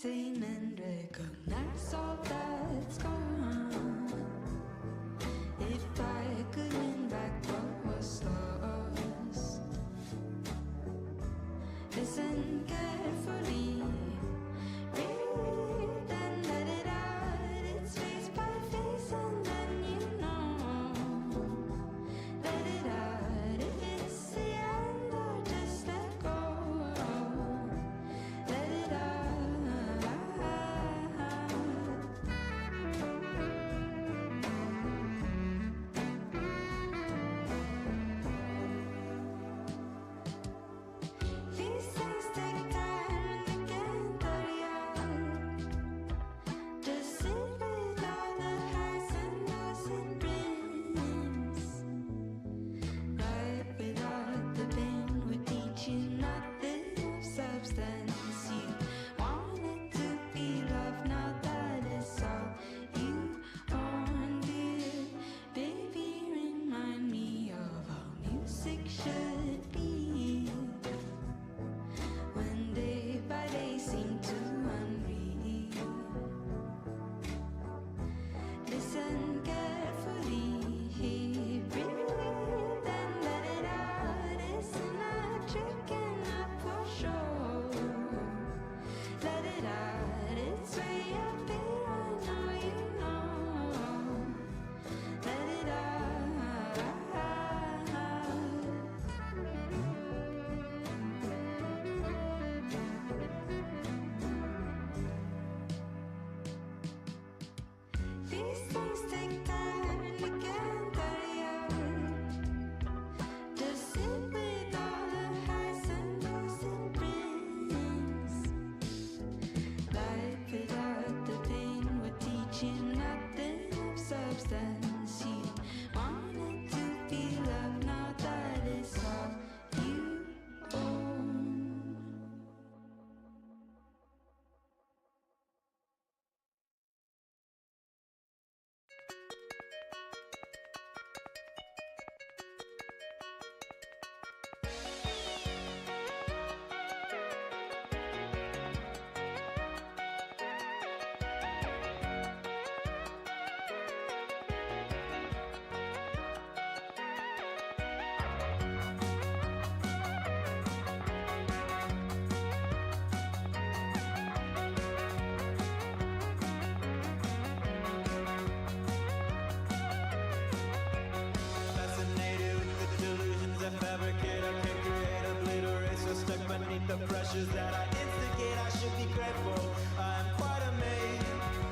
seen and recognize all that's gone. If I could win back what was lost, listen carefully, read and let it out. It's face by face and then you know. Let it out if it's the end or just let go. Let it out. These things take time and they can't hurry out. Just sit with all the highs and lows it brings. Life without the pain would teach you nothing of substance. You wanted to be loved, now that is all you own, dear. Baby, remind me of how music should be. When day by day seem to unreal. Listen carefully, breathe and let it out. It's not tricking up for sure. Let it out, it's way up here, I know you know. Let it out. These things take time and they can't hurry out. Just sit with all the highs and lows it brings. Life without the pain would teach you nothing of substance. You wanted to be loved, now that is all you own. Fascinated with the delusions I fabricate. I can create, obliterate, so stuck beneath the pressures that I instigate. I should be grateful. I'm quite amazed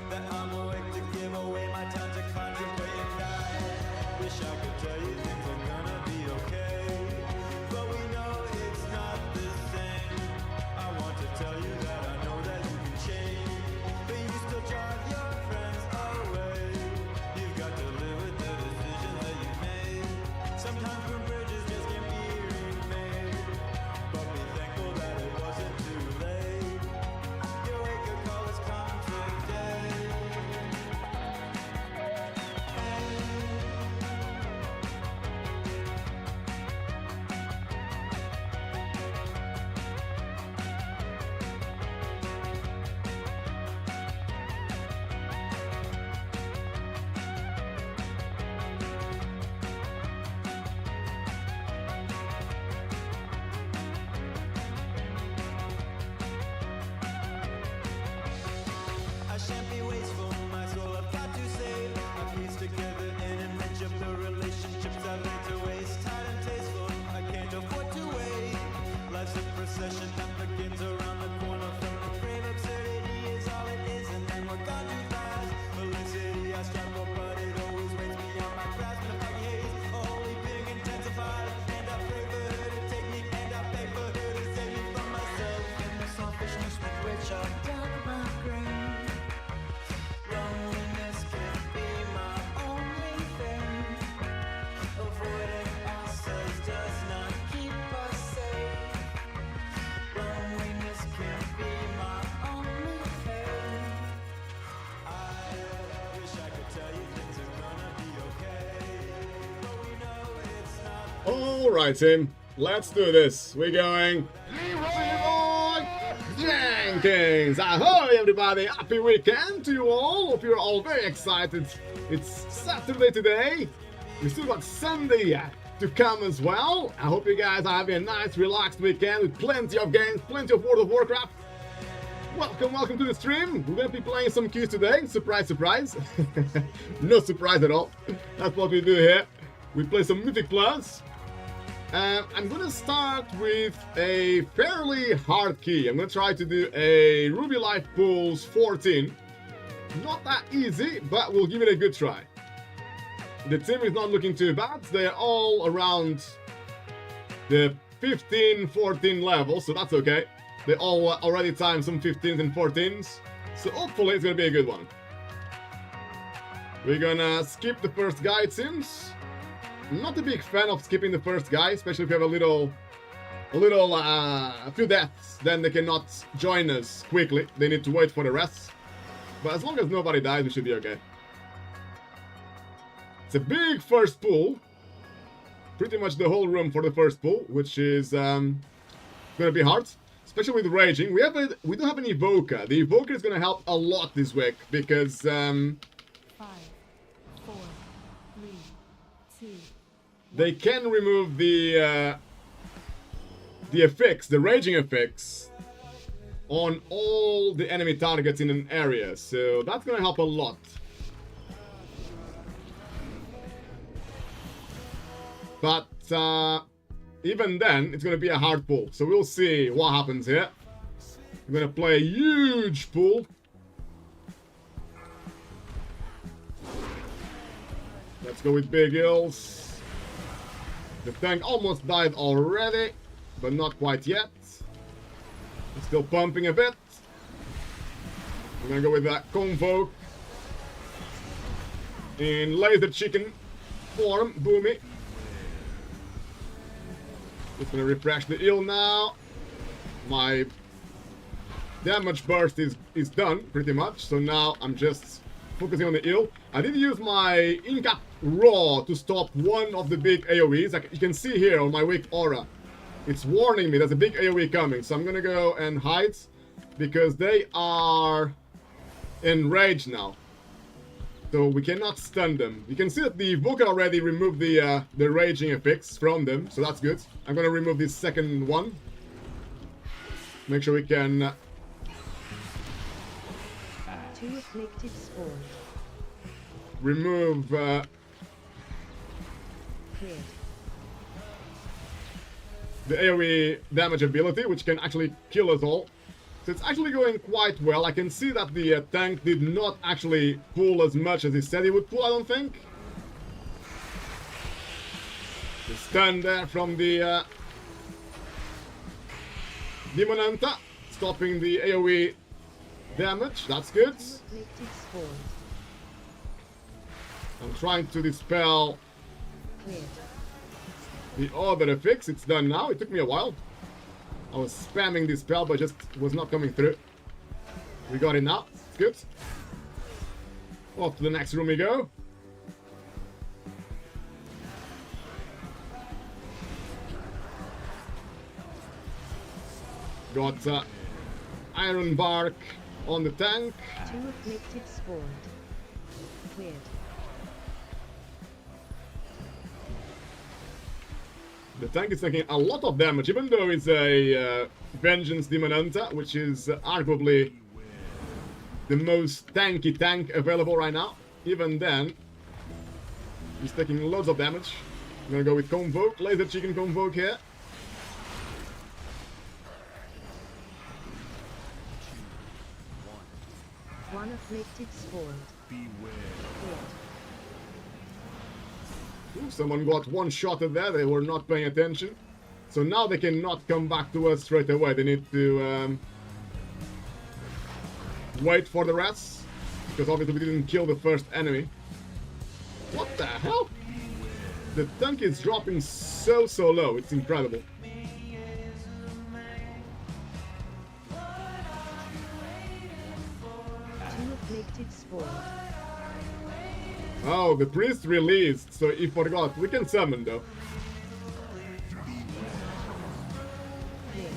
that I'm awake to give away my time to contemplate and die. Wish I could tell you things are gonna be okay, but we know it's not the same. I want to tell you that I know that you can change, but you still drive your friends away. You've got to live with the decisions that you made. Sometimes when bridges just can't be remade, but be thankful that it wasn't too late. Your wake up call has come today. I shan't be wasteful, my soul I've got to save. I piece together and enrich of the relationships I've laid to waste. Tight and tasteful, I can't afford to wait. Life's a procession that begins around the corner from the grave. Absurdity is all it is, and then we're gone too fast. Felicity I strive for, but it always waits beyond my grasp. And if I gaze, a holy being intensifies. And I pray for her to take me, and I beg for her to save me from myself and the selfishness with which I've done my grave. Loneliness can be my only thing. Avoiding ourselves does not keep us safe. Loneliness can be my only thing. I wish I could tell you things are gonna be okay, but we know it's not. All right, Tim. Let's do this. We're going. Leroy Jenkins, ahoy! day, everybody. Happy weekend to you all. Hope you're all very excited. It's Saturday today. We still got Sunday to come as well. I hope you guys are having a nice, relaxed weekend with plenty of games, plenty of World of Warcraft. Welcome to the stream. We're going to be playing some queues today. Surprise, surprise. No surprise at all. That's what we do here. We play some Mythic Plus. I'm going to start with a fairly hard key. I'm going to try to do a Ruby Life Pools 14. Not that easy, but we'll give it a good try. The team is not looking too bad. They're all around the 15, 14 level, so that's okay. They all already timed some 15s and 14s, so hopefully it's going to be a good one. We're going to skip the first guy, it seems. I'm not a big fan of skipping the first guy, especially if you have a few deaths, then they cannot join us quickly. They need to wait for the rest. But as long as nobody dies, we should be okay. It's a big first pool. Pretty much the whole room for the first pool, which is gonna be hard, especially with raging. We don't have an evoker. The evoker is gonna help a lot this week because 5, 4, 3, 2. they can remove the effects, the raging effects, on all the enemy targets in an area. So that's gonna help a lot. But even then, it's gonna be a hard pull. So we'll see what happens here. We're gonna play a huge pull. Let's go with big heals. The tank almost died already, but not quite yet. It's still pumping a bit. I'm gonna go with that Convoke in laser chicken form, Boomy. Just gonna refresh the heal now. My damage burst is done pretty much, so now I'm just focusing on the heal. I did use my Incap Raw to stop one of the big AoEs. Like you can see here on my weak aura, it's warning me there's a big AoE coming. So I'm gonna go and hide because they are enraged now. So we cannot stun them. You can see that the Evoker already removed the raging effects from them, so that's good. I'm gonna remove this second one. Make sure we can 2 afflicted spawned. remove Cleared. the AoE damage ability, which can actually kill us all. So it's actually going quite well. I can see that the tank did not actually pull as much as he said he would pull, I don't think. The stun there from the Demon Hunter, stopping the AoE damage. That's good. 2 afflicted spawned. I'm trying to dispel Cleared. the other effects. It's done now. It took me a while. I was spamming this spell, but just was not coming through. We got it now. It's good. Off to the next room we go. Got Iron Bark on the tank. 2 afflicted spawned. Cleared. The tank is taking a lot of damage, even though it's a Vengeance Demon Hunter, which is arguably the most tanky tank available right now. Even then, he's taking loads of damage. I'm gonna go with Convoke, Laser Chicken Convoke here. One afflicted spawned. Cleared. Ooh, someone got one shot at there, they were not paying attention. So now they cannot come back to us straight away. They need to wait for the rest, because obviously we didn't kill the first enemy. What the hell? The tank is dropping so low, it's incredible. 2 afflicted spawned. Oh, the priest released, so he forgot. We can summon though. Cleared.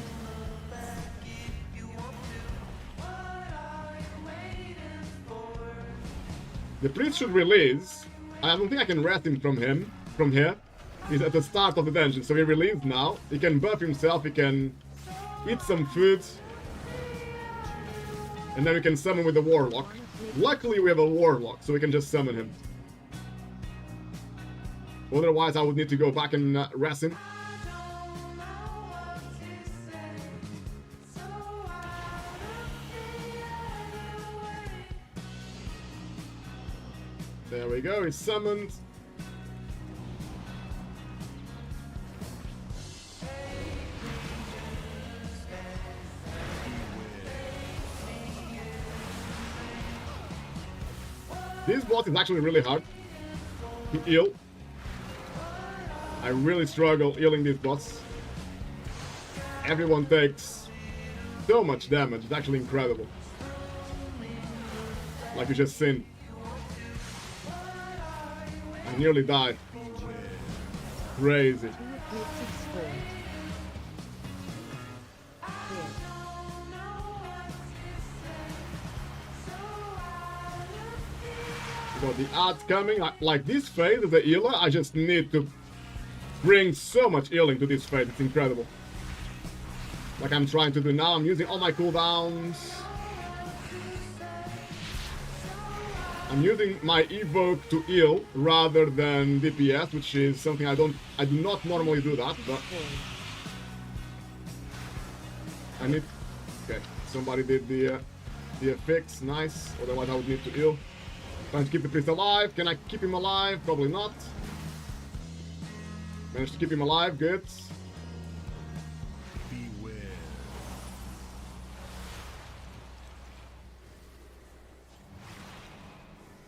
The priest should release. I don't think I can rest him from here. He's at the start of the dungeon, so he released now. He can buff himself, he can eat some food. And then we can summon with the warlock. Luckily we have a warlock, so we can just summon him. Otherwise I would need to go back and rest him. There we go, he's summoned. This boss is actually really hard to heal. I really struggle healing this boss. Everyone takes so much damage, it's actually incredible. Like you just seen. I nearly died. Crazy. Got the ads coming. Like this phase as a healer, I just need to bring so much healing to this phase. It's incredible. Like I'm trying to do now. I'm using all my cooldowns. I'm using my evoke to heal rather than DPS, which is something I do not normally do that, but I need. Okay, somebody did the fix. Nice. Otherwise I would need to heal. Trying to keep the priest alive. Can I keep him alive? Probably not. Managed to keep him alive. Good. Beware.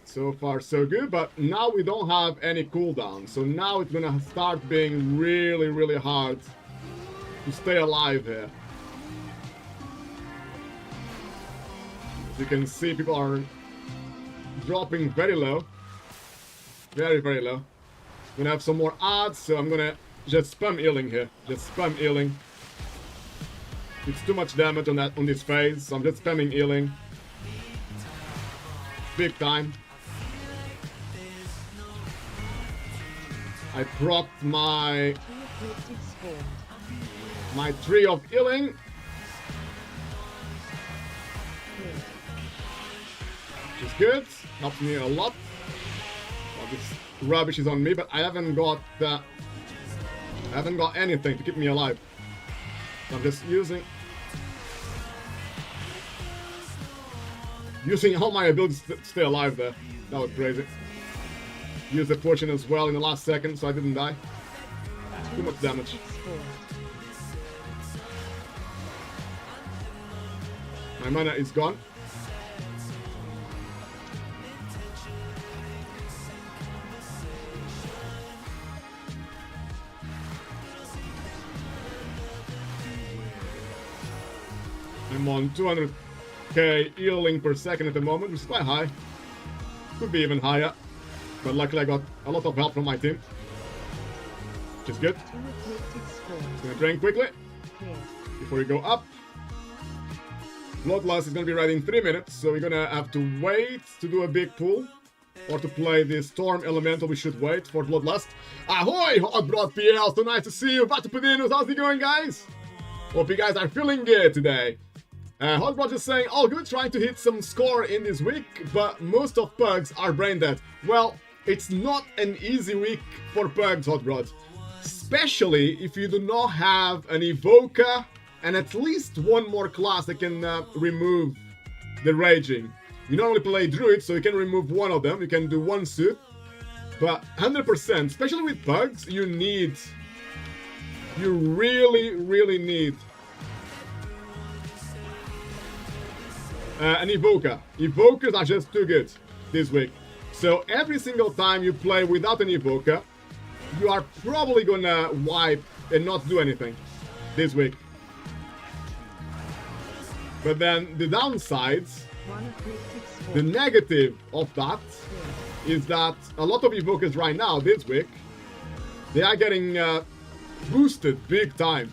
So far so good, but now we don't have any cooldown. So now it's gonna start being really, really hard to stay alive here. As you can see, people are dropping very low. Very, very low. Gonna have some more ads, so I'm gonna just spam healing here. Just spam healing. It's too much damage on this phase, so I'm just spamming healing. Big time. I procced my tree of healing. Which is good. Helps me a lot. Well, this rubbish is on me, but I haven't got anything to keep me alive. So I'm just using all my abilities to stay alive there. That was crazy. Used the potion as well in the last second, so I didn't die. Too much damage. My mana is gone. I'm on 200k healing per second at the moment, which is quite high. Could be even higher. But luckily I got a lot of help from my team. Which is good. Just gonna drain quickly. Before we go up. Bloodlust is gonna be ready in 3 minutes, so we're gonna have to wait to do a big pull. Or to play the Storm Elemental, we should wait for Bloodlust. Ahoy, Hotbrod PL, so nice to see you. Vatupadinos, how's it going, guys? Hope you guys are feeling good today. Hotbrod is saying, all good, trying to hit some score in this week, but most of Pugs are brain dead. Well, it's not an easy week for Pugs, Hotbrod. Especially if you do not have an Evoker and at least one more class that can remove the Raging. You normally play Druid, so you can remove one of them, you can do one suit. But 100%, especially with Pugs, you really, really need an Evoker. Evokers are just too good this week. So every single time you play without an Evoker, you are probably gonna wipe and not do anything this week. But then the downsides, the negative of that, is that a lot of Evokers right now, this week, they are getting boosted big time.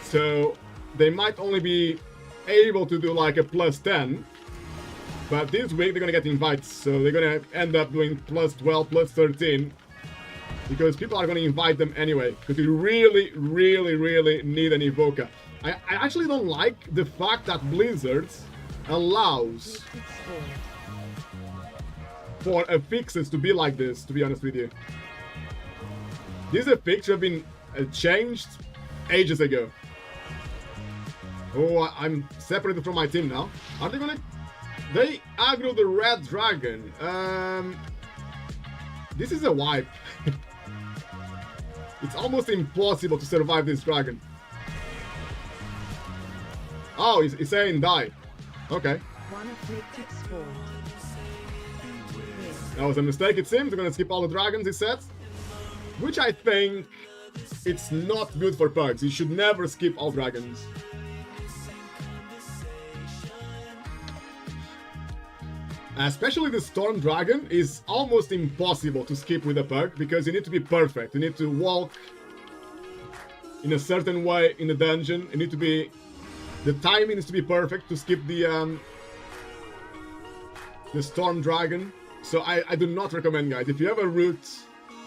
So they might only be able to do like a +10 But this week they're gonna get invites, so they're gonna end up doing plus 12, plus 13. Because people are gonna invite them anyway. Because you really, really, really need an evoker. I actually don't like the fact that Blizzard allows for affixes to be like this, to be honest with you. These affixes have been changed ages ago. Oh, I'm separated from my team now. Are they gonna... They aggro the red dragon. This is a wipe. It's almost impossible to survive this dragon. Oh, he's saying die. Okay. That was a mistake, it seems. We're gonna skip all the dragons, he said. Which I think it's not good for perks. You should never skip all dragons. Especially the Storm Dragon is almost impossible to skip with a perk because you need to be perfect. You need to walk in a certain way in the dungeon. You need to be... The timing needs to be perfect to skip the Storm Dragon. So I do not recommend, guys. If you have a route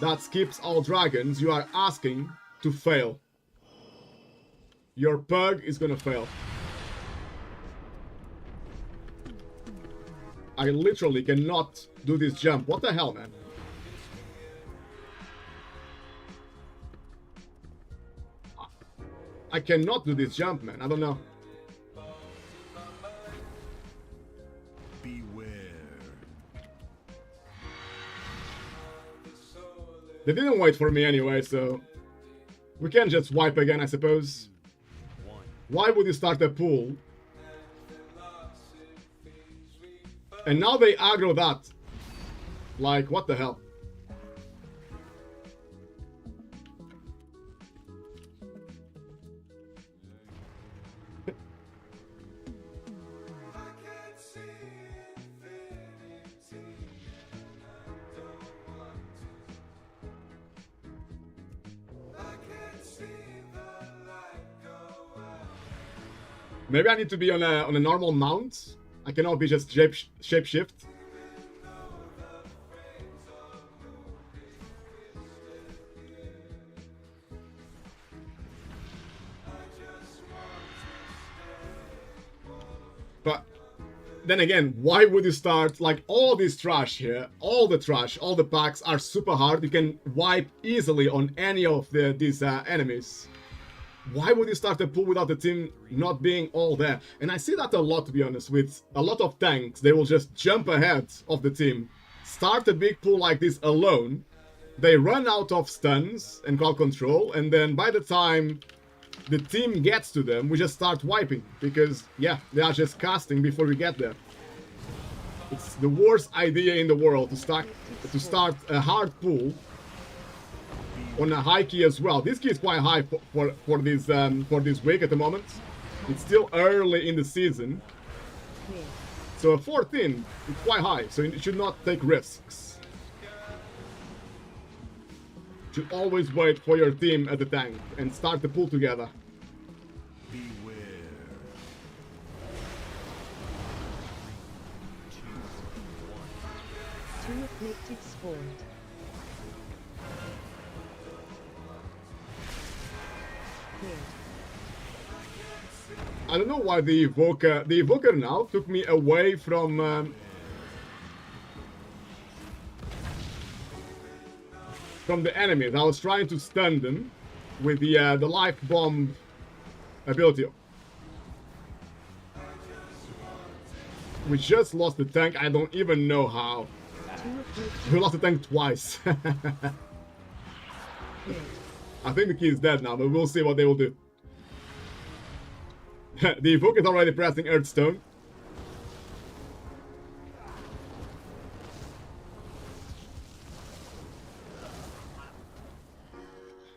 that skips all dragons, you are asking to fail. Your pug is gonna fail. I literally cannot do this jump. What the hell, man? I cannot do this jump, man. I don't know. Beware. They didn't wait for me anyway, so... We can just wipe again, I suppose. Why would you start a pool? And now they aggro that. Like, what the hell? Maybe I need to be on a normal mount. I cannot be just shapeshift. But then again, why would you start like all this trash here? All the trash, all the packs are super hard. You can wipe easily on any of these enemies. Why would you start a pool without the team not being all there? And I see that a lot, to be honest, with a lot of tanks. They will just jump ahead of the team, start a big pool like this alone. They run out of stuns and crowd control, and then by the time the team gets to them, we just start wiping. Because, yeah, they are just casting before we get there. It's the worst idea in the world to start a hard pool on a high key as well. This key is quite high for this week at the moment. It's still early in the season, so a 14 is quite high. So you should not take risks. You should always wait for your team at the tank and start the pool together. Beware. Two Mythic spawned. I don't know why the evoker now took me away from the enemies. I was trying to stun them with the life bomb ability. We just lost the tank. I don't even know how. We lost the tank twice. I think the key is dead now, but we'll see what they will do. The evoke is already pressing Earthstone.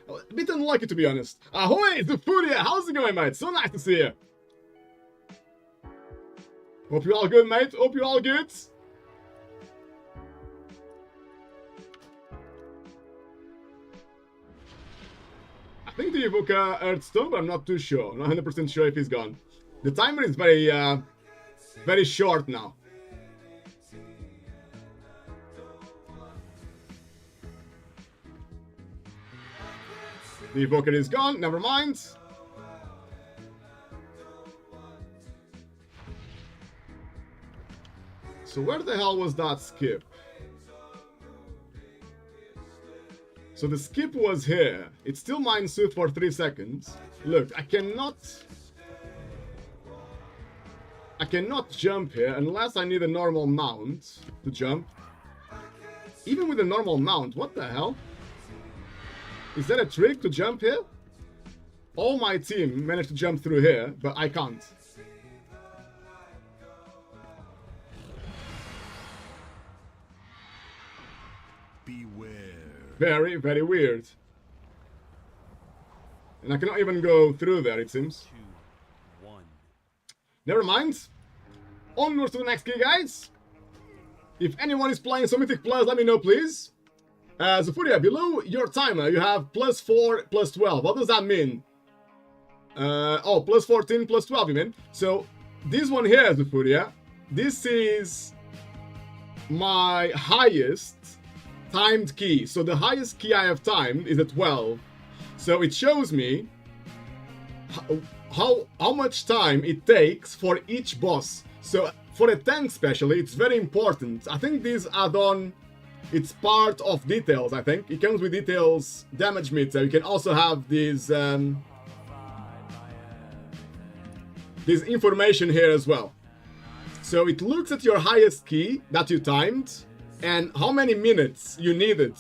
A bit unlucky, to be honest. Ahoy, Zufuria! How's it going, mate? So nice to see you. Hope you're all good, mate. Hope you're all good. I think the evoker Earthstone, but I'm not too sure. Not 100% sure if he's gone. The timer is very short now. The evoker is gone, never mind. So where the hell was that skip? So the skip was here. It's still Mind Suit for 3 seconds. Look, I cannot jump here unless I need a normal mount to jump. Even with a normal mount, what the hell? Is that a trick to jump here? All my team managed to jump through here, but I can't. Beware. Very, very weird. And I cannot even go through there, it seems. 2, 1. Never mind. Onwards to the next key, guys. If anyone is playing some Mythic Plus, let me know, please. Zufuria, below your timer, you have +4, +12. What does that mean? Oh, +14, +12, you mean? So, this one here, Zufuria, this is my highest timed key. So, the highest key I have timed is a 12. So, it shows me how much time it takes for each boss. So, for a tank especially, it's very important. I think this add-on, it's part of details, I think. It comes with details damage meter. You can also have this information here as well. So it looks at your highest key that you timed and how many minutes you needed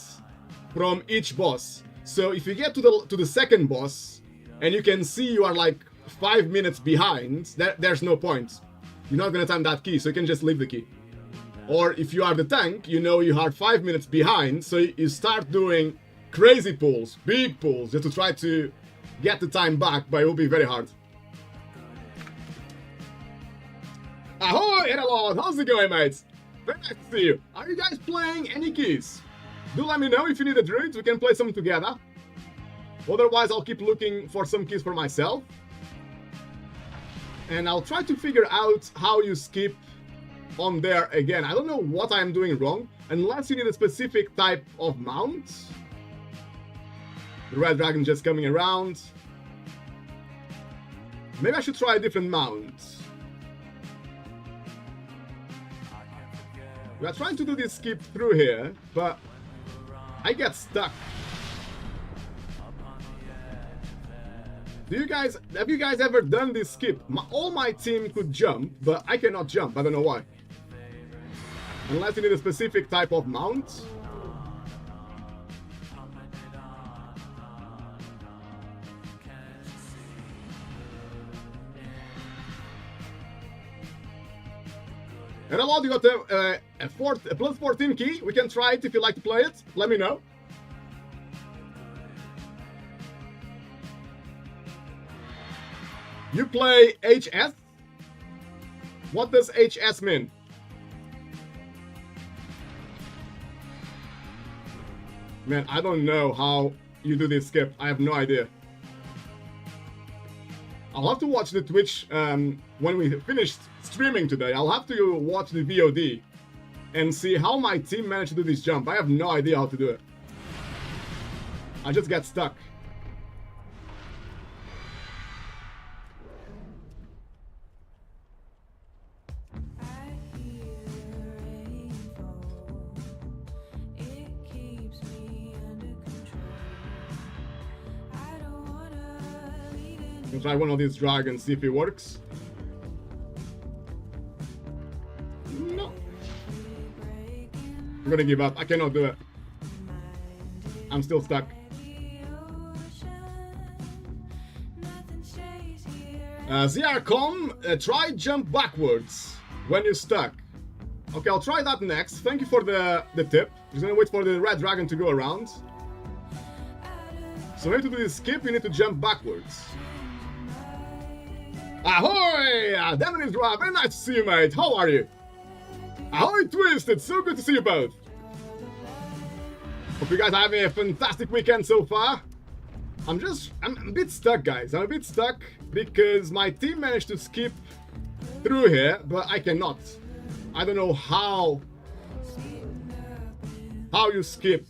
from each boss. So if you get to the second boss and you can see you are like 5 minutes behind, there's no point. You're not gonna time that key, so you can just leave the key. Or if you are the tank, you know you are 5 minutes behind, so you start doing crazy pulls, big pulls, just to try to get the time back, but it will be very hard. Ahoy, Edelon! How's it going, mates? Very nice to see you. Are you guys playing any keys? Do let me know if you need a druid, we can play some together. Otherwise, I'll keep looking for some keys for myself. And I'll try to figure out how you skip on there again. I don't know what I'm doing wrong, unless you need a specific type of mount. The red dragon just coming around. Maybe I should try a different mount. We are trying to do this skip through here, but I get stuck. Have you guys ever done this skip? All my team could jump, but I cannot jump. I don't know why. Unless you need a specific type of mount. And a lot, you got a +14 key. We can try it if you like to play it. Let me know. You play HS? What does HS mean? Man, I don't know how you do this skip. I have no idea. I'll have to watch the Twitch when we finished streaming today. I'll have to watch the VOD and see how my team managed to do this jump. I have no idea how to do it. I just get stuck. I'll try one of these dragons, see if it works. No. I'm gonna give up. I cannot do it. I'm still stuck. ZRCom, try jump backwards when you're stuck. Okay, I'll try that next. Thank you for the tip. Just gonna wait for the red dragon to go around. So when you do this skip, you need to jump backwards. Ahoy! Damon is Rob. Very nice to see you, mate. How are you? Ahoy, Twisted. So good to see you both. Hope you guys are having a fantastic weekend so far. I'm a bit stuck, guys. I'm a bit stuck because my team managed to skip through here, but I cannot. I don't know how you skip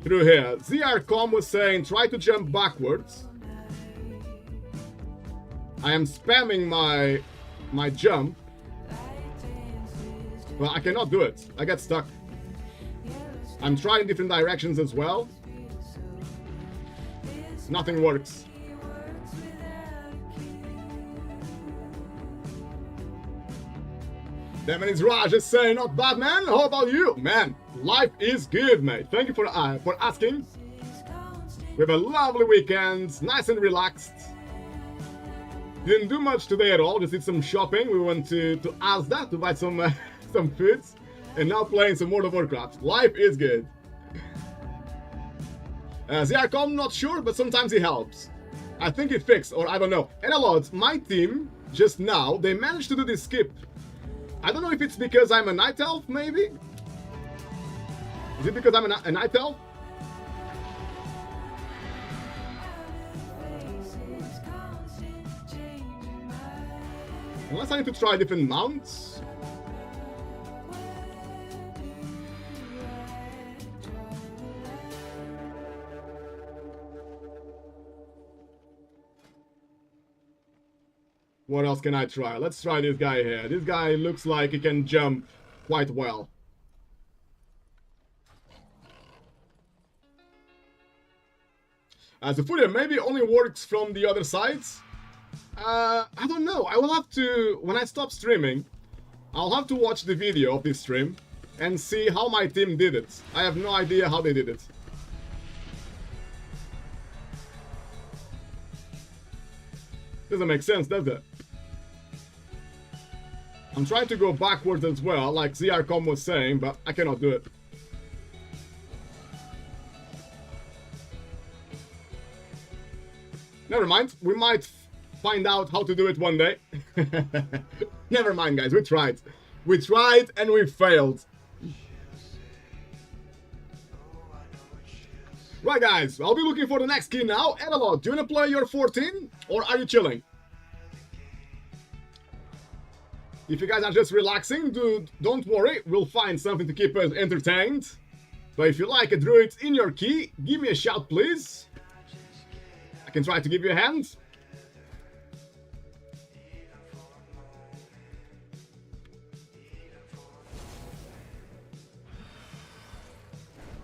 through here. ZRCom was saying try to jump backwards. I am spamming my jump, but I cannot do it. I get stuck. I'm trying different directions as well. Nothing works. That man is Raj is saying, not bad, man. How about you? Man, life is good, mate. Thank you for asking. We have a lovely weekend, nice and relaxed. Didn't do much today at all, just did some shopping. We went to Asda to buy some some foods. And now playing some World of Warcraft. Life is good. ZRCom, not sure, but sometimes he helps. I think it fixed, or I don't know. And a lot, my team, just now, they managed to do this skip. I don't know if it's because I'm a night elf, maybe? Is it because I'm a night elf? Unless I need to try different mounts. What else can I try? Let's try this guy here. This guy looks like he can jump quite well. As a footer, maybe only works from the other sides. I don't know. I will have to, when I stop streaming, I'll have to watch the video of this stream and see how my team did it. I have no idea how they did it. Doesn't make sense, does it? I'm trying to go backwards as well, like ZRCom was saying, but I cannot do it. Never mind, we might find out how to do it one day. Never mind, guys, we tried. We tried and we failed. Right, guys, I'll be looking for the next key now. Analog, do you want to play your 14 or are you chilling? If you guys are just relaxing, don't worry, we'll find something to keep us entertained. But if you like a druid in your key, give me a shout, please. I can try to give you a hand.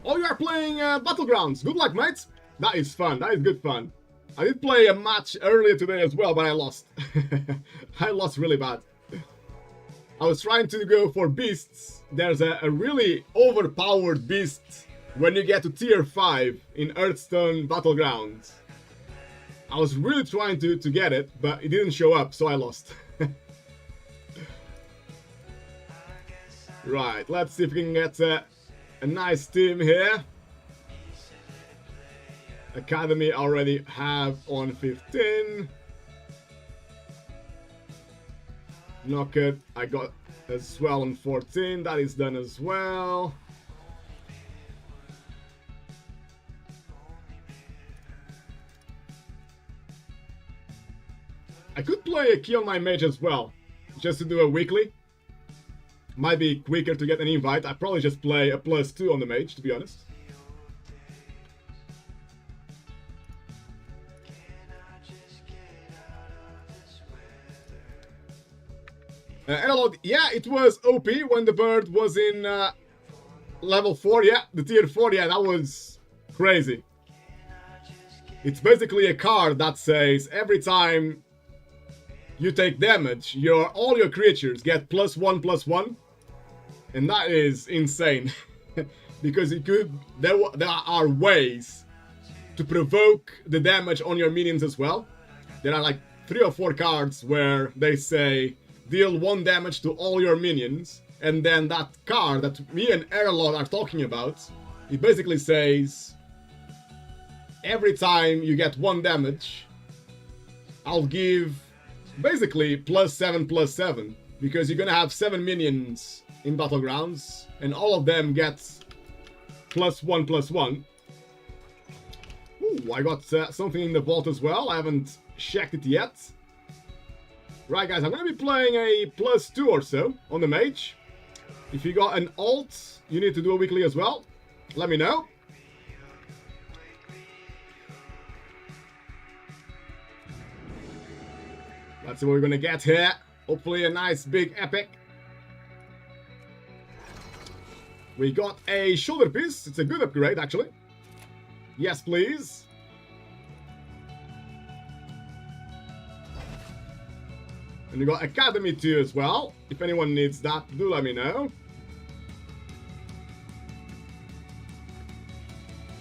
Oh, you are playing Battlegrounds. Good luck, mates. That is fun. That is good fun. I did play a match earlier today as well, but I lost. I lost really bad. I was trying to go for beasts. There's a really overpowered beast when you get to tier 5 in Hearthstone Battlegrounds. I was really trying to get it, but it didn't show up, so I lost. Right, let's see if we can get a nice team here. Academy already have on 15. Knocked, I got as well on 14. That is done as well. I could play a key on my mage as well, just to do a weekly. Might be quicker to get an invite. I probably just play a +2 on the mage, to be honest. Analog, yeah, it was OP when the bird was in level 4, yeah, the tier 4, yeah, that was crazy. It's basically a card that says every time you take damage, all your creatures get +1/+1, and that is insane. Because there are ways to provoke the damage on your minions as well. There are like 3 or 4 cards where they say deal 1 damage to all your minions, and then that card that me and Erlod are talking about, it basically says every time you get 1 damage, I'll give basically +7/+7, because you're gonna have 7 minions in Battlegrounds, and all of them get +1/+1. Ooh, I got something in the vault as well. I haven't checked it yet. Right, guys, I'm gonna be playing a +2 or so on the mage. If you got an alt, you need to do a weekly as well. Let me know. Let's see what we're gonna get here. Hopefully a nice big epic. We got a shoulder piece. It's a good upgrade, actually. Yes, please. And we got Academy 2 as well. If anyone needs that, do let me know.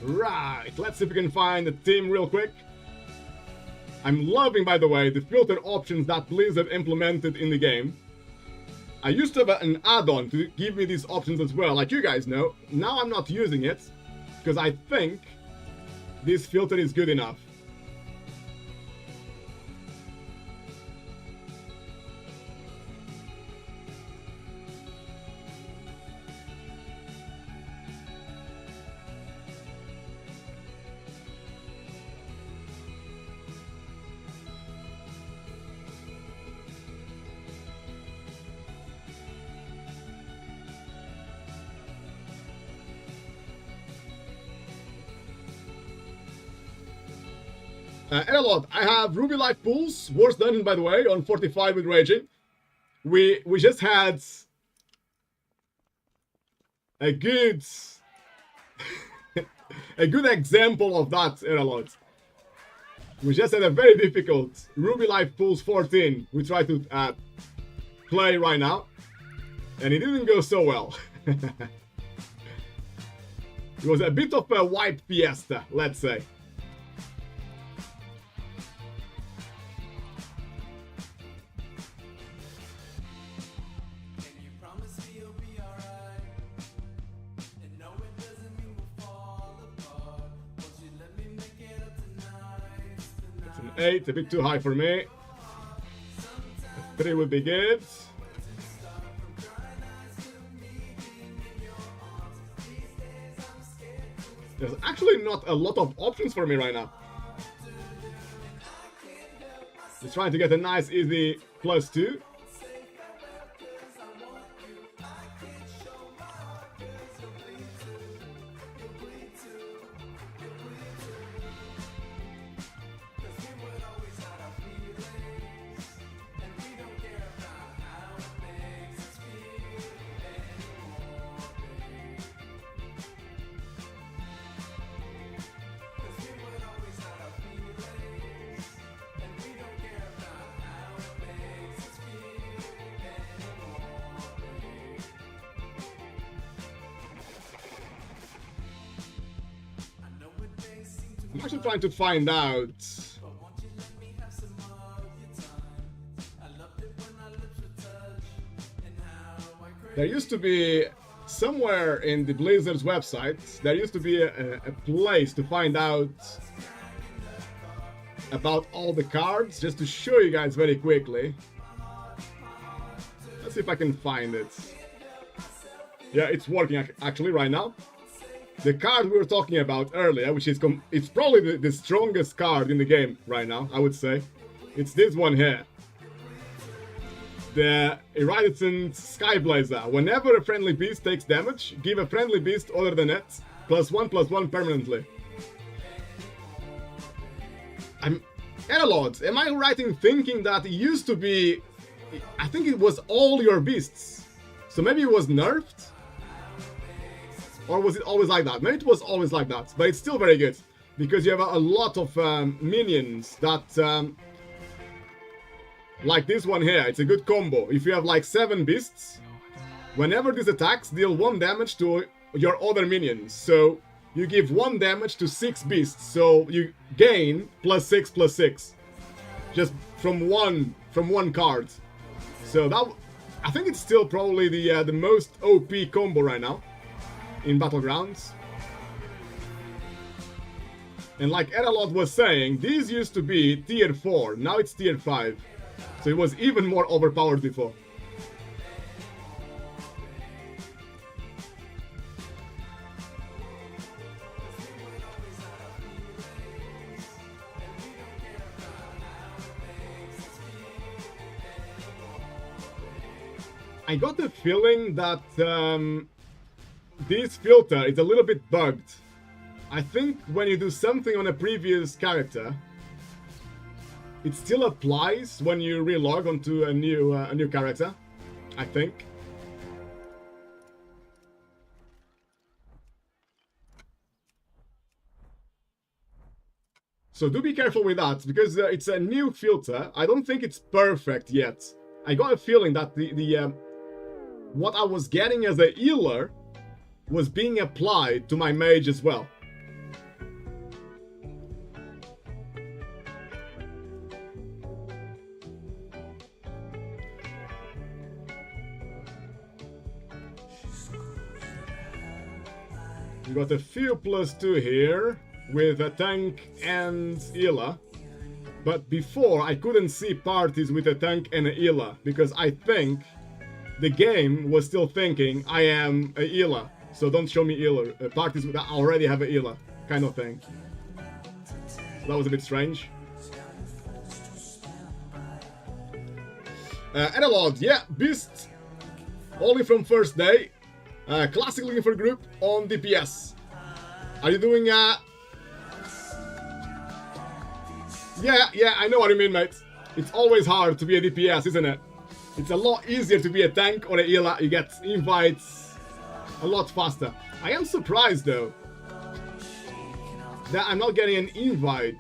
Right, let's see if we can find the team real quick. I'm loving, by the way, the filter options that Blizzard implemented in the game. I used to have an add-on to give me these options as well, like you guys know. Now I'm not using it, because I think this filter is good enough. Elot, I have Ruby Life Pools, worst dungeon by the way, on 45 with Raging. We just had a good a good example of that, Elot. We just had a very difficult Ruby Life Pools 14 we tried to play right now, and it didn't go so well. It was a bit of a wipe fiesta, let's say. It's an 8, a bit too high for me. A 3 would be good. There's actually not a lot of options for me right now. Just trying to get a nice easy +2. I'm actually trying to find out there used to be somewhere in the Blizzard's website, there used to be a place to find out about all the cards, just to show you guys very quickly. Let's see if I can find it. Yeah, it's working actually right now. The card we were talking about earlier, which is it's probably the strongest card in the game right now, I would say. It's this one here. The Iridescent Skyblazer. Whenever a friendly beast takes damage, give a friendly beast other than it +1/+1 permanently. Analod, am I right in thinking that it used to be... I think it was all your beasts. So maybe it was nerfed? Or was it always like that? Maybe it was always like that, but it's still very good. Because you have a lot of minions that... like this one here, it's a good combo. If you have like 7 beasts, whenever this attacks, deal 1 damage to your other minions. So you give 1 damage to 6 beasts, so you gain +6/+6. Just from one card. So that... I think it's still probably the most OP combo right now in Battlegrounds. And like Eralot was saying, these used to be tier 4, now it's tier 5. So it was even more overpowered before. I got the feeling that this filter is a little bit bugged. I think when you do something on a previous character, it still applies when you relog onto a new character, I think. So do be careful with that, because it's a new filter. I don't think it's perfect yet. I got a feeling that the what I was getting as a healer was being applied to my mage as well. We got a few +2 here with a tank and healer. But before, I couldn't see parties with a tank and a healer, because I think the game was still thinking I am a healer, so don't show me healer. Parties that already have a healer, kind of thing. So that was a bit strange. Analog, yeah, Beast, only from first day. Classic looking for group on DPS. Are you doing Yeah, I know what you mean, mate. It's always hard to be a DPS, isn't it? It's a lot easier to be a tank or a healer. You get invites a lot faster. I am surprised, though, that I'm not getting an invite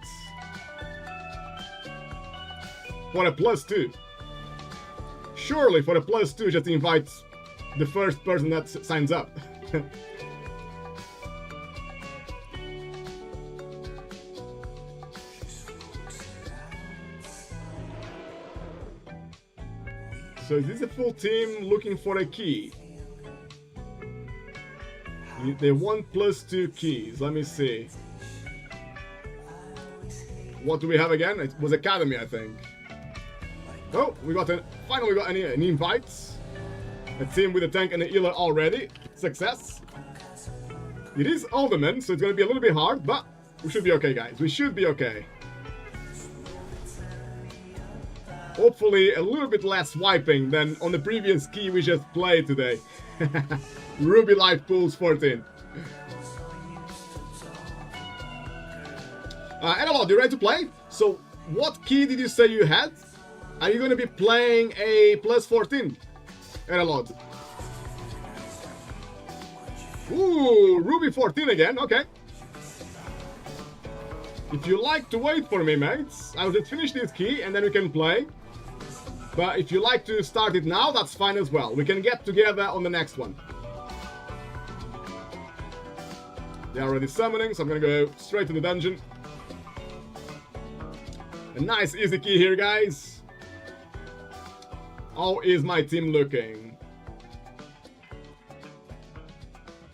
for a +2. Surely for a +2, just invite the first person that signs up. So is this a full team looking for a key? They want +2 keys. Let me see. What do we have again? It was Academy, I think. Oh, finally we got an invite. A team with a tank and a healer already. Success. It is Alderman, so it's going to be a little bit hard, but we should be okay, guys. We should be okay. Hopefully a little bit less wiping than on the previous key we just played today. Ruby Life Pools 14. Analog, you ready to play? So, what key did you say you had? Are you going to be playing a +14? Analog. Ooh, Ruby 14 again, okay. If you like to wait for me, mates, I'll just finish this key and then we can play. But if you like to start it now, that's fine as well. We can get together on the next one. They're already summoning, so I'm gonna go straight to the dungeon. A nice easy key here, guys. How is my team looking?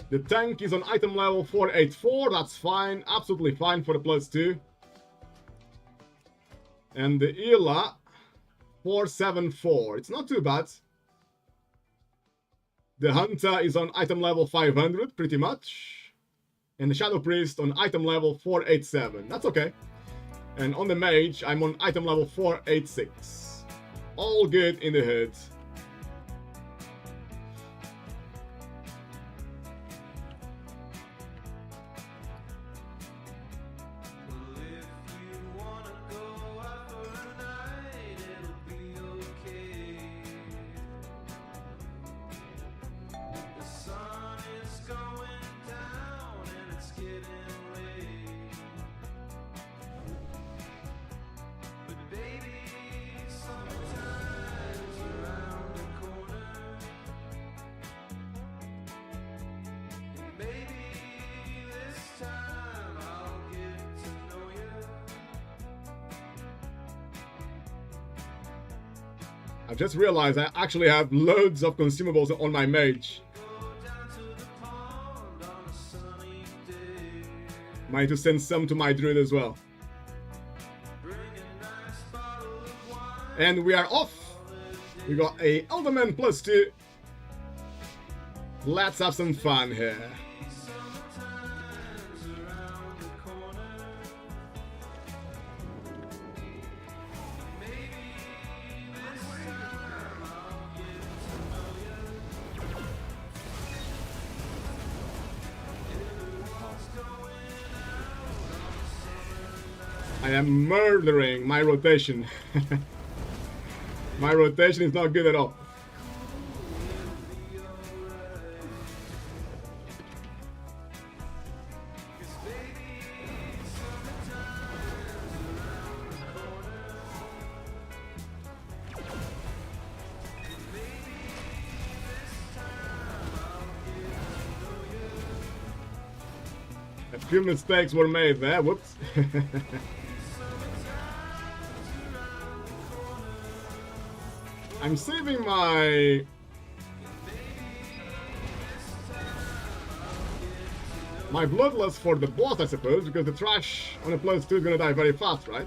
The tank is on item level 484, that's fine, absolutely fine for the +2. And the healer, 474, it's not too bad. The hunter is on item level 500, pretty much. And the shadow priest on item level 487, that's okay. And on the mage, I'm on item level 486. All good in the hood. I've just realized I actually have loads of consumables on my mage. Might need to send some to my druid as well. And we are off! We got a Alderman +2. Let's have some fun here. I am murdering my rotation. My rotation is not good at all. A few mistakes were made there, whoops. I'm saving my... my bloodlust for the boss, I suppose, because the trash on a +2 is gonna die very fast, right?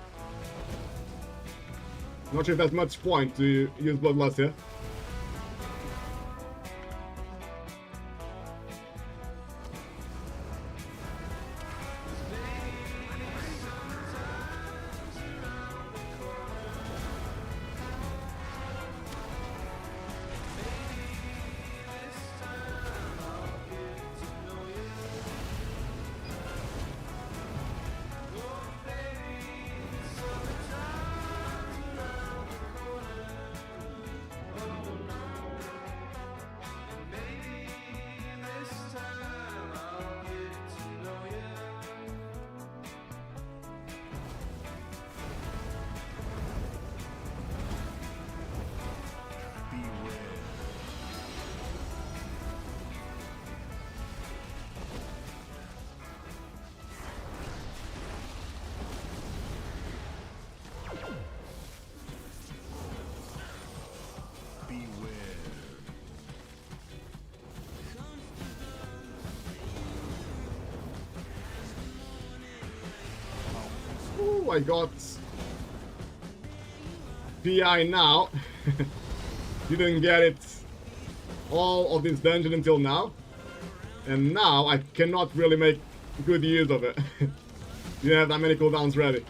Not sure if there's much point to use bloodlust here. Ooh, I got PI now. Didn't get it all of this dungeon until now. And now I cannot really make good use of it. Didn't have that many cooldowns ready.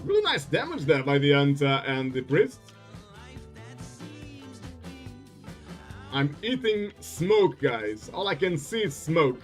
Really nice damage there by the Anta and the Priest. I'm eating smoke, guys. All I can see is smoke.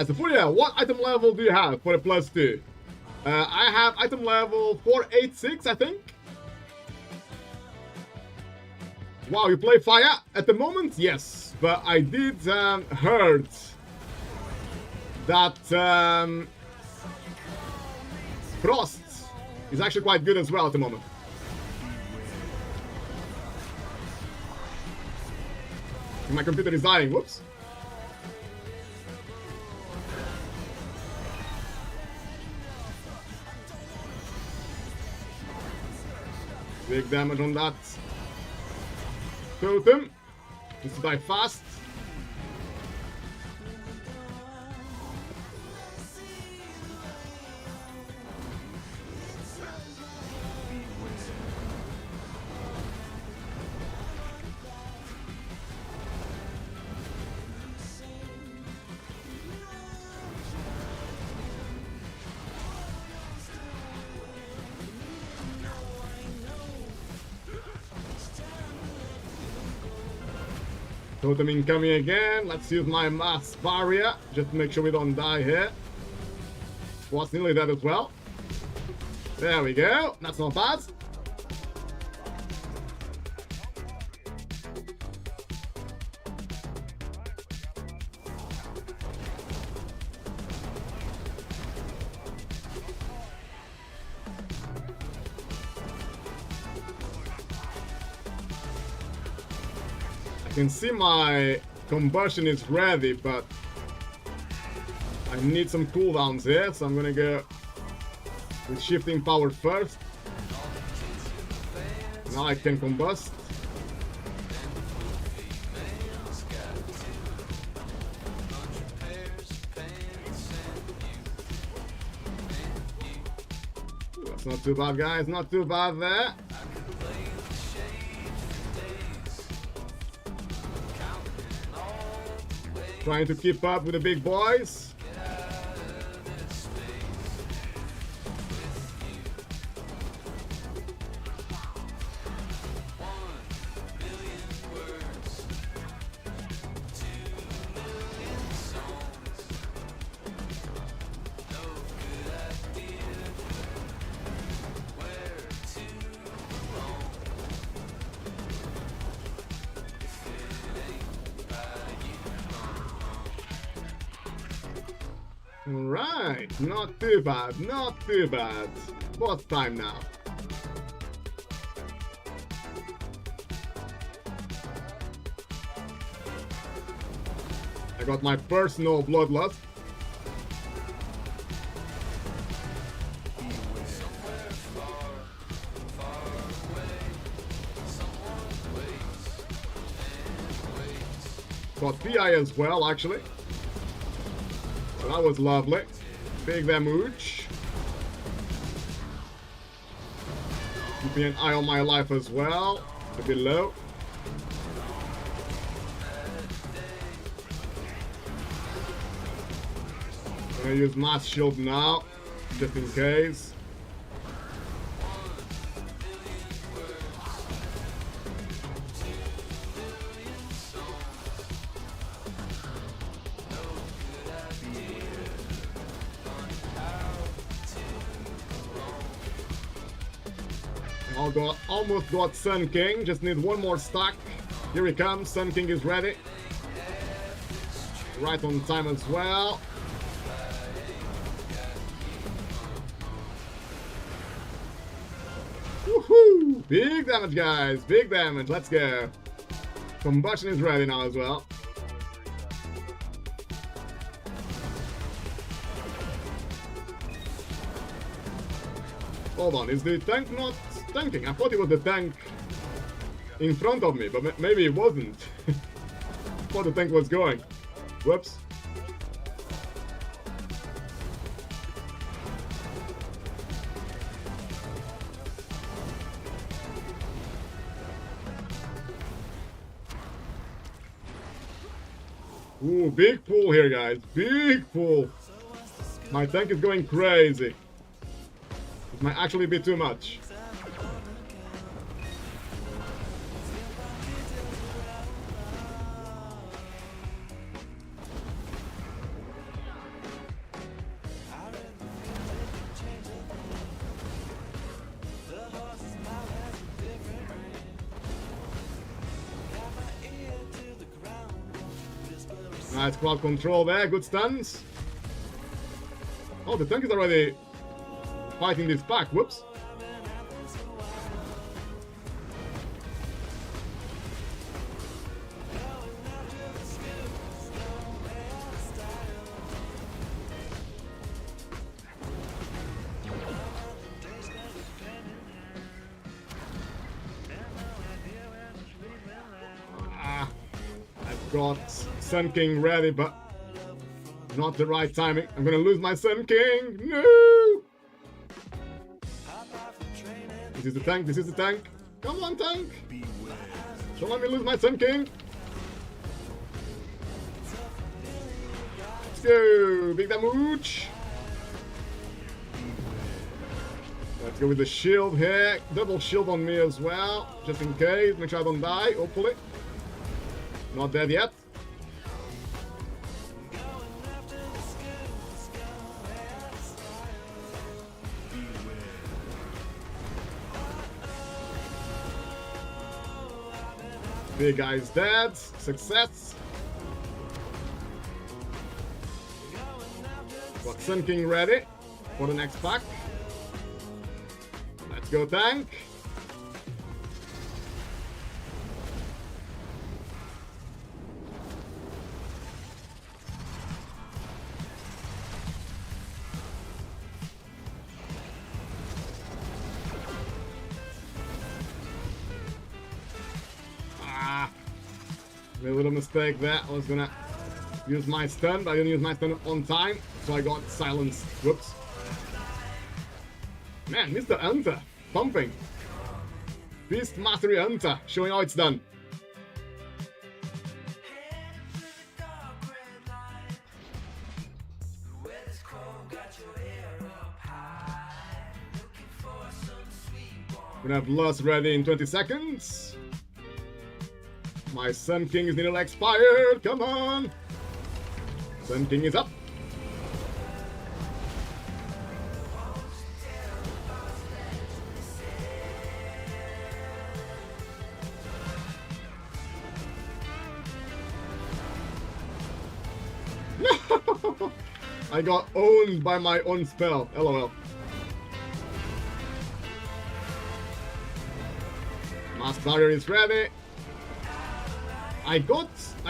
So Furia, what item level do you have for a +2? I have item level 486, I think. Wow, you play fire at the moment? Yes, but I did heard that Frost is actually quite good as well at the moment. My computer is dying, whoops. Big damage on that totem. Needs to die fast. Totem incoming again. Let's use my mass barrier just to make sure we don't die here. Was nearly dead as well. There we go. That's not bad. I can see my combustion is ready, but I need some cooldowns here, so I'm gonna go with shifting power first. Now I can combust. That's not too bad, guys, not too bad there. Trying to keep up with the big boys. Alright, not too bad, not too bad. Boss time now. I got my personal bloodlust. Got PI as well, actually. So that was lovely. Big damage. Keeping an eye on my life as well. A bit low. Gonna use mass shield now, just in case. Almost got Sun King, just need one more stack. Here he comes, Sun King is ready. Right on time as well. Woohoo! Big damage, guys, big damage, let's go. Combustion is ready now as well. Hold on, is the tank not tanking? I thought it was the tank in front of me, but maybe it wasn't. I thought the tank was going. Whoops. Ooh, big pull here, guys. Big pull. My tank is going crazy. It might actually be too much. Nice crowd control there, good stuns. Oh, the tank is already fighting this pack, whoops. I've got Sun King ready, but not the right timing. I'm gonna lose my Sun King. No! This is the tank, this is the tank. Come on, tank! Don't let me lose my Sun King. Let's go! Big damage! Let's go with the shield here. Double shield on me as well, just in case. Make sure I don't die, hopefully. Not dead yet. Big guy is dead. Success. Got Sun King ready for the next pack. Let's go tank. Made a little mistake there. I was gonna use my stun, but I didn't use my stun on time, so I got silenced. Whoops. Man, Mr. Hunter, pumping. Beast Mastery Hunter, showing how it's done. Gonna have Lust ready in 20 seconds. My Sun King is nearly expired. Come on. Sun King is up. I got owned by my own spell. LOL. Mass Barrier is ready. I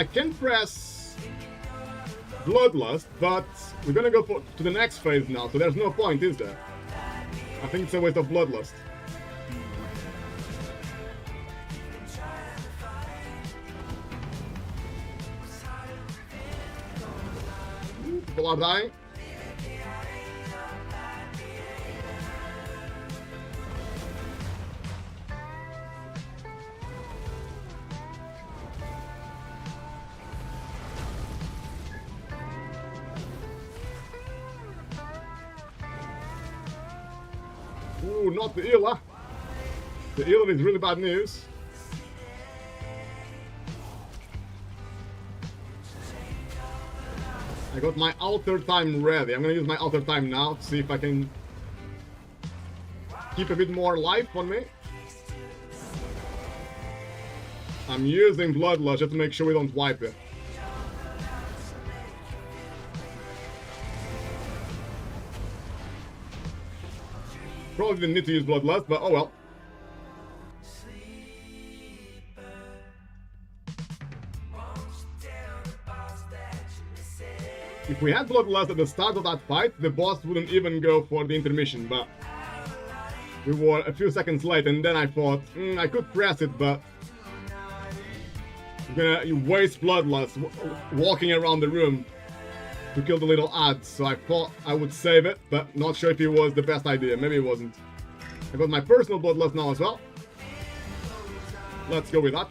can press Bloodlust, but we're gonna go to the next phase now, so there's no point, is there? I think it's a waste of Bloodlust. People are dying. Ooh, not the healer. The healer is really bad news. I got my altar time ready. I'm gonna use my altar time now to see if I can keep a bit more life on me. I'm using Bloodlust just to make sure we don't wipe it. Probably didn't need to use Bloodlust, but oh well. If we had Bloodlust at the start of that fight, the boss wouldn't even go for the intermission, but we were a few seconds late, and then I thought, I could press it, but I'm gonna waste Bloodlust walking around the room to kill the little ads, so I thought I would save it, but not sure if it was the best idea. Maybe it wasn't. I got my personal Bloodlust now as well. Let's go with that.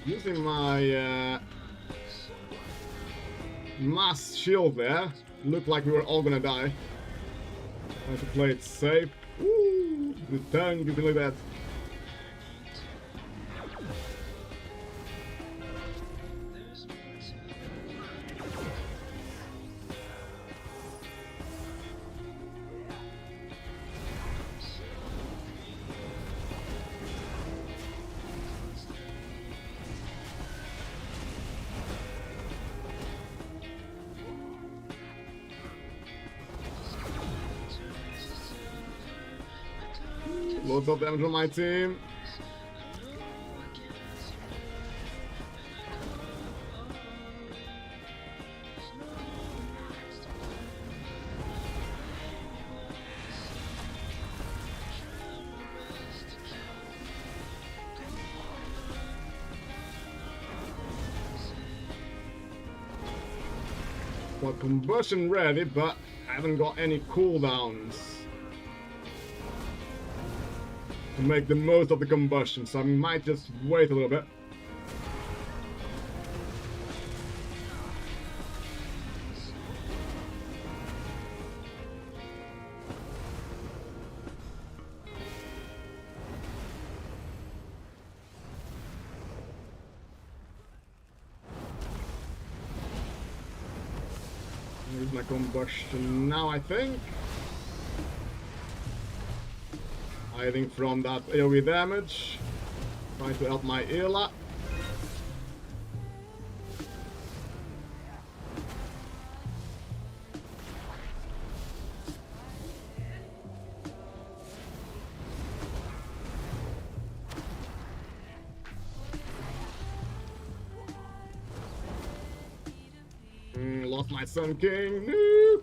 Using my mass shield there. Looked like we were all gonna die. I have to play it safe. Ooh, the tank is really bad. Loads of damage on my team. Got combustion ready, but I haven't got any cooldowns to make the most of the combustion, so I might just wait a little bit. Here's my combustion now, I think. Hiding from that AoE damage. Trying to help my Ela. Lost my Sun King. No!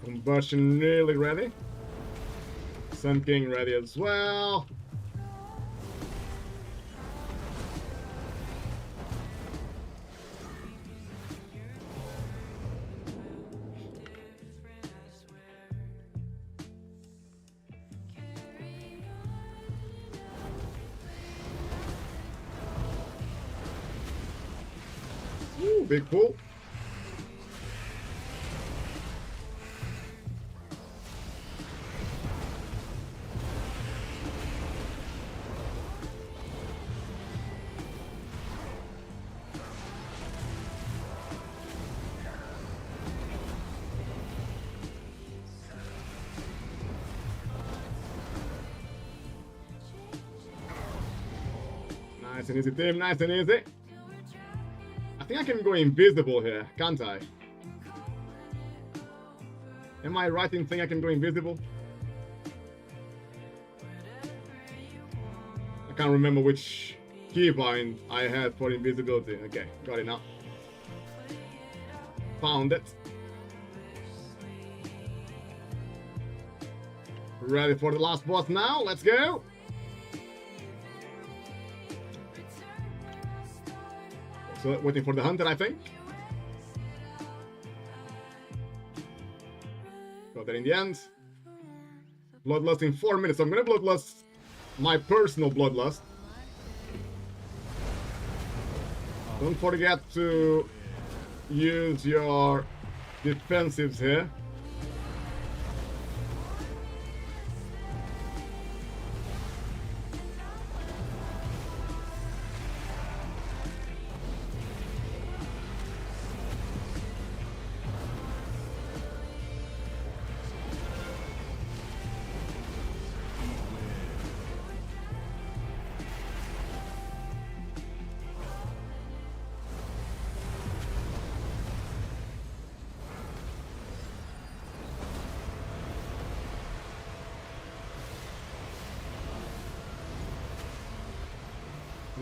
Combustion nearly ready. Sun King ready as well. Ooh, big pull. Nice and easy, team. Nice and easy. I think I can go invisible here, can't I? Am I right in thinking I can go invisible? I can't remember which keybind I had for invisibility. Okay, got it now. Found it. Ready for the last boss now. Let's go. So waiting for the hunter, I think. Got that in the end. Bloodlust in 4 minutes. I'm gonna bloodlust my personal bloodlust. Don't forget to use your defensives here.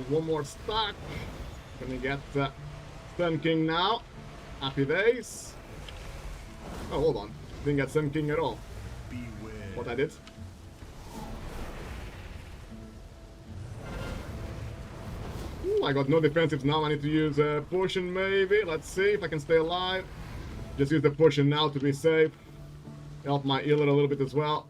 One more stack. Gonna get Sun King now. Happy days. Oh, hold on. Didn't get Sun King at all. What I did. Ooh, I got no defensives now. I need to use a potion maybe. Let's see if I can stay alive. Just use the potion now to be safe. Help my healer a little bit as well.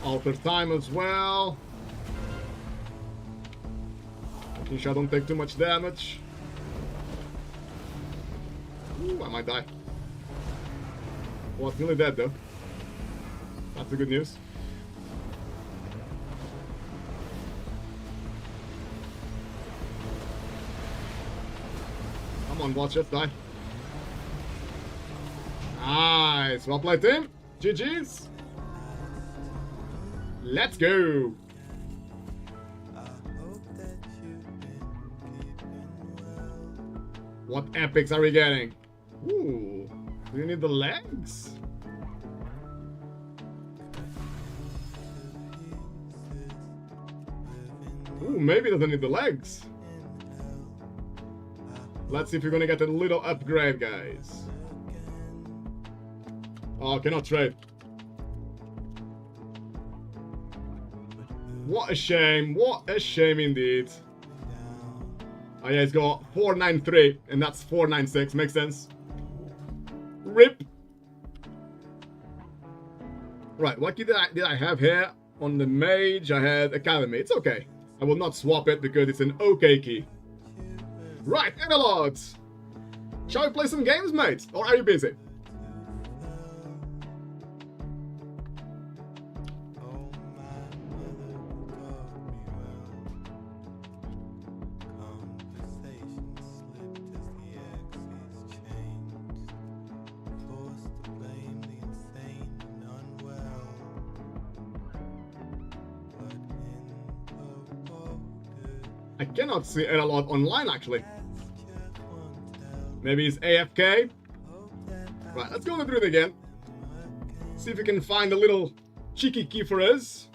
Alter time as well. Making sure I don't take too much damage. I might die. Well, it's nearly dead though. That's the good news. Come on, bots, just die. Nice. Well played, team. GG's. Let's go. What epics are we getting? Ooh. Do you need the legs? Ooh, maybe it doesn't need the legs. Let's see if you're gonna get a little upgrade, guys. Oh, cannot trade. What a shame. What a shame indeed. Oh yeah, it's got 493 and that's 496. Makes sense. RIP. Right, what key did I have here? On the mage, I had Academy. It's okay. I will not swap it because it's an okay key. Right, Analogs. Shall we play some games, mate? Or are you busy? I cannot see it a lot online, actually. Maybe he's AFK. Right, let's go through it again. See if we can find a little cheeky key for us.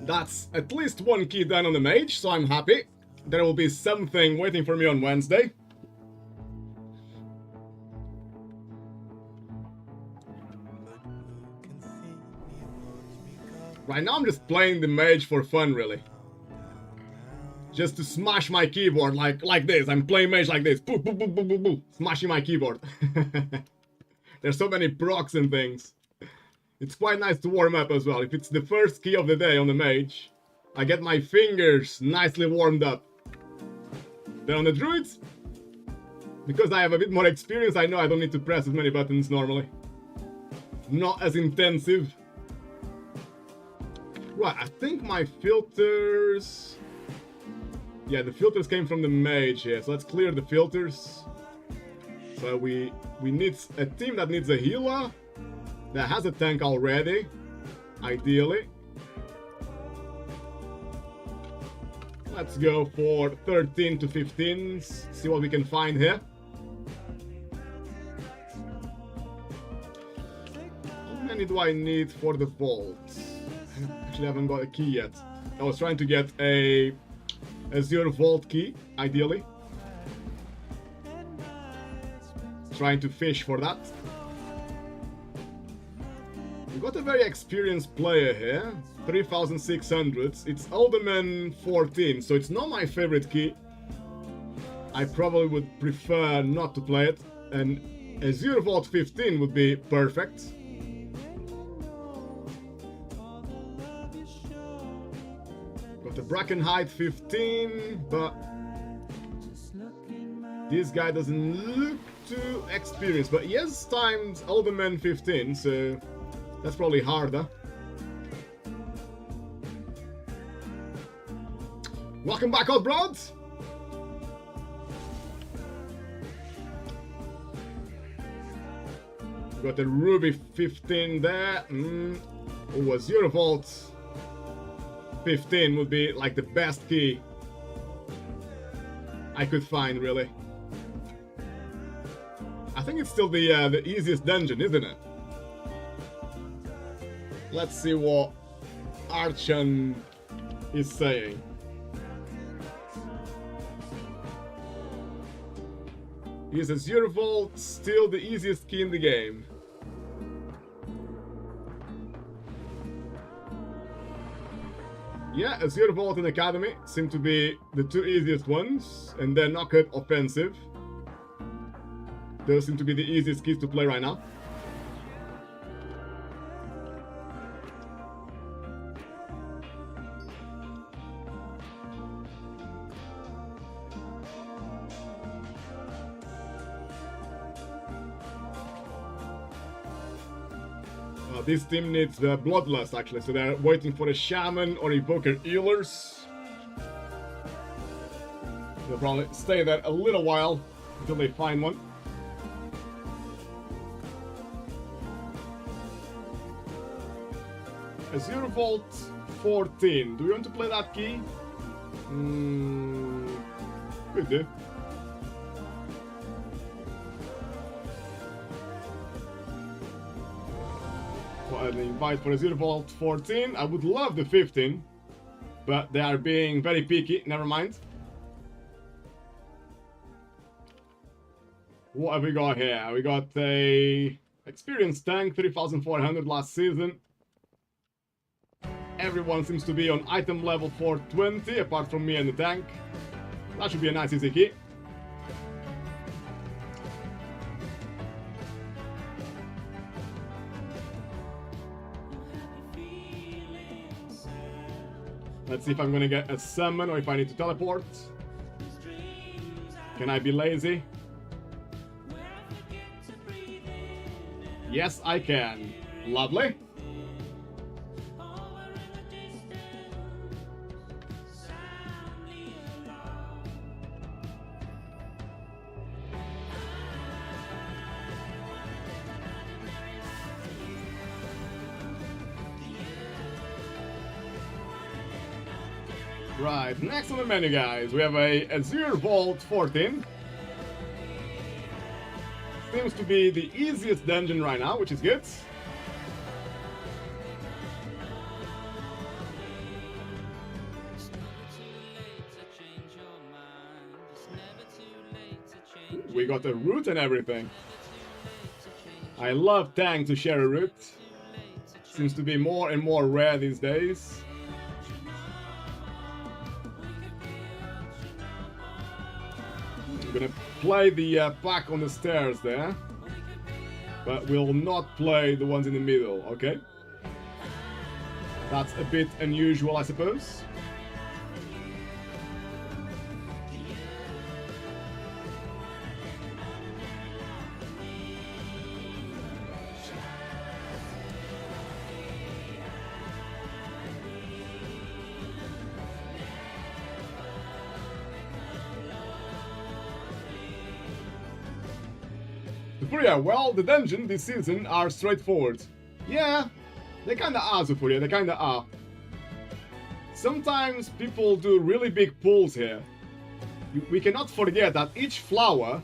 That's at least one key done on the mage, so I'm happy. There will be something waiting for me on Wednesday. Right now I'm just playing the mage for fun, really. Just to smash my keyboard like this. I'm playing mage like this. Boo, boo, boo, boo, boo, boo. Smashing my keyboard. There's so many procs and things. It's quite nice to warm up as well. If it's the first key of the day on the mage, I get my fingers nicely warmed up. Then on the druids, because I have a bit more experience, I know I don't need to press as many buttons normally. Not as intensive. Right, I think my filters... Yeah, the filters came from the mage here, so let's clear the filters. So we need a team that needs a healer, that has a tank already, ideally. Let's go for 13 to 15, see what we can find here. How many do I need for the vault? I actually haven't got a key yet. I was trying to get a Azure Vault key, ideally. Trying to fish for that. We've got a very experienced player here. 3600. It's Alderman 14, so it's not my favorite key. I probably would prefer not to play it. And Azure Vault 15 would be perfect. Got the Bracken Height 15, but this guy doesn't look too experienced. But he has times Alderman 15, so that's probably harder. Welcome back, old broads! Got the Ruby 15 there. Oh, Azure Vault 15 would be like the best key I could find, really. I think it's still the easiest dungeon, isn't it? Let's see what Archon is saying. Is Azure Vault still the easiest key in the game? Yeah, Azure Vault and Academy seem to be the two easiest ones, and then Knockout Offensive. Those seem to be the easiest keys to play right now. This team needs the Bloodlust actually, so they're waiting for a Shaman or Evoker Healers. They'll probably stay there a little while until they find one. Azure Vault 14. Do we want to play that key? Could do. An invite for Azure Vault 14. I would love the 15, but they are being very picky. Never mind. What have we got here? We got a experienced tank, 3,400 last season. Everyone seems to be on item level 420, apart from me and the tank. That should be a nice easy key. Let's see if I'm gonna get a summon or if I need to teleport. Can I be lazy? Yes, I can. Lovely. Right, next on the menu, guys, we have a Azure Vault 14. Seems to be the easiest dungeon right now, which is good. We got a route and everything. I love tank to share a route. Seems to be more and more rare these days. Gonna play the pack on the stairs there, but will not play the ones in the middle, okay? That's a bit unusual, I suppose. Furia, well, the dungeon this season are straightforward. Yeah, they kinda are, Furia, they kinda are. Sometimes people do really big pulls here. We cannot forget that each flower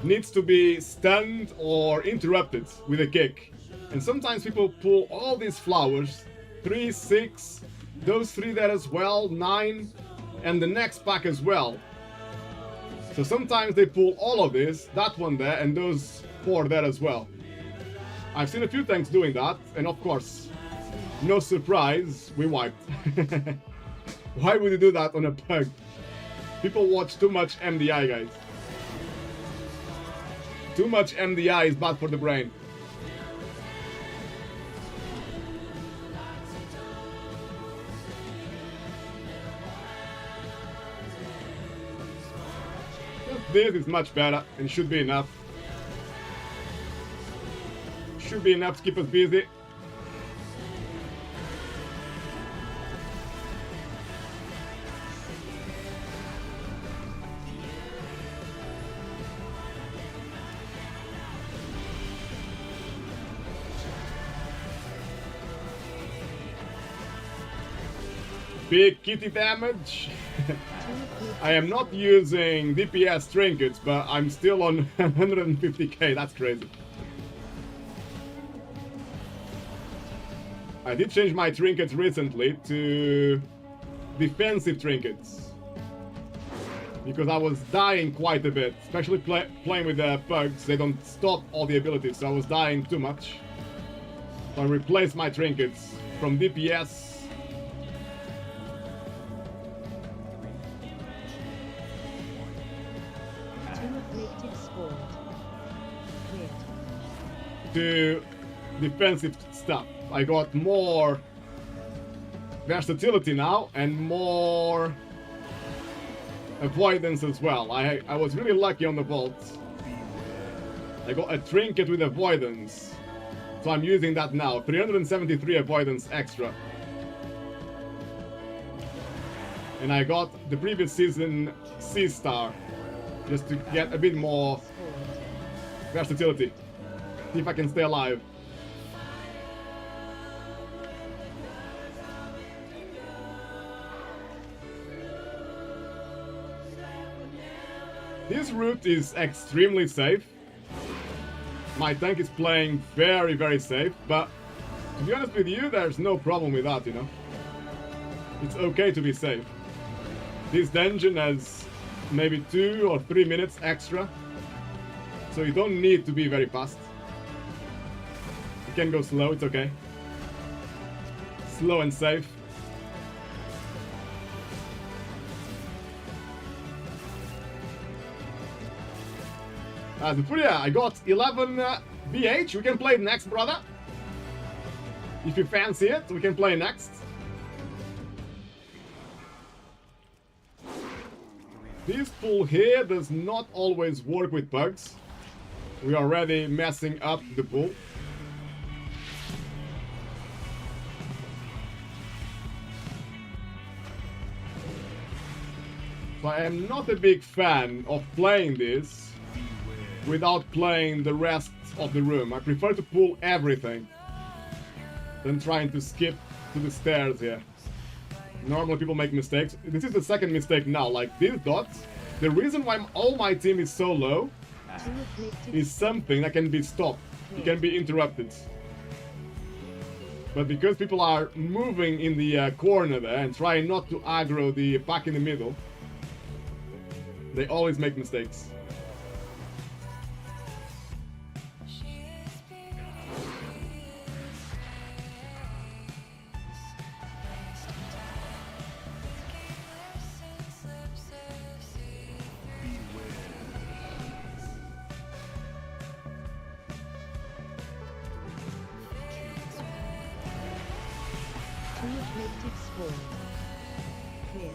needs to be stunned or interrupted with a kick. And sometimes people pull all these flowers, 3, 6, those 3 there as well, 9, and the next pack as well. So sometimes they pull all of this, that one there, and those 4 there as well. I've seen a few tanks doing that, and of course, no surprise, we wiped. Why would you do that on a pug? People watch too much MDI, guys. Too much MDI is bad for the brain. This is much better and should be enough. Should be enough to keep us busy. Big kitty damage. I am not using DPS trinkets, but I'm still on 150k, that's crazy. I did change my trinkets recently to defensive trinkets. Because I was dying quite a bit, especially playing with the pugs, they don't stop all the abilities, so I was dying too much. So I replaced my trinkets from DPS to defensive stuff. I got more versatility now and more avoidance as well. I was really lucky on the vault. I got a trinket with avoidance So I'm using that now. 373 avoidance extra. And I got the previous season C star. Just to get a bit more versatility. See if I can stay alive. This route is extremely safe. My tank is playing very, very safe, but to be honest with you, there's no problem with that, you know. It's okay to be safe. This dungeon has maybe 2 or 3 minutes extra, so you don't need to be very fast. You can go slow, it's okay. Slow and safe. Yeah, I got 11 BH. We can play next, brother. If you fancy it, we can play next. This pool here does not always work with bugs. We are already messing up the pool. So I am not a big fan of playing this without playing the rest of the room. I prefer to pull everything than trying to skip to the stairs here. Normally people make mistakes. This is the second mistake now. Like these dots, the reason why all my team is so low is something that can be stopped. It can be interrupted. But because people are moving in the corner there and trying not to aggro the pack in the middle, they always make mistakes. Mythic spawned. Cleared.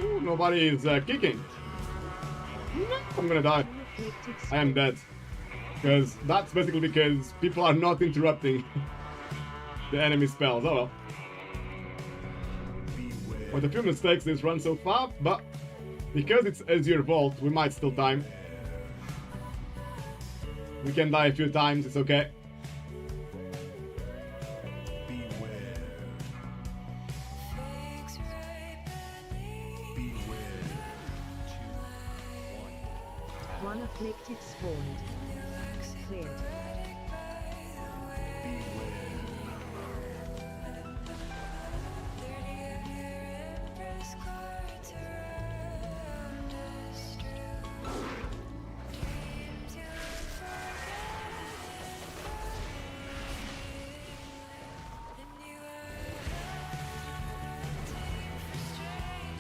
Ooh, nobody is kicking. No, I'm gonna die. I am dead. Because that's basically because people are not interrupting the enemy spells. Oh well. With a few mistakes this run so far, but because it's Azure Vault, we might still time. We can die a few times, it's okay. One afflicted spawned. Cleared.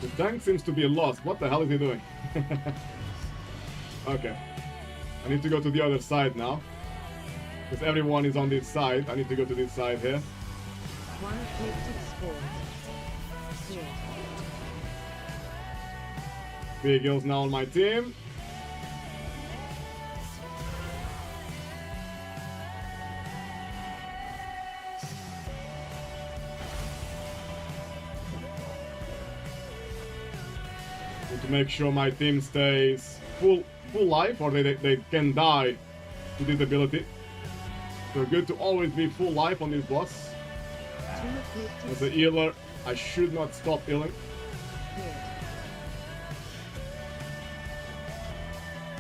The tank seems to be lost. What the hell is he doing? Okay. I need to go to the other side now. Because everyone is on this side. I need to go to this side here. One afflicted spawned. Cleared. Big Hills now on my team. Need to make sure my team stays full life, or they can die to this ability. So good to always be full life on this boss. Two afflicted As a healer, I should not stop healing. cleared.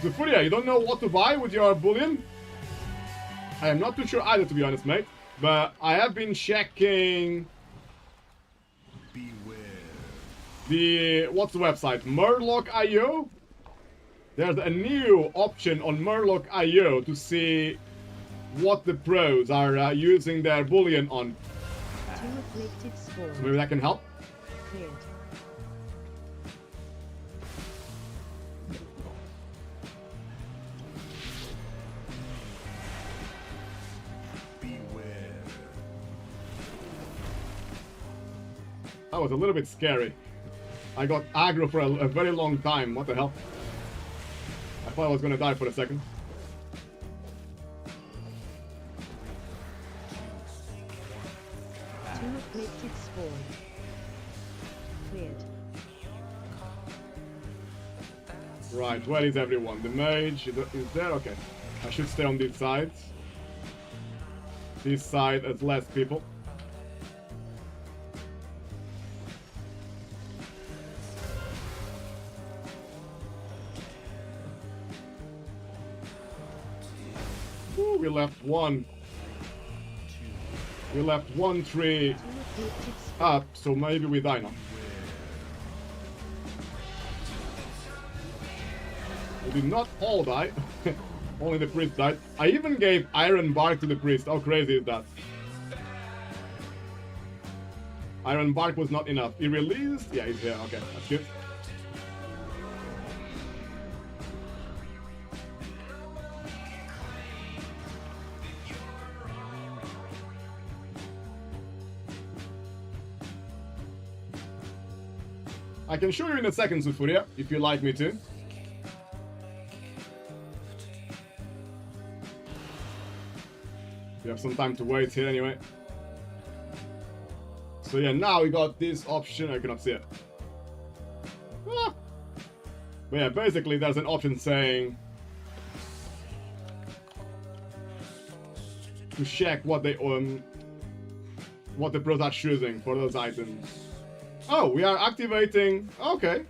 Zufuria, you don't know what to buy with your bullion? I am not too sure either, to be honest, mate. But I have been checking the what's the website? Murloc.io. There's a new option on Murloc.io to see what the pros are using their bullion on. Two afflicted spawned. So maybe that can help. Cleared. That was a little bit scary. I got aggro for a very long time. What the hell? I thought I was gonna die for a second. Two afflicted spawned. Cleared. Right, where is everyone? The mage is there? Okay. I should stay on this side. This side has less people. Ooh, we left one. We left one tree Two afflicted up, so maybe we die now. We did not all die. Only the priest died. I even gave iron bark to the priest. How crazy is that? Iron bark was not enough. He released? Yeah, he's here. Okay, that's good. I can show you in a second, Sufuria, if you like me to. You have some time to wait here anyway. So yeah, now we got this option. I cannot see it. Ah. But yeah, basically there's an option saying to check what the pros are choosing for those items. Oh, we are activating. Okay.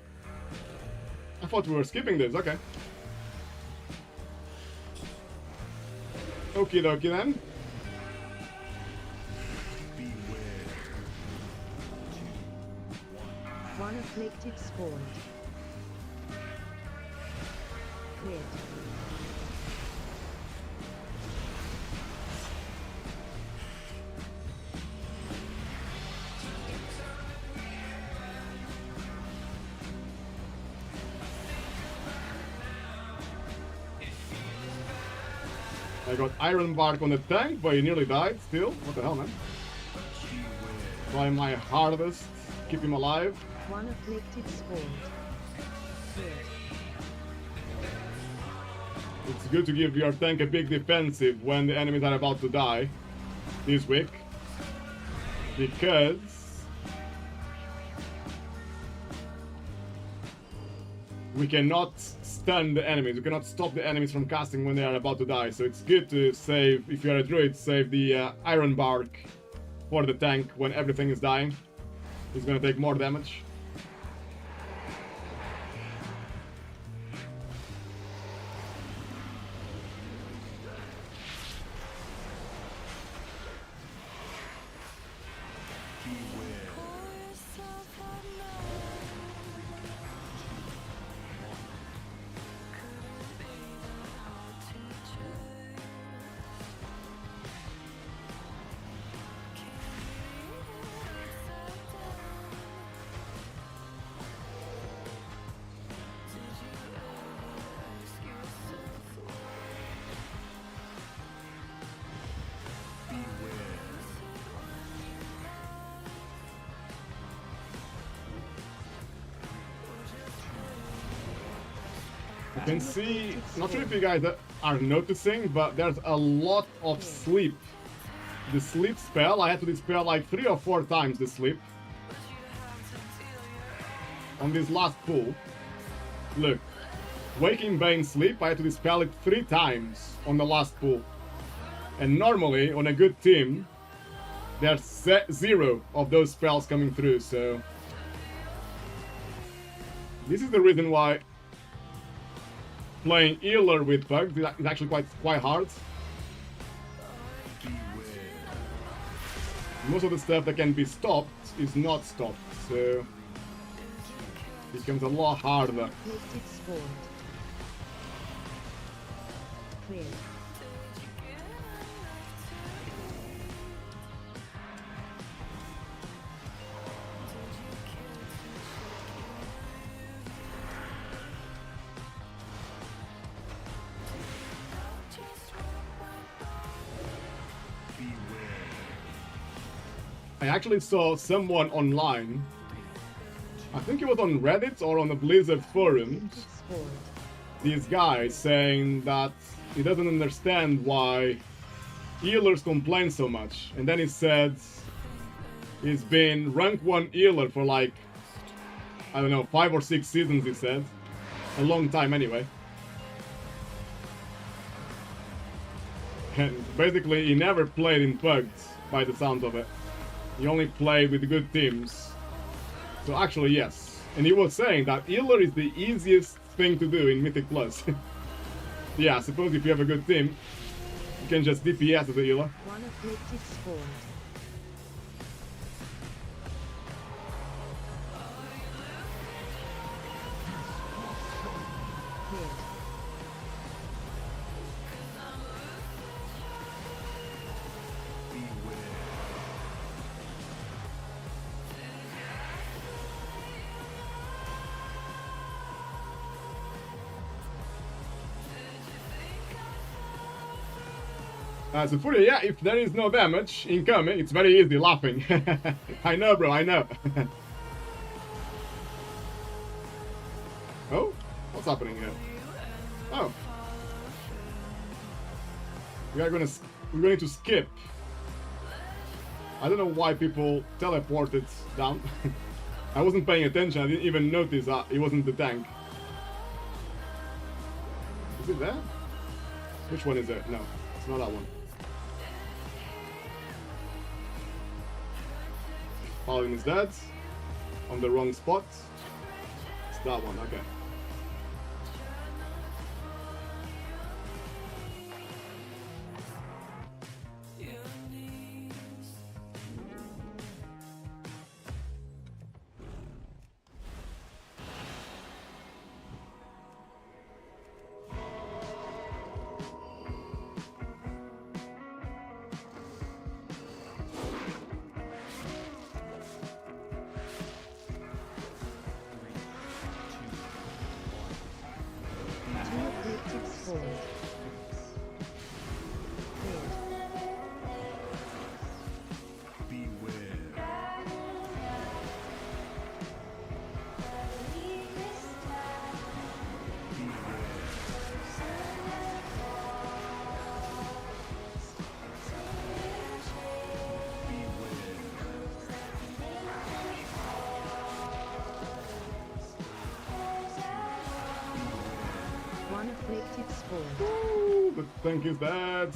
I thought we were skipping this. Okay. Okie dokie then. One afflicted spawned. Cleared. I got iron bark on the tank, but he nearly died still. What the hell, man? Try my hardest. Keep him alive. One afflicted spawned. Cleared. It's good to give your tank a big defensive when the enemies are about to die this week. Because we cannot stun the enemies. We cannot stop the enemies from casting when they are about to die. So it's good to save, if you're a druid, save the iron bark for the tank when everything is dying. He's gonna take more damage. You can see, not sure if you guys are noticing, but there's a lot of sleep. The sleep spell, I had to dispel like 3 or 4 times the sleep. On this last pull. Look. Waking Bane sleep, I had to dispel it 3 times on the last pull. And normally, on a good team, there's 0 of those spells coming through, so... This is the reason why playing healer with bugs is actually quite hard. Most of the stuff that can be stopped is not stopped, so it becomes a lot harder. Afflicted spawned. Cleared. I actually saw someone online, I think it was on Reddit or on the Blizzard forums, Mythic scored. this guy saying that he doesn't understand why healers complain so much. And then he said he's been rank 1 healer for like, I don't know, 5 or 6 seasons, he said. A long time anyway. And basically he never played in Pugged, by the sound of it. He only played with good teams. So actually, yes. And he was saying that healer is the easiest thing to do in Mythic Plus. Yeah, I suppose if you have a good team, you can just DPS as a healer. One afflicted scored. Cleared. So Furia, yeah, if there is no damage incoming, it's very easy laughing. I know, bro, I know. Oh, what's happening here? Oh, we're going to skip. I don't know why people teleported down. I wasn't paying attention. I didn't even notice that it wasn't the tank. Is it there? Which one is it? No, it's not that one. Paladin is dead. On the wrong spot. It's that one, okay. Two afflicted scored. Cleared. One afflicted scored. Ooh, the tank is dead.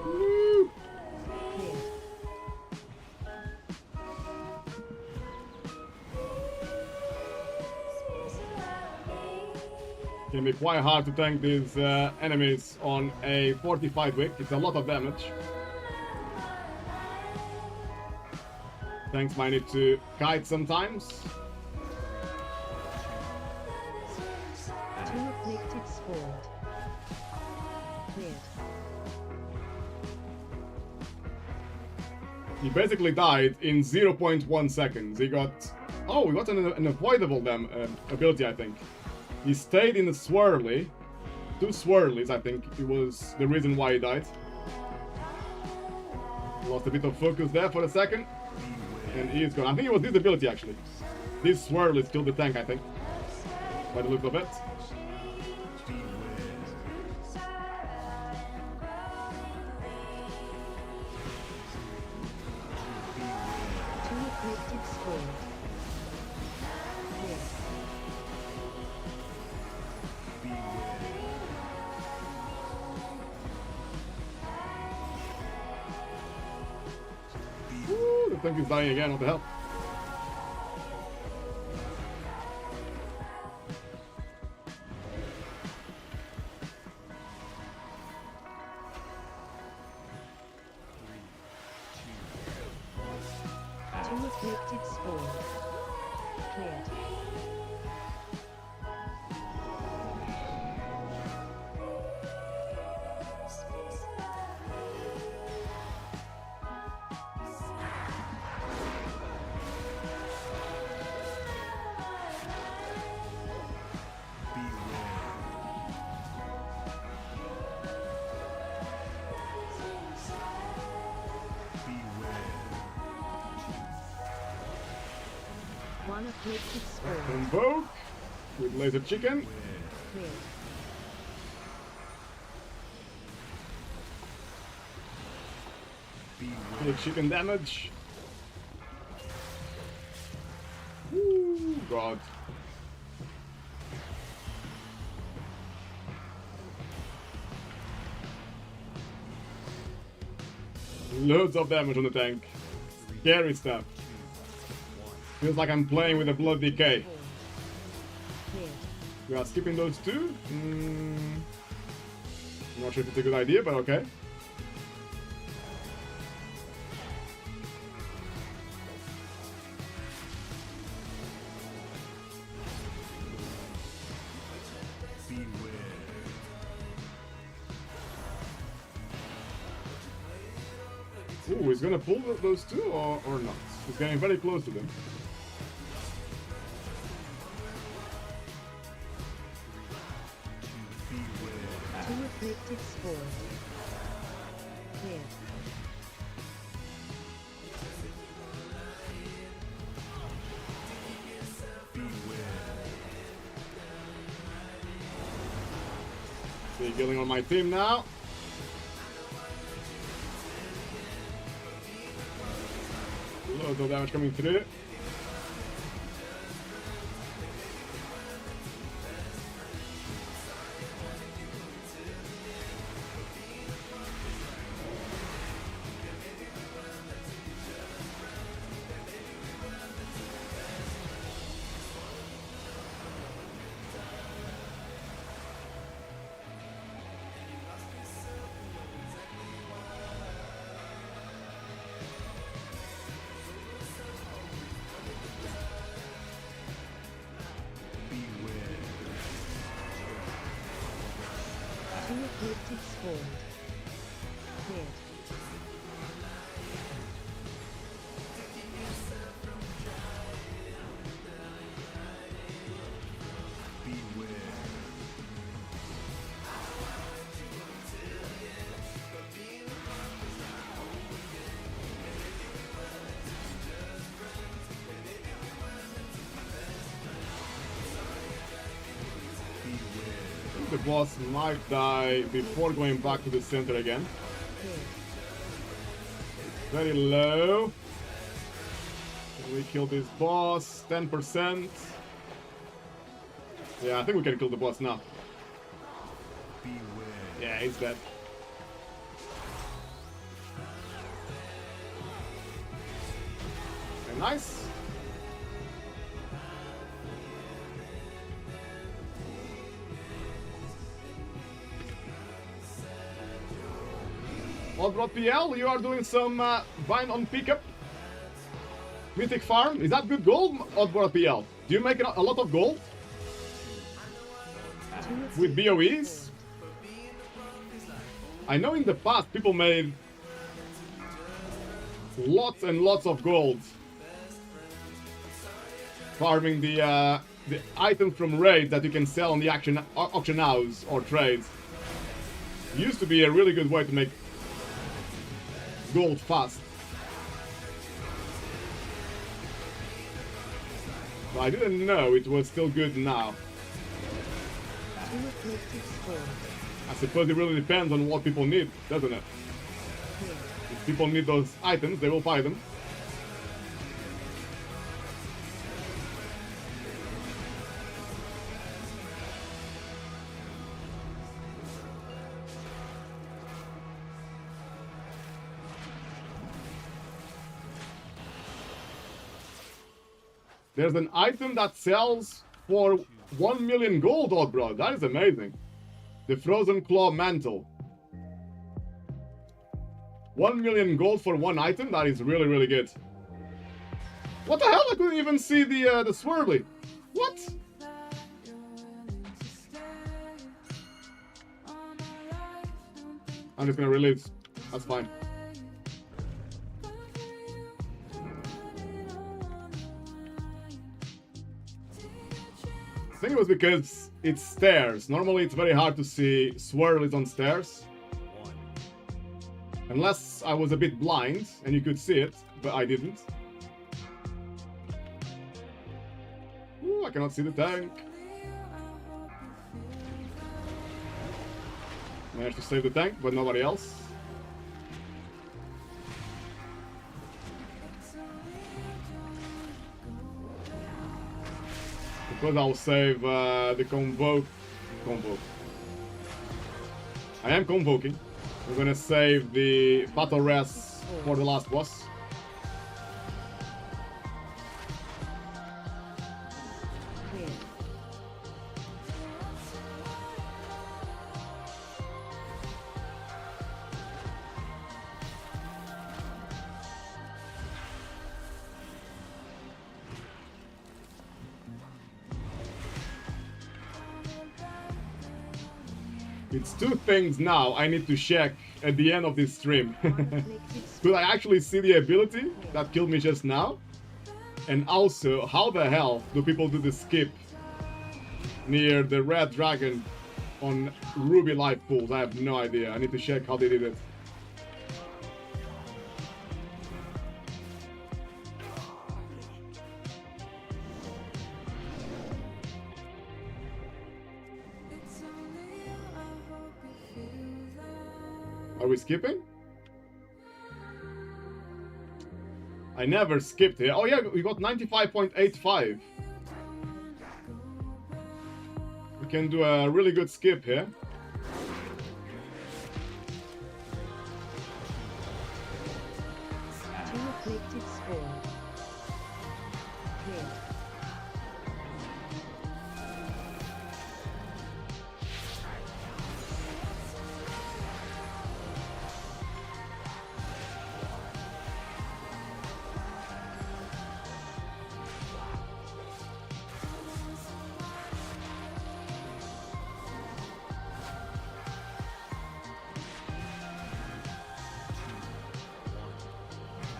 Woo. Cleared. Can be quite hard to tank these enemies on a fortified wick. It's a lot of damage. Tanks might need to kite sometimes. Two afflicted scored. Cleared. He basically died in 0.1 seconds. He got... Oh, we got an avoidable ability, I think. He stayed in the swirly. 2 swirlies, I think, it was the reason why he died. Lost a bit of focus there for a second. And he's gone. I think it was this ability, actually. This swirl killed the tank, I think. By the look of it. Two afflicted scored. Cleared. Woo, the tank is dying again, what the hell? Two afflicted scored. Cleared. Unafflicted Sword. Convoke with laser chicken. Cleared. Take chicken damage. Ooh, God. Loads of damage on the tank. Scary stuff. Feels like I'm playing with a blood decay. Cleared. We are skipping those two. Not sure if it's a good idea, but okay. Ooh, he's gonna pull those two or not? He's getting very close to them. Two Afflicted Sword. Cleared. See, killing on my team now. Loads of damage coming through. Two Afflicted Sword. Cleared. The boss might die before going back to the center again. Cleared. Very low. Can we kill this boss? 10%. Yeah, I think we can kill the boss now. Yeah, he's dead. Okay, nice. Oddrod PL, you are doing some vine on pickup. Mythic farm. Is that good gold, Oddrod PL? Do you make a lot of gold Two with BOEs? I know in the past people made lots and lots of gold farming the items from raids that you can sell on the auction house or trades. Used to be a really good way to make gold fast. But I didn't know it was still good now. Two Afflicted Sword. I suppose it really depends on what people need, doesn't it? Cleared. If people need those items, they will buy them. There's an item that sells for 1 million gold, odd bro. That is amazing. The Frozen Claw Mantle. 1 million gold for one item? That is really, really good. What the hell? I couldn't even see the swirly. What? I'm just gonna release. That's fine. I think it was because it's stairs. Normally it's very hard to see swirlies on stairs. Unless I was a bit blind and you could see it, but I didn't. Oh, I cannot see the tank. Managed to save the tank, but nobody else. Because I'll save the convoke. I am convoking. We're gonna save the battle res for the last boss. Clear. It's two things now I need to check at the end of this stream. Afflicted Could I actually see the ability that killed me just now? And also, how the hell do people do the skip near the red dragon on ruby life pools? I have no idea. I need to check how they did it. Are we skipping? I never skipped here. Oh yeah, we got 95.85. We can do a really good skip here. Two afflicted spawned. Clear.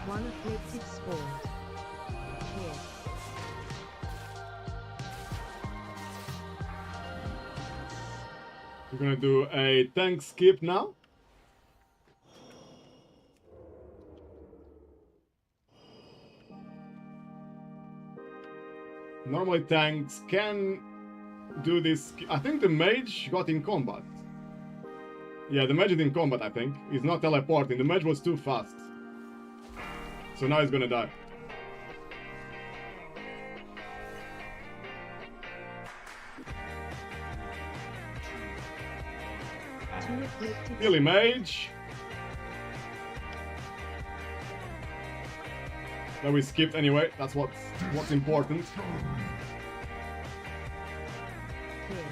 One afflicted spawned. Clear. We're gonna do a tank skip now. Normally tanks can do this. I think the mage got in combat. Yeah, the mage is in combat, I think. He's not teleporting. The mage was too fast. So now he's gonna die. Two afflicted Really, mage. But we skipped anyway. That's what's important. cleared.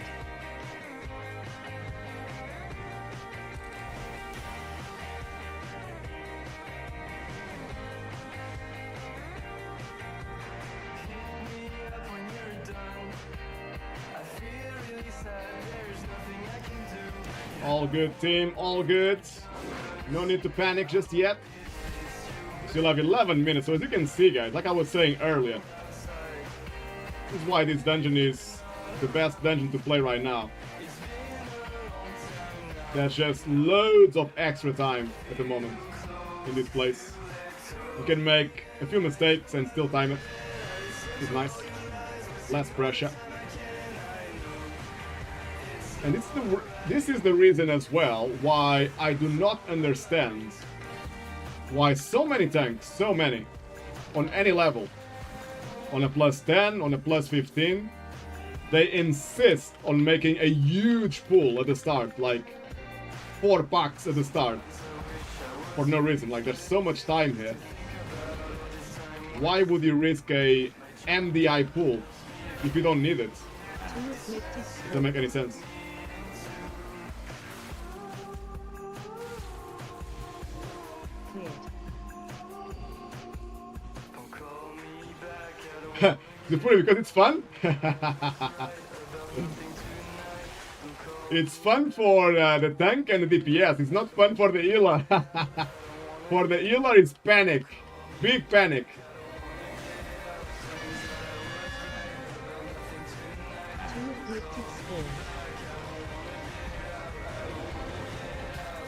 All good, team. All good. No need to panic just yet. Still have 11 minutes. So as you can see, guys, like I was saying earlier, this is why this dungeon is the best dungeon to play right now. There's just loads of extra time at the moment in this place. You can make a few mistakes and still time it. It's nice. Less pressure. And this is the reason as well why I do not understand why so many tanks, so many, on any level, on a plus 10, on a plus 15, they insist on making a huge pool at the start, like 4 packs at the start, for no reason. Like, there's so much time here. Why would you risk a MDI pool if you don't need it? Two afflicted Doesn't make any sense. cleared. You put it because it's fun? It's fun for the tank and the DPS. It's not fun for the healer. For the healer, it's panic. Big panic. Two afflicted spawned.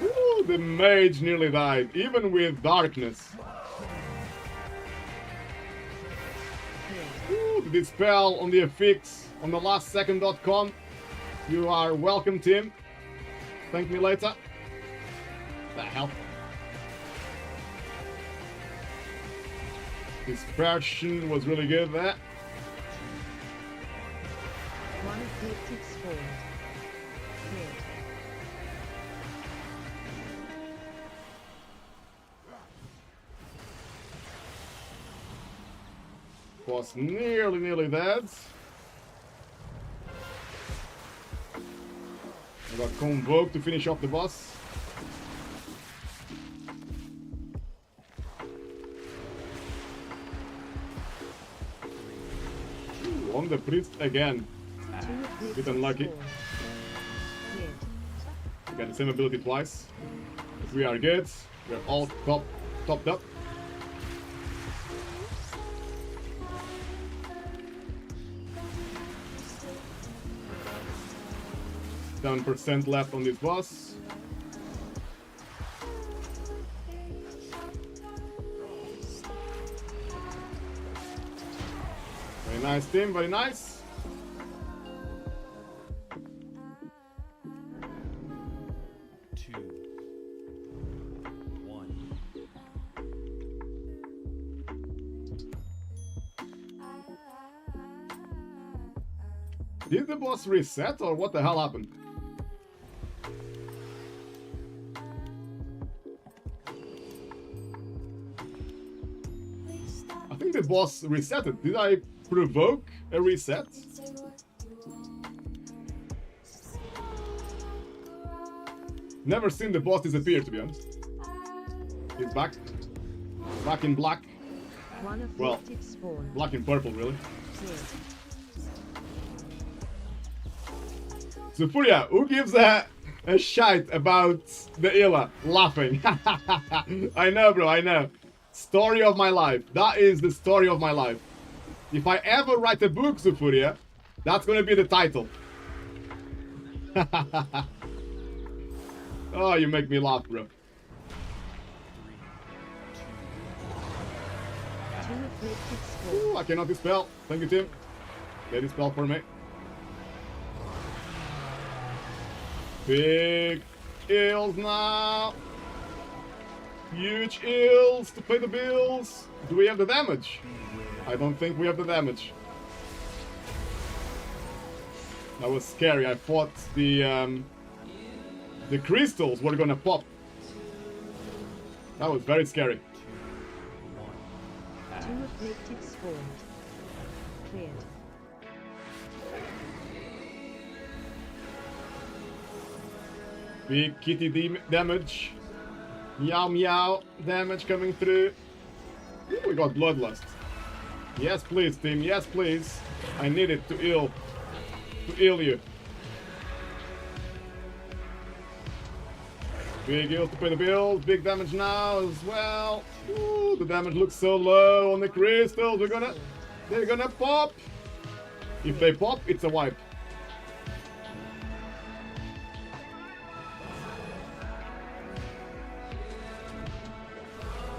Ooh, the mage nearly died, even with darkness. Ooh, the dispel on the FX on the lastsecond.com. You are welcome, Tim. Thank me later. The hell? Dispersion was really good there. One of Mythic's formed. Cleared. Was nearly dead. I got convoked to finish off the boss. Ooh, on the priest again. Two of Bit Mythic's unlucky. formed. Cleared. We got the same ability twice. But we are good. We're all topped up. 7% left on this boss. Very nice, team, very nice. Two, one. Did the boss reset or what the hell happened? I think the boss resetted. Did I provoke a reset? Never seen the boss disappear, to be honest. He's back. Back in black. One of Well, Mythic's formed. Black and purple, really. Cleared. So Furia, who gives a shite about the Illa laughing? I know, bro, I know. Story of my life. That is the story of my life. If I ever write a book, Zufuria, that's gonna be the title. Oh, you make me laugh, bro. Two of Mythic's Ooh, formed. I cannot dispel. Thank you, Tim. Get dispel for me. Big ills now. Huge ills to pay the bills. Do we have the damage? I don't think we have the damage. That was scary. I thought the crystals were gonna pop. That was very scary. Two of Mythic's formed. Cleared. Big kitty damage. Meow meow damage coming through. Ooh, we got bloodlust. Yes please, team, yes please. I need it to heal you. Big heals to pay the bills, big damage now as well. Ooh, the damage looks so low on the crystals. They're gonna pop. If they pop, it's a wipe.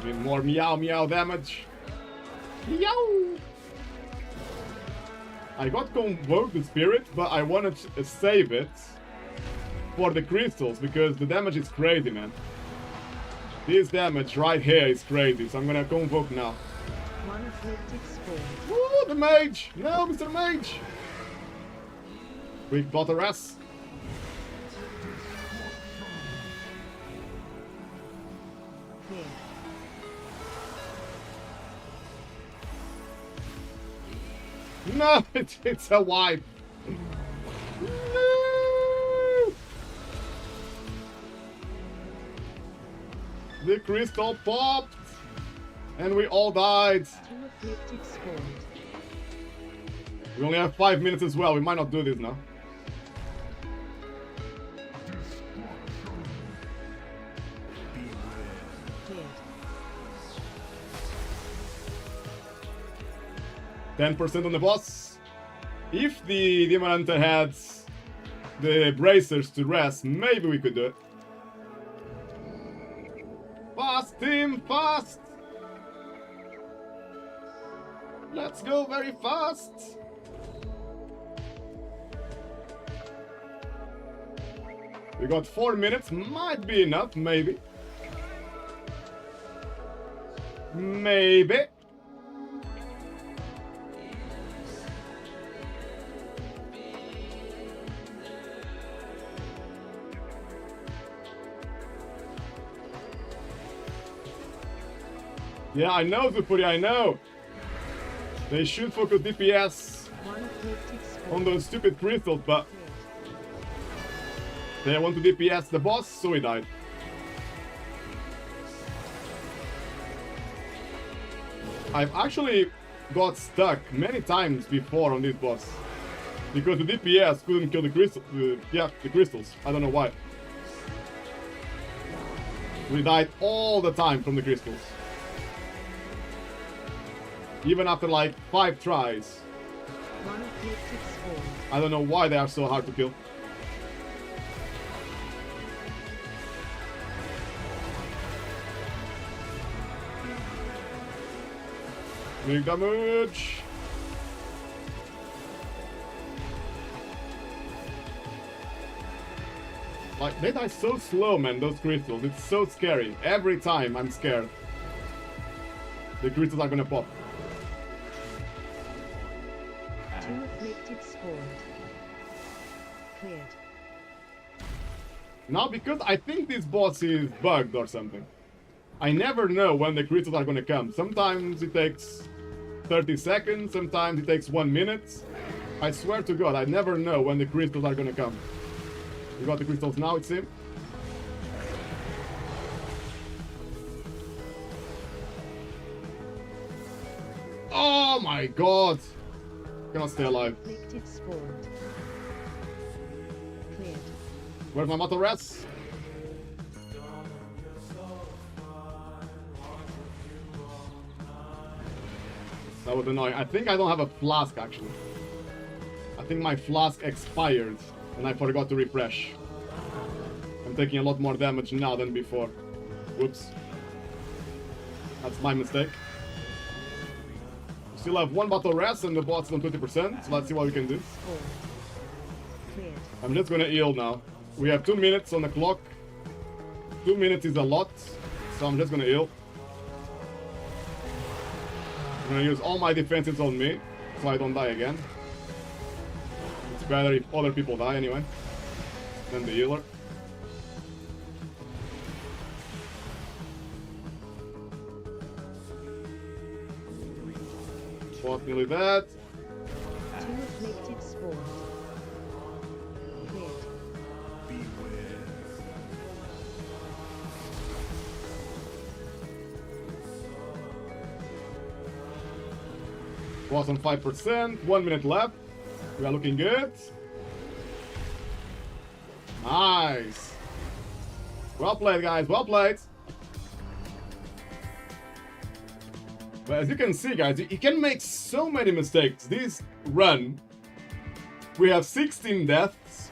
Need more meow meow damage. Meow! I got convoked the spirit, but I wanted to save it for the crystals because the damage is crazy, man. This damage right here is crazy, so I'm gonna convoke now. One of Mythic's formed. Ooh, the mage! No, Mr. Mage! Quick daughter S. Cleared. No, it's a wipe. No! The crystal popped, and we all died. Two of Mythic's formed. We only have 5 minutes as well. We might not do this now. Cleared. 10% on the boss. If the Demon Hunter had the bracers to rest, maybe we could do it. Fast, team, fast! Let's go very fast. We got 4 minutes. Might be enough, maybe. Maybe. Yeah, I know, Zupuri, I know. They should focus DPS on those stupid crystals, but they want to DPS the boss, so he died. I've actually got stuck many times before on this boss because the DPS couldn't kill the crystals. The crystals. I don't know why. We died all the time from the crystals. Even after like 5 tries. I don't know why they are so hard to kill. Big damage. Like, they die so slow, man, those crystals. It's so scary. Every time I'm scared. The crystals are gonna pop. 2 afflicted spawned. Cleared. Now, because I think this boss is bugged or something, I never know when the crystals are gonna come. Sometimes it takes 30 seconds, sometimes it takes 1 minute. I swear to God, I never know when the crystals are gonna come. You got the crystals now, it seems? Oh my God! Cannot stay alive. Afflicted spawned. Cleared. Where's my Moto Res? That was annoying. I think I don't have a flask, actually. I think my flask expired, and I forgot to refresh. I'm taking a lot more damage now than before. Whoops. That's my mistake. We still have 1 battle rest, and the bot's on 20%, so let's see what we can do. Cleared. I'm just gonna heal now. We have 2 minutes on the clock. 2 minutes is a lot, so I'm just gonna heal. I'm gonna use all my defenses on me, so I don't die again. It's better if other people die anyway, than the healer. Bot nearly dead. 2 afflicted spawned. Cleared. Was on 5%, 1 minute left. We are looking good. Nice. Well played, guys, well played. But as you can see, guys, you can make so many mistakes. This run, we have 16 deaths,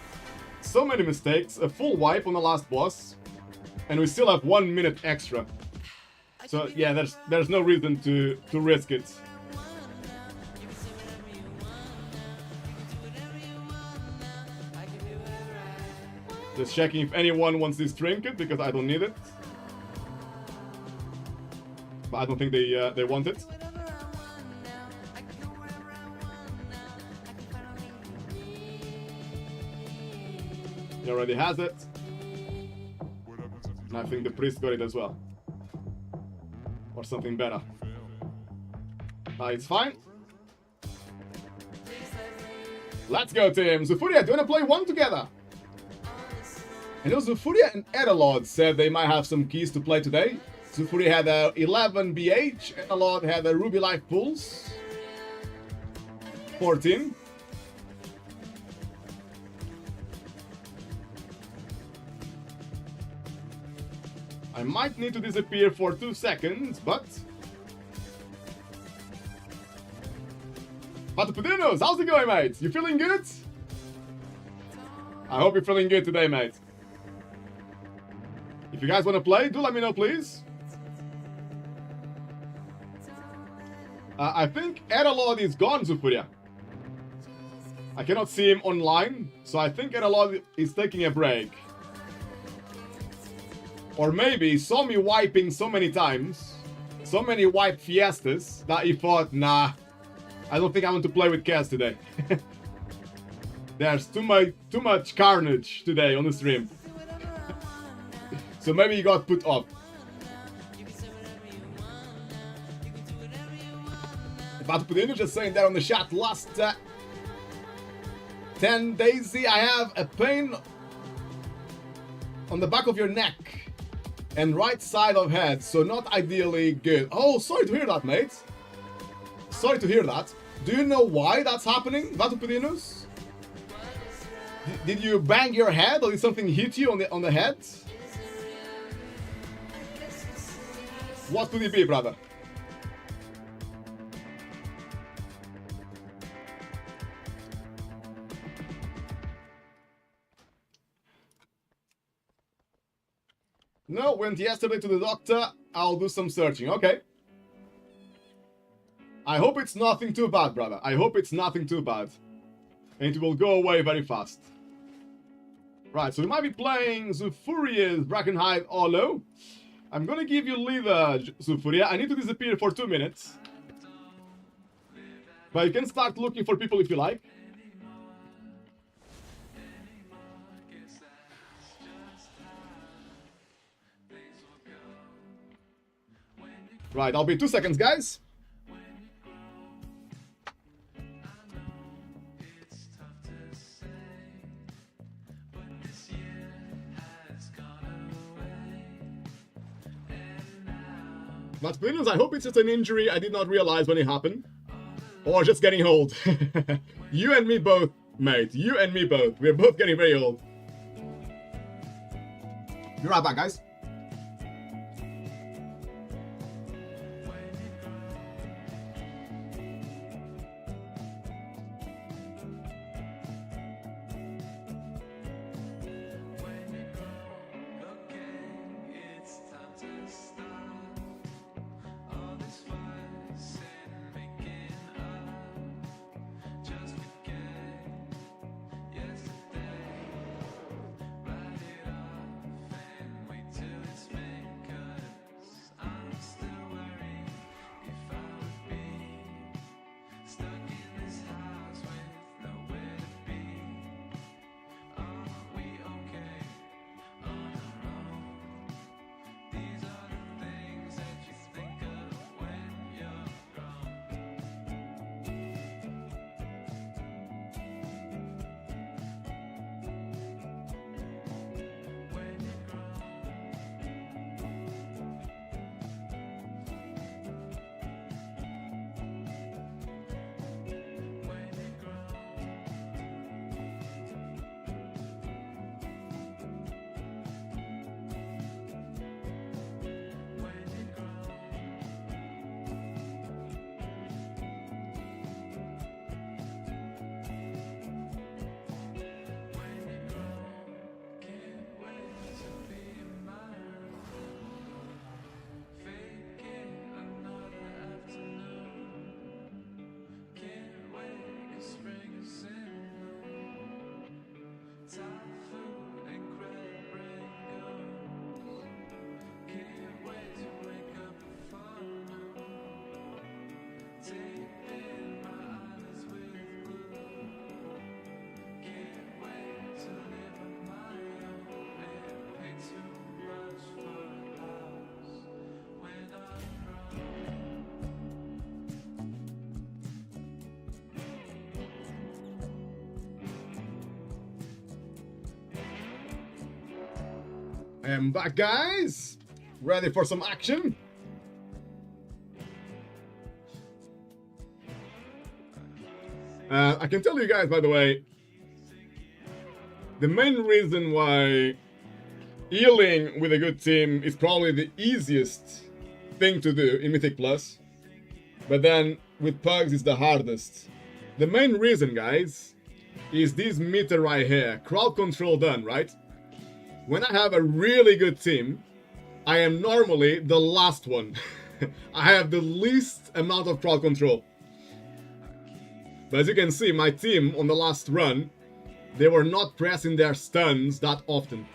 so many mistakes, a full wipe on the last boss, and we still have 1 minute extra. So yeah, there's no reason to risk it. Just checking if anyone wants this trinket, because I don't need it. But I don't think they want it. He already has it. And I think the priest got it as well. Or something better. It's fine. Let's go, team. Zufuria, do you want to play one together? I know Zufuria and Edelod said they might have some keys to play today. Zufuria had a 11 BH, Edelod had a Ruby Life Pulse. 14. I might need to disappear for 2 seconds, but... Patupudinos, how's it going, mate? You feeling good? I hope you're feeling good today, mate. If you guys want to play, do let me know, please. I think Eralod is gone, Zufuria. I cannot see him online, so I think Eralod is taking a break. Or maybe he saw me wiping so many times, so many wipe fiestas, that he thought, nah, I don't think I want to play with Cass today. There's too much carnage today on the stream. So maybe he got put off. But Pudino just saying there on the chat, last 10 days, I have a pain on the back of your neck and right side of head, so not ideally good. Oh, sorry to hear that, mate. Sorry to hear that. Do you know why that's happening, Vatupudinus? Did you bang your head, or did something hit you on the head? What could it be, brother? No, went yesterday to the doctor. I'll do some searching. Okay. I hope it's nothing too bad, brother. I hope it's nothing too bad. And it will go away very fast. Right, so we might be playing Zufuria's Brackenhide Olo. I'm gonna give you leader, Zufuria. I need to disappear for 2 minutes. But you can start looking for people if you like. Right, I'll be 2 seconds, guys. But Williams, I hope it's just an injury I did not realize when it happened. Or just getting old. You and me both, mate. You and me both. We're both getting very old. Be right back, guys. I am back, guys. Ready for some action. I can tell you guys, by the way, the main reason why healing with a good team is probably the easiest thing to do in Mythic Plus, but then with Pugs it's the hardest. The main reason, guys, is this meter right here. Crowd control done, right? When I have a really good team, I am normally the last one. I have the least amount of crowd control. But as you can see, my team on the last run, they were not pressing their stuns that often.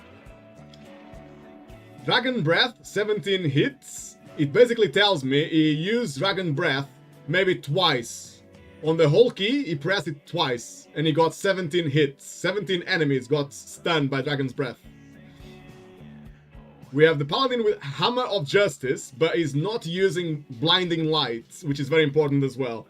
Dragon Breath, 17 hits. It basically tells me he used Dragon Breath maybe twice. On the whole key, he pressed it twice, and he got 17 hits. 17 enemies got stunned by Dragon's Breath. We have the Paladin with Hammer of Justice, but he's not using Blinding Light, which is very important as well.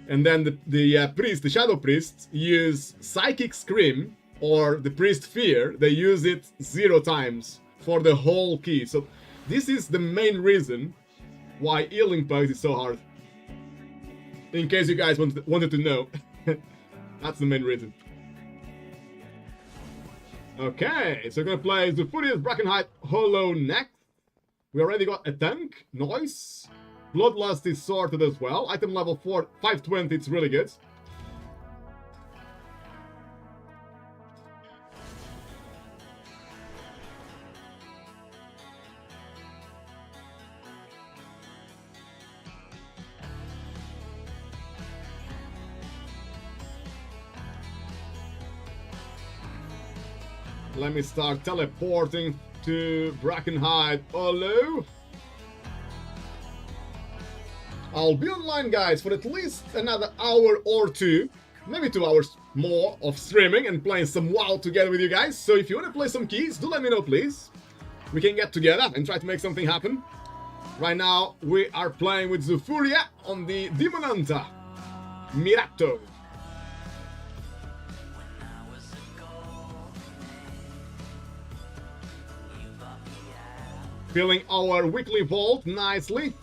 And then the Priest, the Shadow Priest, use Psychic Scream, or the Priest Fear. They use it 0 times for the whole key. So this is the main reason why healing pugs is so hard. In case you guys wanted to know. That's the main reason. Okay, so we're gonna play Zufurious Brackenhide Hollow next. We already got a tank, nice. Bloodlust is sorted as well. Item level 4, 520, it's really good. Let me start teleporting to Brackenhide Hollow. I'll be online, guys, for at least another hour or 2, maybe 2 hours more of streaming and playing some WoW together with you guys. So if you want to play some keys, do let me know, please. We can get together and try to make something happen. Right now, we are playing with Zufuria on the Demon Hunter Mirato. Filling our weekly vault nicely.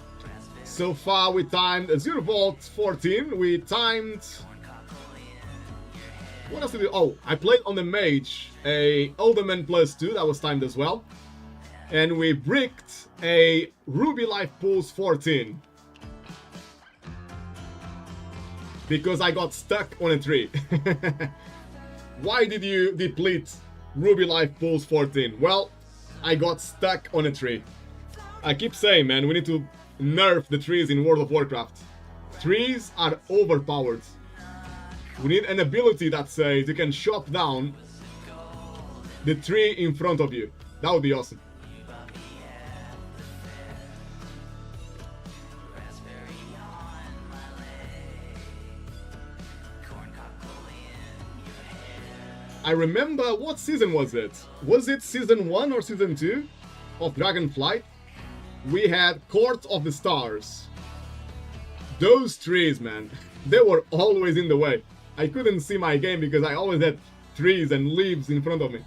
So far we timed a 0 vault 14. We timed... What else did we do? Oh, I played on the mage a Alderman +2. That was timed as well. And we bricked a Ruby Life Pulse 14. Because I got stuck on a tree. Why did you deplete Ruby Life Pulse 14? Well, I got stuck on a tree. I keep saying, man, we need to nerf the trees in World of Warcraft. Trees are overpowered. We need an ability that says you can chop down the tree in front of you. That would be awesome. I remember, what season was it? Was it season 1 or season 2 of Dragonflight? We had Court of the Stars. Those trees, man, they were always in the way. I couldn't see my game because I always had trees and leaves in front of me.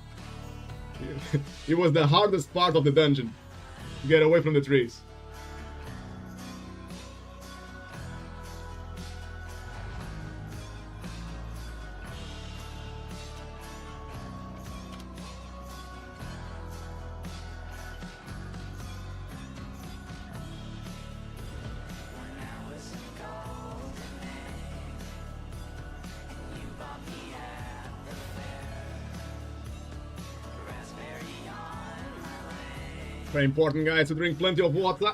It was the hardest part of the dungeon, to get away from the trees. Very important, guys, to drink plenty of water.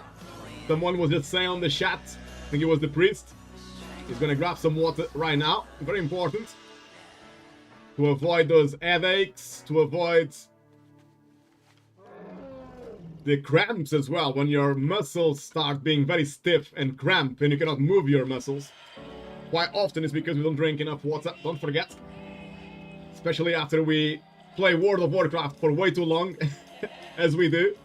Someone was just saying on the chat, I think it was the priest. He's gonna grab some water right now. Very important. To avoid those headaches, to avoid the cramps as well. When your muscles start being very stiff and cramp and you cannot move your muscles. Quite often it's because we don't drink enough water, don't forget. Especially after we play World of Warcraft for way too long, as we do.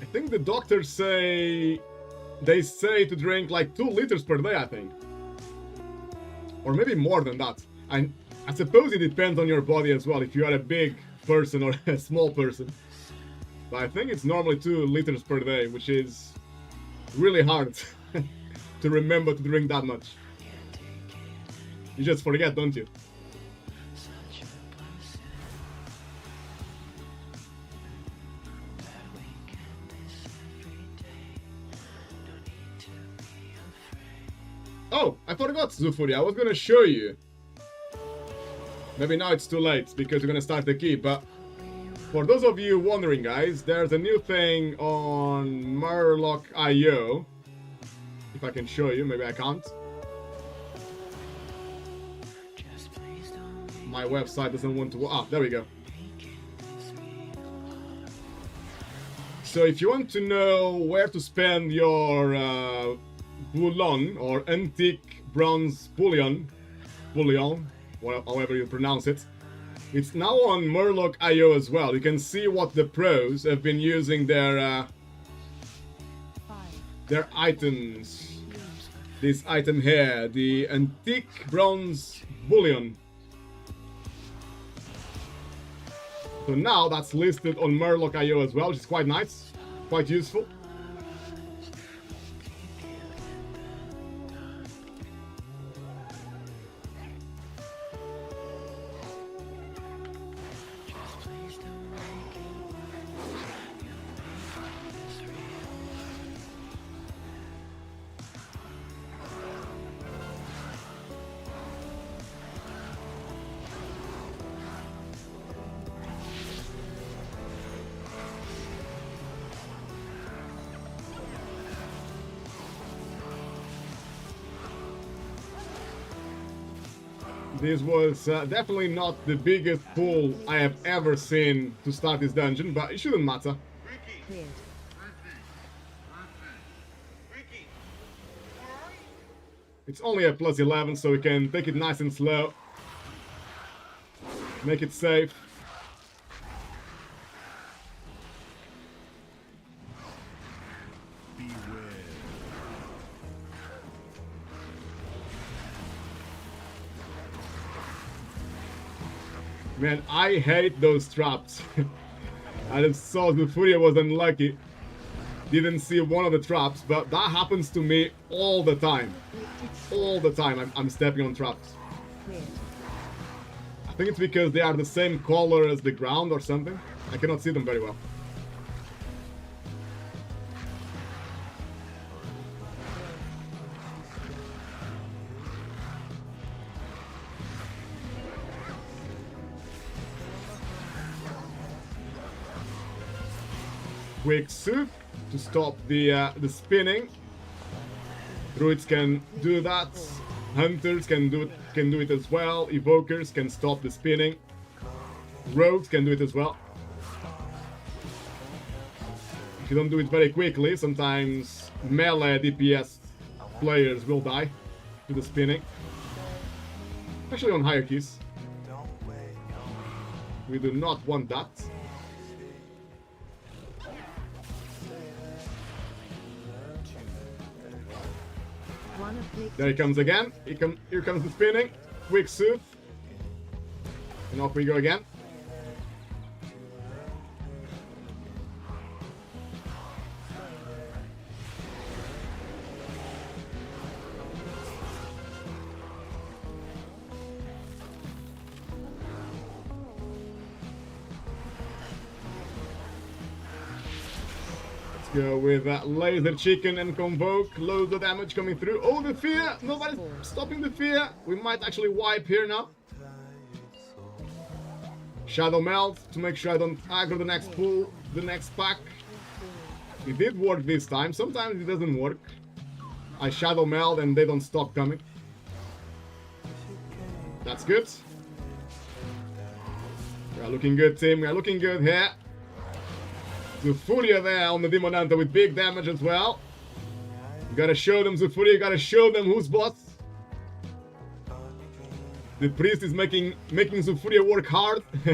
I think the doctors say... They say to drink like 2 liters per day, I think. Or maybe more than that. I suppose it depends on your body as well, if you are a big person or a small person. But I think it's normally 2 liters per day, which is really hard to remember to drink that much. You just forget, don't you? Oh, I forgot, Zufuri. I was gonna show you. Maybe now it's too late because we're gonna start the key, but for those of you wondering, guys, there's a new thing on Murloc.io. If I can show you, maybe I can't. My website doesn't want to... Ah, there we go. So if you want to know where to spend your bullion or antique bronze bullion, however you pronounce it, it's now on Murloc.io as well. You can see what the pros have been using their items. This item here, the antique bronze bullion. So now that's listed on Murloc.io as well, which is quite nice, quite useful. This was definitely not the biggest pull I have ever seen to start this dungeon, but it shouldn't matter. Cleared. It's only a plus 11, so we can take it nice and slow. Make it safe. Man, I hate those traps. I just saw Zufuri was unlucky. Didn't see one of the traps, but that happens to me all the time. All the time I'm stepping on traps. Cleared. I think it's because they are the same color as the ground or something. I cannot see them very well. Quick soup to stop the spinning. Druids can do that. Hunters can do it as well. Evokers can stop the spinning. Rogues can do it as well. If you don't do it very quickly, sometimes melee DPS players will die to the spinning. Especially on hierarchies. We do not want that. One afflicted. There he comes again. Here comes the spinning. Quick soup. And off we go again. Go with laser chicken and convoke. Loads of damage coming through. Oh, the fear! Nobody's stopping the fear. We might actually wipe here now. Shadow melt to make sure I don't aggro the next pull, the next pack. It did work this time. Sometimes it doesn't work. I shadow melt and they don't stop coming. That's good. We are looking good, team. We are looking good here. Zufuria there on the Demon Hunter with big damage as well. You gotta show them, Zufuria, you gotta show them who's boss. The priest is making Zufuria work hard. Two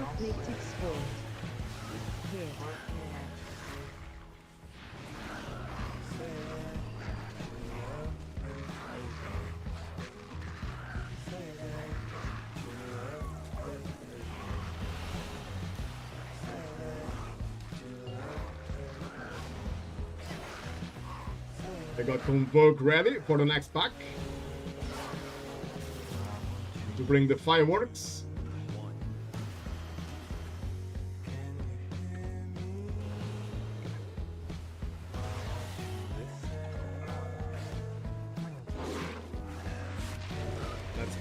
afflicted spawned. Cleared. I got Convoke ready for the next pack. To bring the fireworks.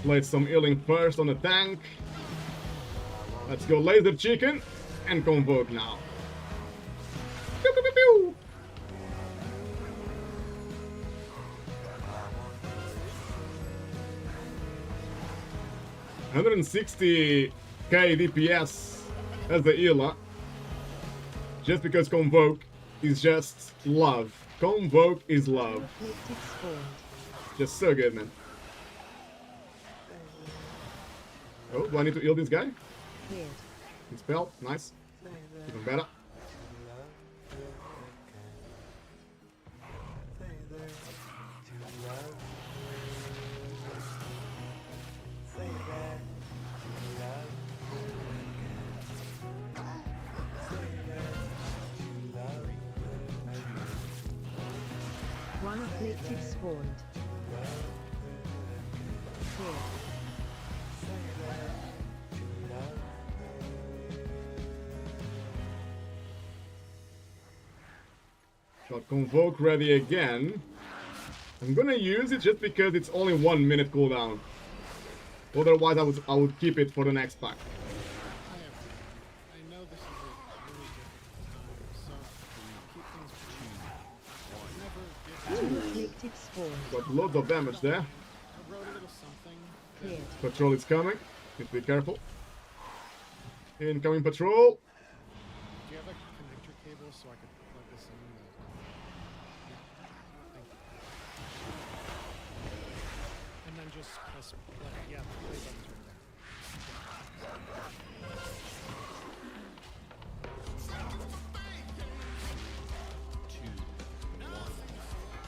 Place some healing first on the tank. Let's go laser chicken and convoke now. Pew, pew, pew, pew. $160k DPS as the healer. Just because convoke is just love. Convoke is love. Mythic spawned. Just so good, man. Oh, do I need to heal this guy? Cleared. His spell, nice. Even better. One afflicted spawned. Cleared. Got convoke ready again. I'm gonna use it just because it's only 1 minute cooldown. Otherwise, I would keep it for the next pack. I know this is a really difficult time, so keep things between. Never Two afflicted spawned. Got loads of damage there. I wrote a little something. Cleared. Patrol is coming. Need to be careful. Incoming patrol. Do you have a connector cable so I could plug this in? Thank you. And then just press play. Yeah, the play button's right there.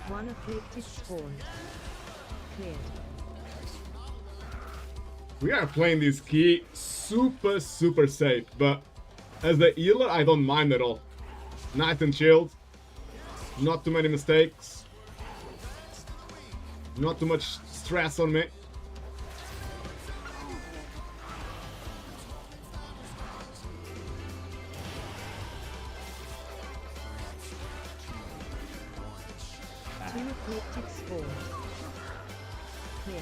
One afflicted spawned. Cleared. We are playing this key super safe, but as the healer, I don't mind at all. Nice and chilled. Not too many mistakes. Not too much stress on me. Two afflicted spawned. Cleared.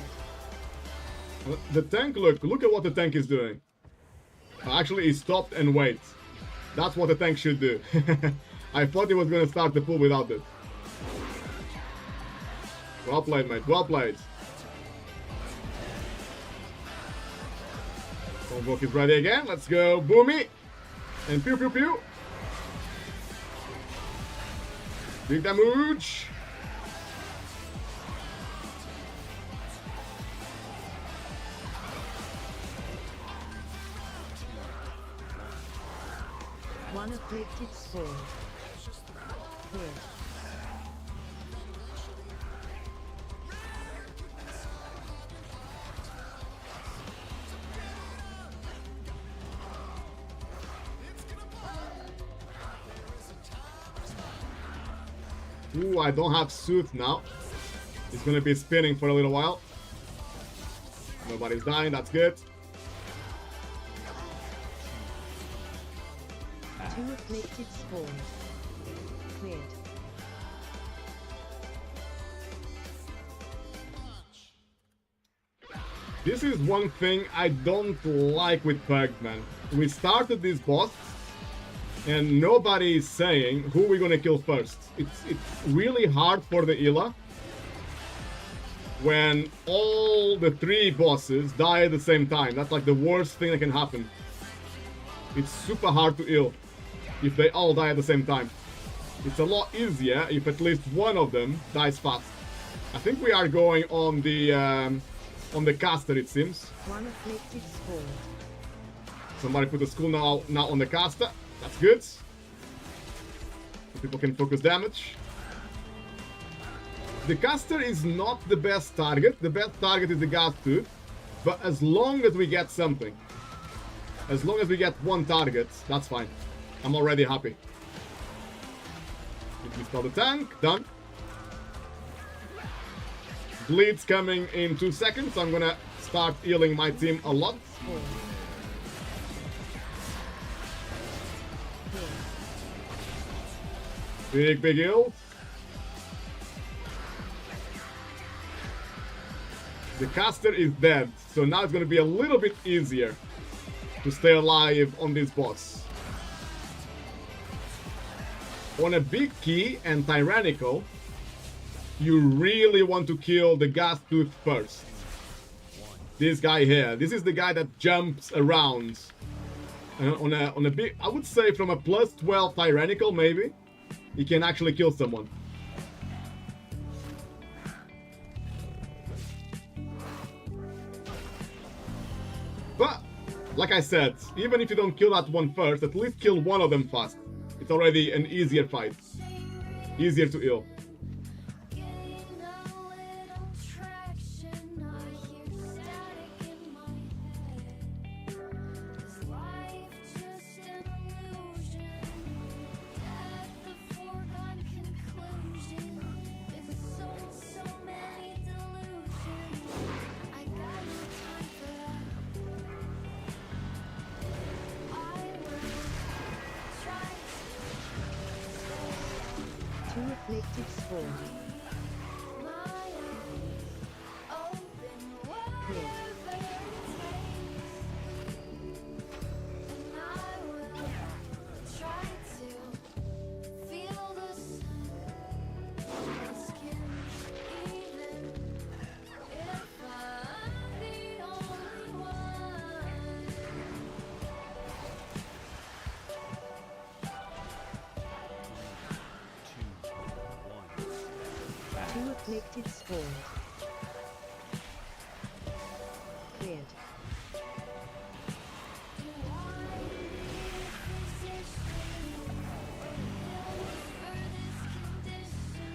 The tank, look at what the tank is doing. Actually, he stopped and wait. That's what the tank should do. I thought he was gonna start the pull without it. Well played, mate. Well played. Convoke is ready again. Let's go, Boomy. And pew pew pew. Big damage. One afflicted spawned. Cleared. Ooh, I don't have Sooth now. It's gonna be spinning for a little while. Nobody's dying, that's good. Two afflicted spawned. Cleared. This is one thing I don't like with Pug, man. We started this boss and nobody is saying who we're gonna kill first. It's really hard for the healer when all the 3 bosses die at the same time. That's like the worst thing that can happen. It's super hard to heal if they all die at the same time. It's a lot easier if at least one of them dies fast. I think we are going on the caster, it seems. One afflicted spawned. Somebody put the skull now on the caster. That's good. So people can focus damage. The caster is not the best target. The best target is the Gas Tooth. But as long as we get something, as long as we get one target, that's fine. I'm already happy. Did we spell the tank? Done. Bleed's coming in 2 seconds, so I'm gonna start healing my team a lot. Spawned. Cleared. Big heal. The caster is dead, so now it's gonna be a little bit easier to stay alive on this boss. On a big key and tyrannical, you really want to kill the gas tooth first. This guy here. This is the guy that jumps around. On a big, I would say from a plus 12 tyrannical maybe, he can actually kill someone. But, like I said, even if you don't kill that one first, at least kill one of them fast. It's already an easier fight. Easier to heal. Two afflicted spawn. Cleared. Two afflicted spawn. Cleared.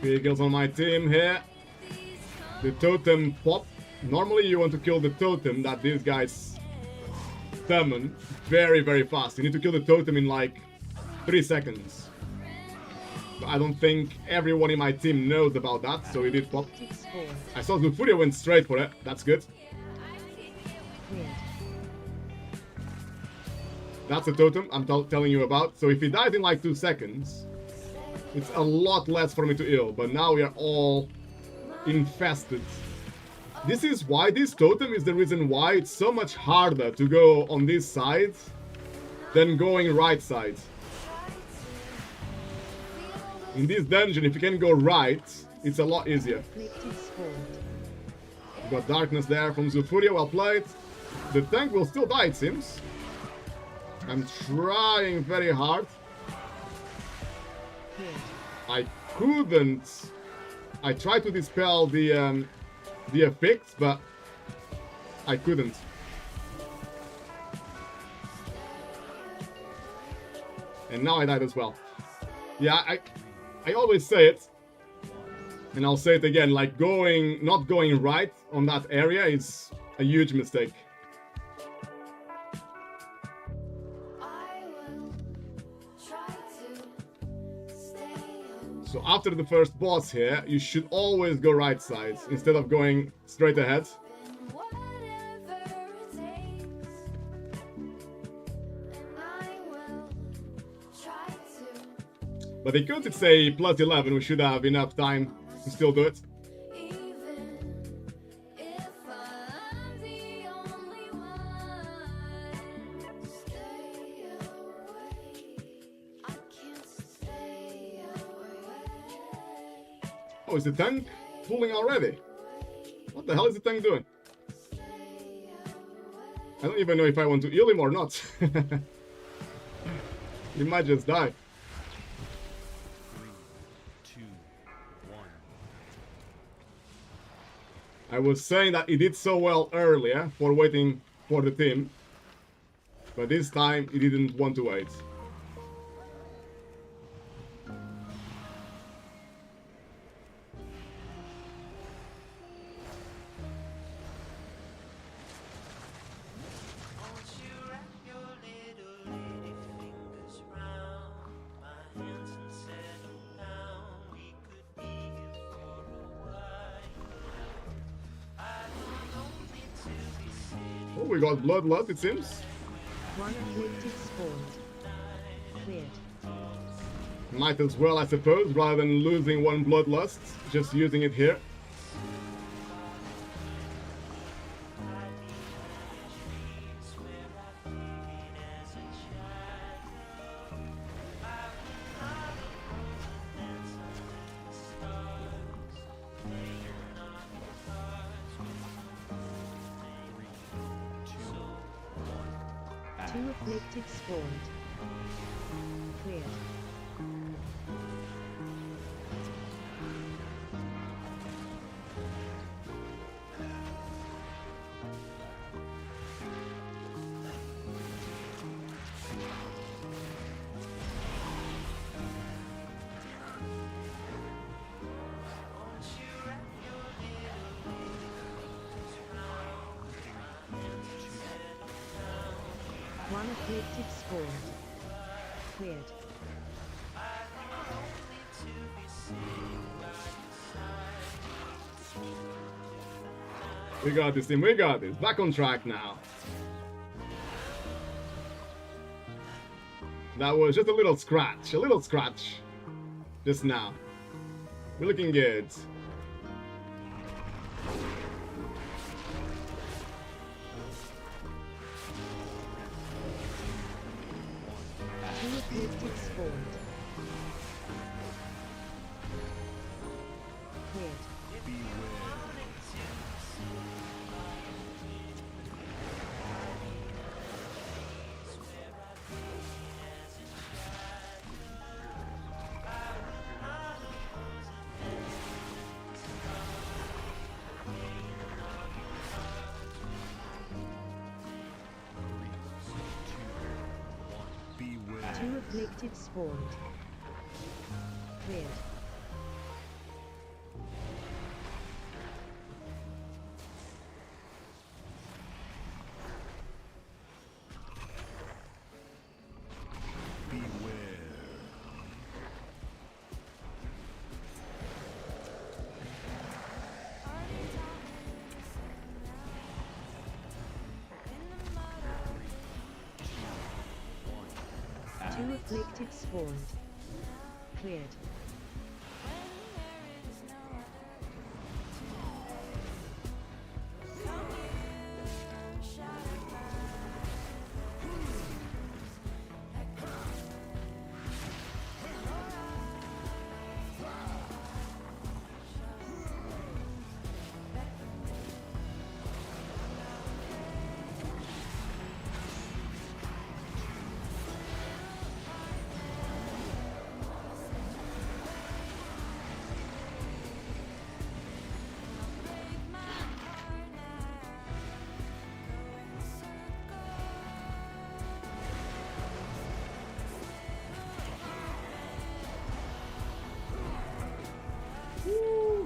Vehicles on my team here. The totem pop. Normally you want to kill the totem that these guys summon very, very fast. You need to kill the totem in like 3 seconds. But I don't think everyone in my team knows about that, so he did pop. Afflicted spawn. I saw Zufuria went straight for it. That's good. Cleared. That's the totem I'm telling you about. So if he dies in like 2 seconds, it's a lot less for me to heal. But now we are all infested. This is why this totem is the reason why it's so much harder to go on this side than going right side. In this dungeon, if you can go right, it's a lot easier. Afflicted spawn. Got darkness there from Zufuria, well played. The tank will still die, it seems. I'm trying very hard. Cleared. I couldn't. I tried to dispel the effects, but I couldn't. And now I died as well. Yeah, I always say it, and I'll say it again, like not going right on that area is a huge mistake. So after the first boss here, you should always go right side instead of going straight ahead. But because it's a plus 11, we should have enough time to still do it. Oh, is the tank pulling already? What the hell is the tank doing? I don't even know if I want to heal him or not. He might just die. 3, 2, 1. I was saying that he did so well earlier for waiting for the team. But this time he didn't want to wait. Oh, we got bloodlust, it seems. One afflicted spawned. Cleared. Might as well, I suppose, rather than losing one bloodlust, just using it here. Two afflicted spawned. Cleared. One afflicted spawned. Cleared. We got this team, we got this. Back on track now. That was just a little scratch just now. We're looking good. Two afflicted spawned. Cleared. Two afflicted spawned. Cleared. Two afflicted spawned. Cleared.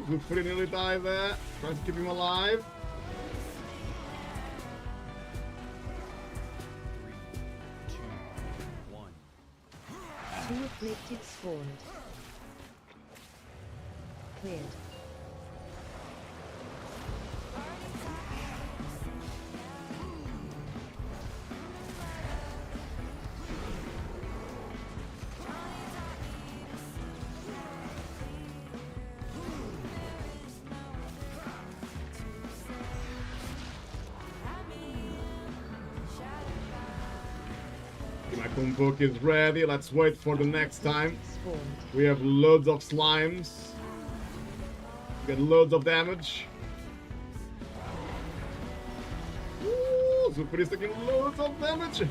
Good for nearly died there. Trying to keep him alive. Two afflicted spawned. Cleared. My Kumbook is ready. Let's wait for the next time. Spawned. We have loads of slimes. Get loads of damage. Ooh, Super is taking loads of damage.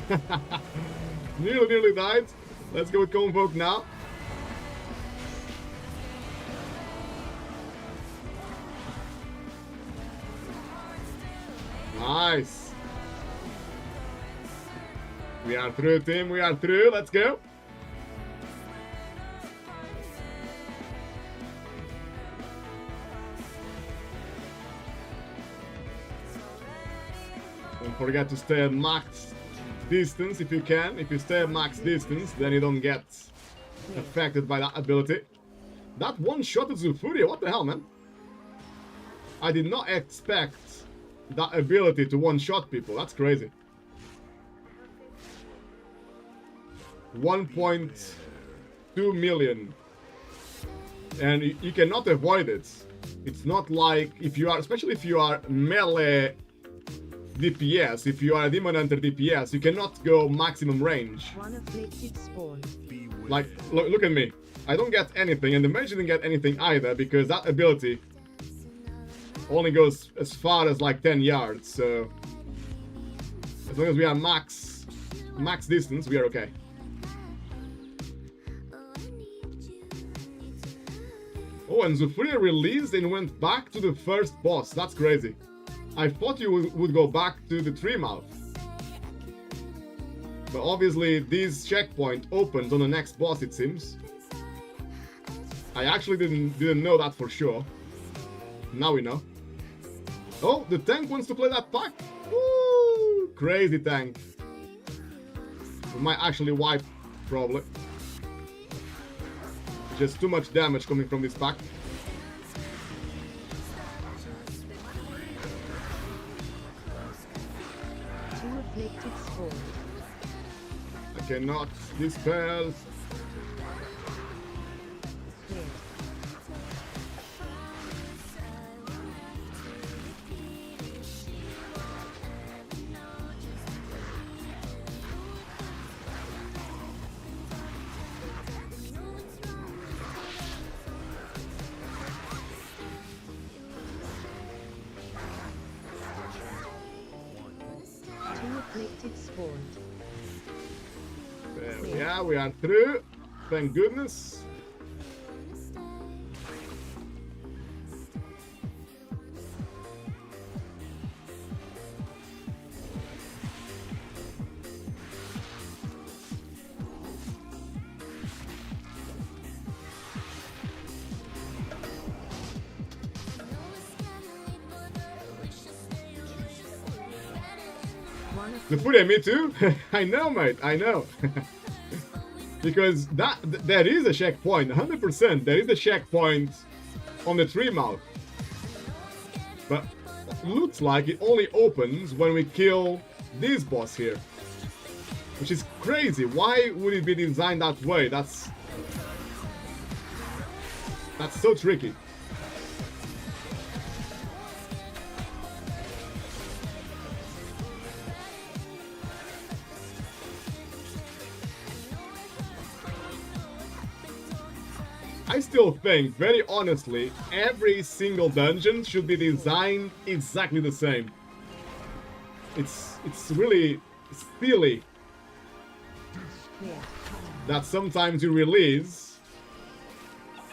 nearly died. Let's go with Kumbook now. Nice. We are through, team. We are through. Let's go. Don't forget to stay at max distance if you can. If you stay at max distance, then you don't get affected by that ability. That one-shotted Zulfuria. What the hell, man? I did not expect that ability to one-shot people. That's crazy. 1.2 million, and you cannot avoid it. It's not like if you are, especially if you are melee DPS, if you are a Demon Hunter DPS, you cannot go maximum range. One afflicted spawned. Like, look at me. I don't get anything, and the mage didn't get anything either, because that ability only goes as far as like 10 yards, so as long as we are max max distance, we are okay. Oh, and Zufria released and went back to the first boss. That's crazy. I thought you would go back to the tree mouth. But obviously this checkpoint opens on the next boss, it seems. I actually didn't know that for sure. Now we know. Oh, the tank wants to play that pack. Woo! Crazy tank. We might actually wipe, probably. Just too much damage coming from this pack. Two afflicted spawned. I cannot dispel. Cleared. Two afflicted spawned. There we are, we are through. Thank goodness. One The food, me too. I know, mate. I know. Because there is a checkpoint. 100%. There is a checkpoint on the tree mouth. But it looks like it only opens when we kill this boss here, which is crazy. Why would it be designed that way? That's so tricky. I still think, very honestly, every single dungeon should be designed exactly the same. It's really silly cleared. that sometimes you release,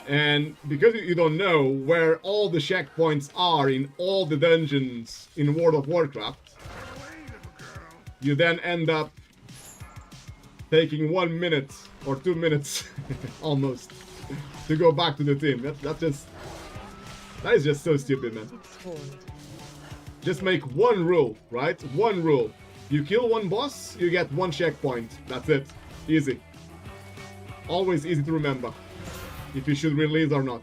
and because you don't know where all the checkpoints are in all the dungeons in World of Warcraft, you then end up taking 1 minute or 2 minutes almost to go back to the team. That is just so stupid, man. Afflicted spawned. Just make one rule, right? One rule. You kill one boss, you get one checkpoint. That's it. Easy. Always easy to remember if you should release or not.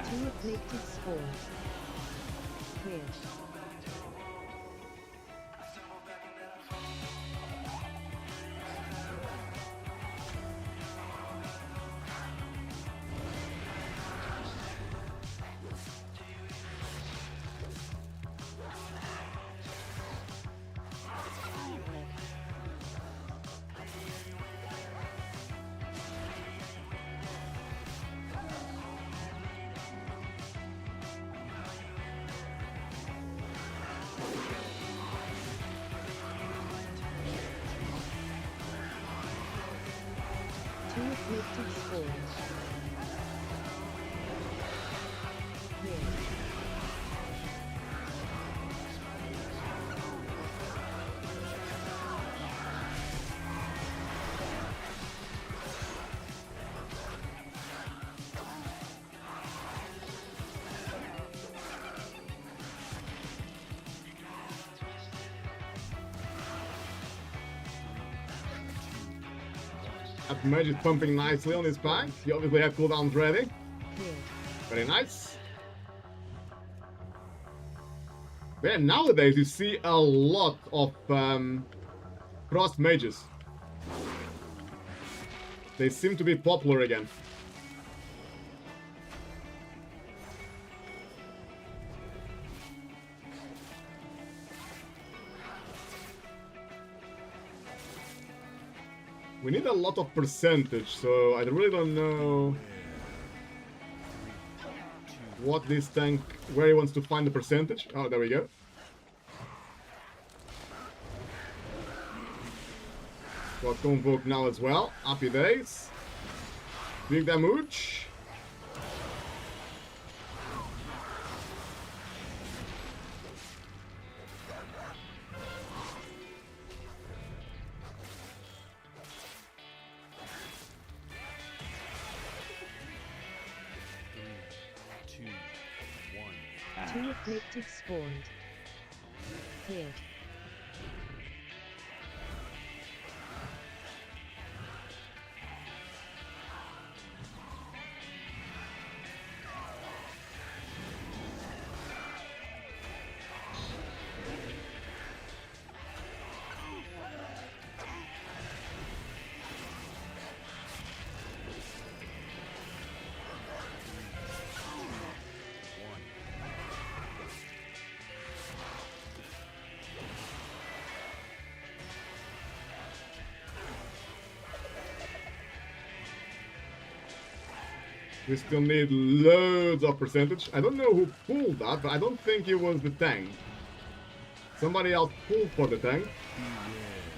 Two afflicted spawned. Cleared. Two afflicted spawned. Cleared. That mage is pumping nicely on his pack. He obviously had cooldowns ready. Cleared. Very nice. But yeah, nowadays you see a lot of crossed mages. They seem to be popular again. We need a lot of percentage, so I really don't know what this tank, where he wants to find the percentage. Oh, there we go. Got Convoke now as well. Happy days. Big damage. Two afflicted spawned. Cleared. We still need loads of percentage. I don't know who pulled that, but I don't think it was the tank. Somebody else pulled for the tank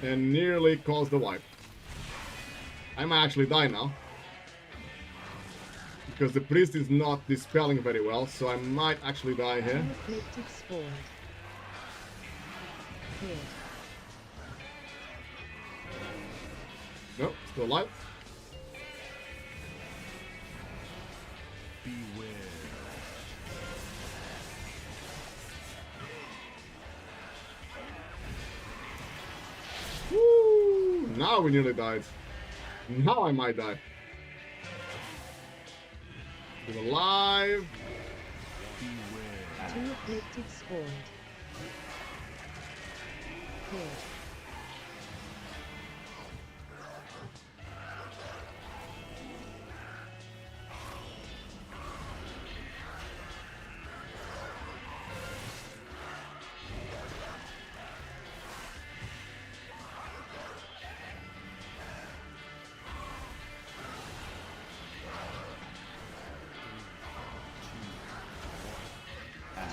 and nearly caused the wipe. I might actually die now. Because the priest is not dispelling very well, so I might actually die here. Afflicted spawned. Cleared. No, still alive. Woo! Now we nearly died. Now I might die. Still alive. Two afflicted spawned. Cleared.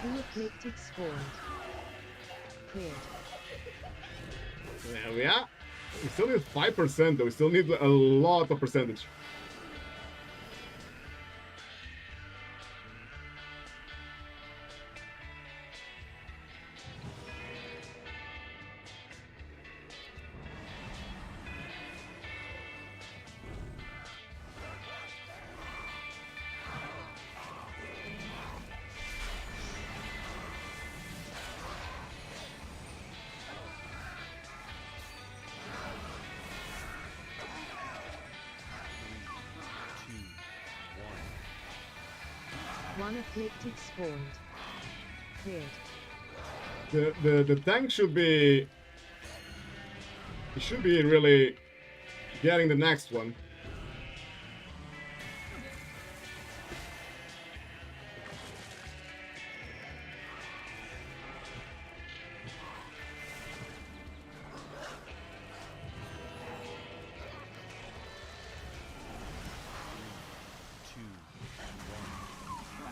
Two afflicted spawned. Cleared. There we are. We still need 5% though. We still need a lot of percentage. One afflicted spawned. Cleared. The tank should be... He should be really getting the next one.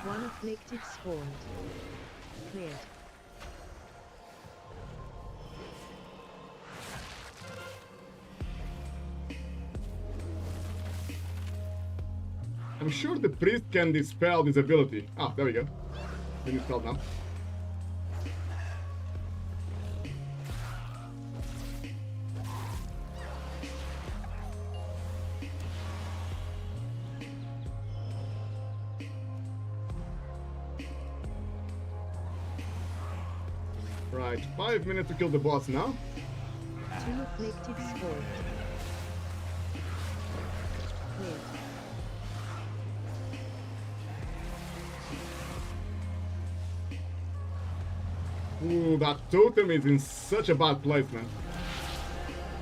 One afflicted spawned. Cleared. I'm sure the priest can dispel this ability. Ah, there we go. Been dispelled now. Right, 5 minutes to kill the boss now. Two afflicted spawned. Cleared. Ooh, that totem is in such a bad place, man.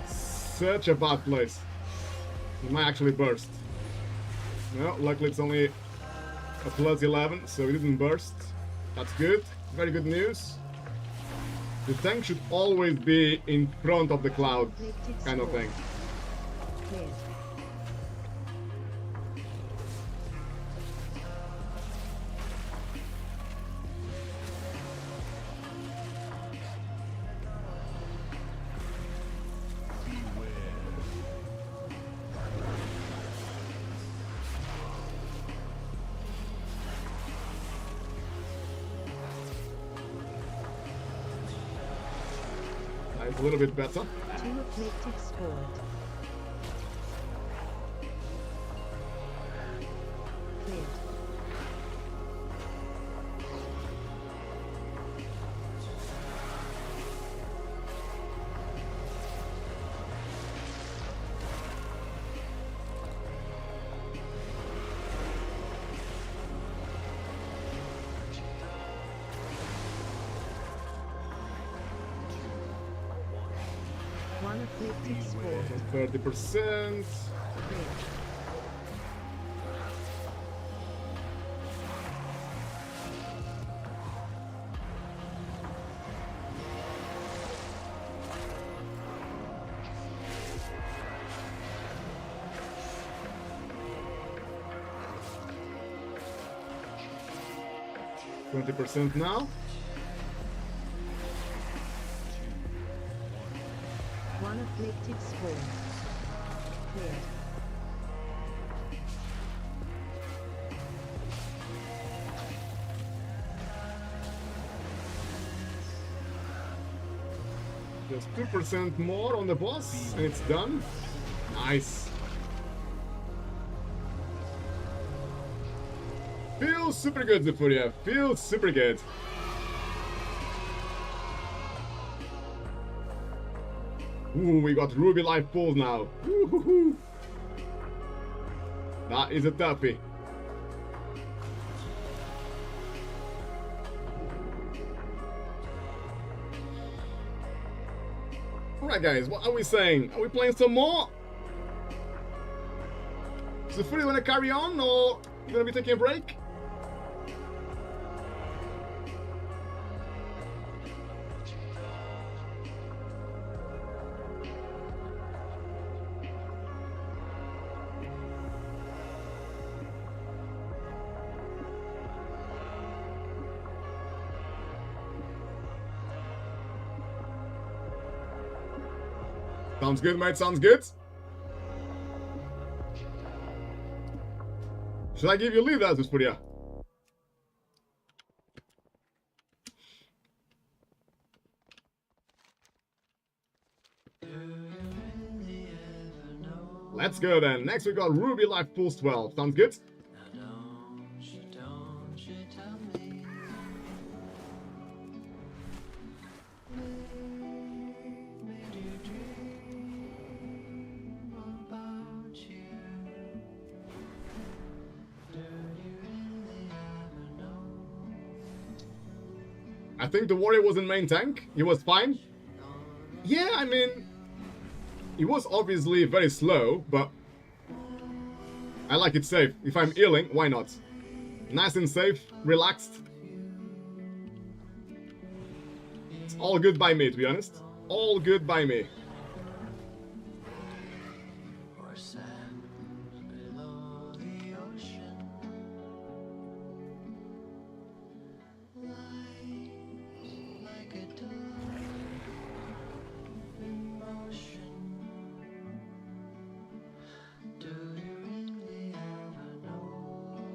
Such a bad place. It might actually burst. No, luckily it's only a plus 11, so it didn't burst. That's good. Very good news. The tank should always be in front of the cloud, kind of thing. Cleared. Nice, a little bit better. 2 eclectic scored. Cleared. One eclectic scored. 30%. Cleared. %20 now. One eclectic scored. Cleared. Just 2% more on the boss, and it's done. Nice. Feels super good, Zefuria. Feels super good. Ooh, we got Ruby Life Pools now. Woo-hoo-hoo. That is a toughie. Alright guys, what are we saying? Are we playing some more? Zefuria, wanna carry on, or you gonna be taking a break? Sounds good, mate, sounds good. Should I give you a lead, Zefuria? Let's go then. Next we got Ruby Life Pools 12. Sounds good? I think the warrior was in main tank. He was fine. Yeah, I mean, he was obviously very slow, but I like it safe. If I'm healing, why not? Nice and safe, relaxed. It's all good by me, to be honest. All good by me.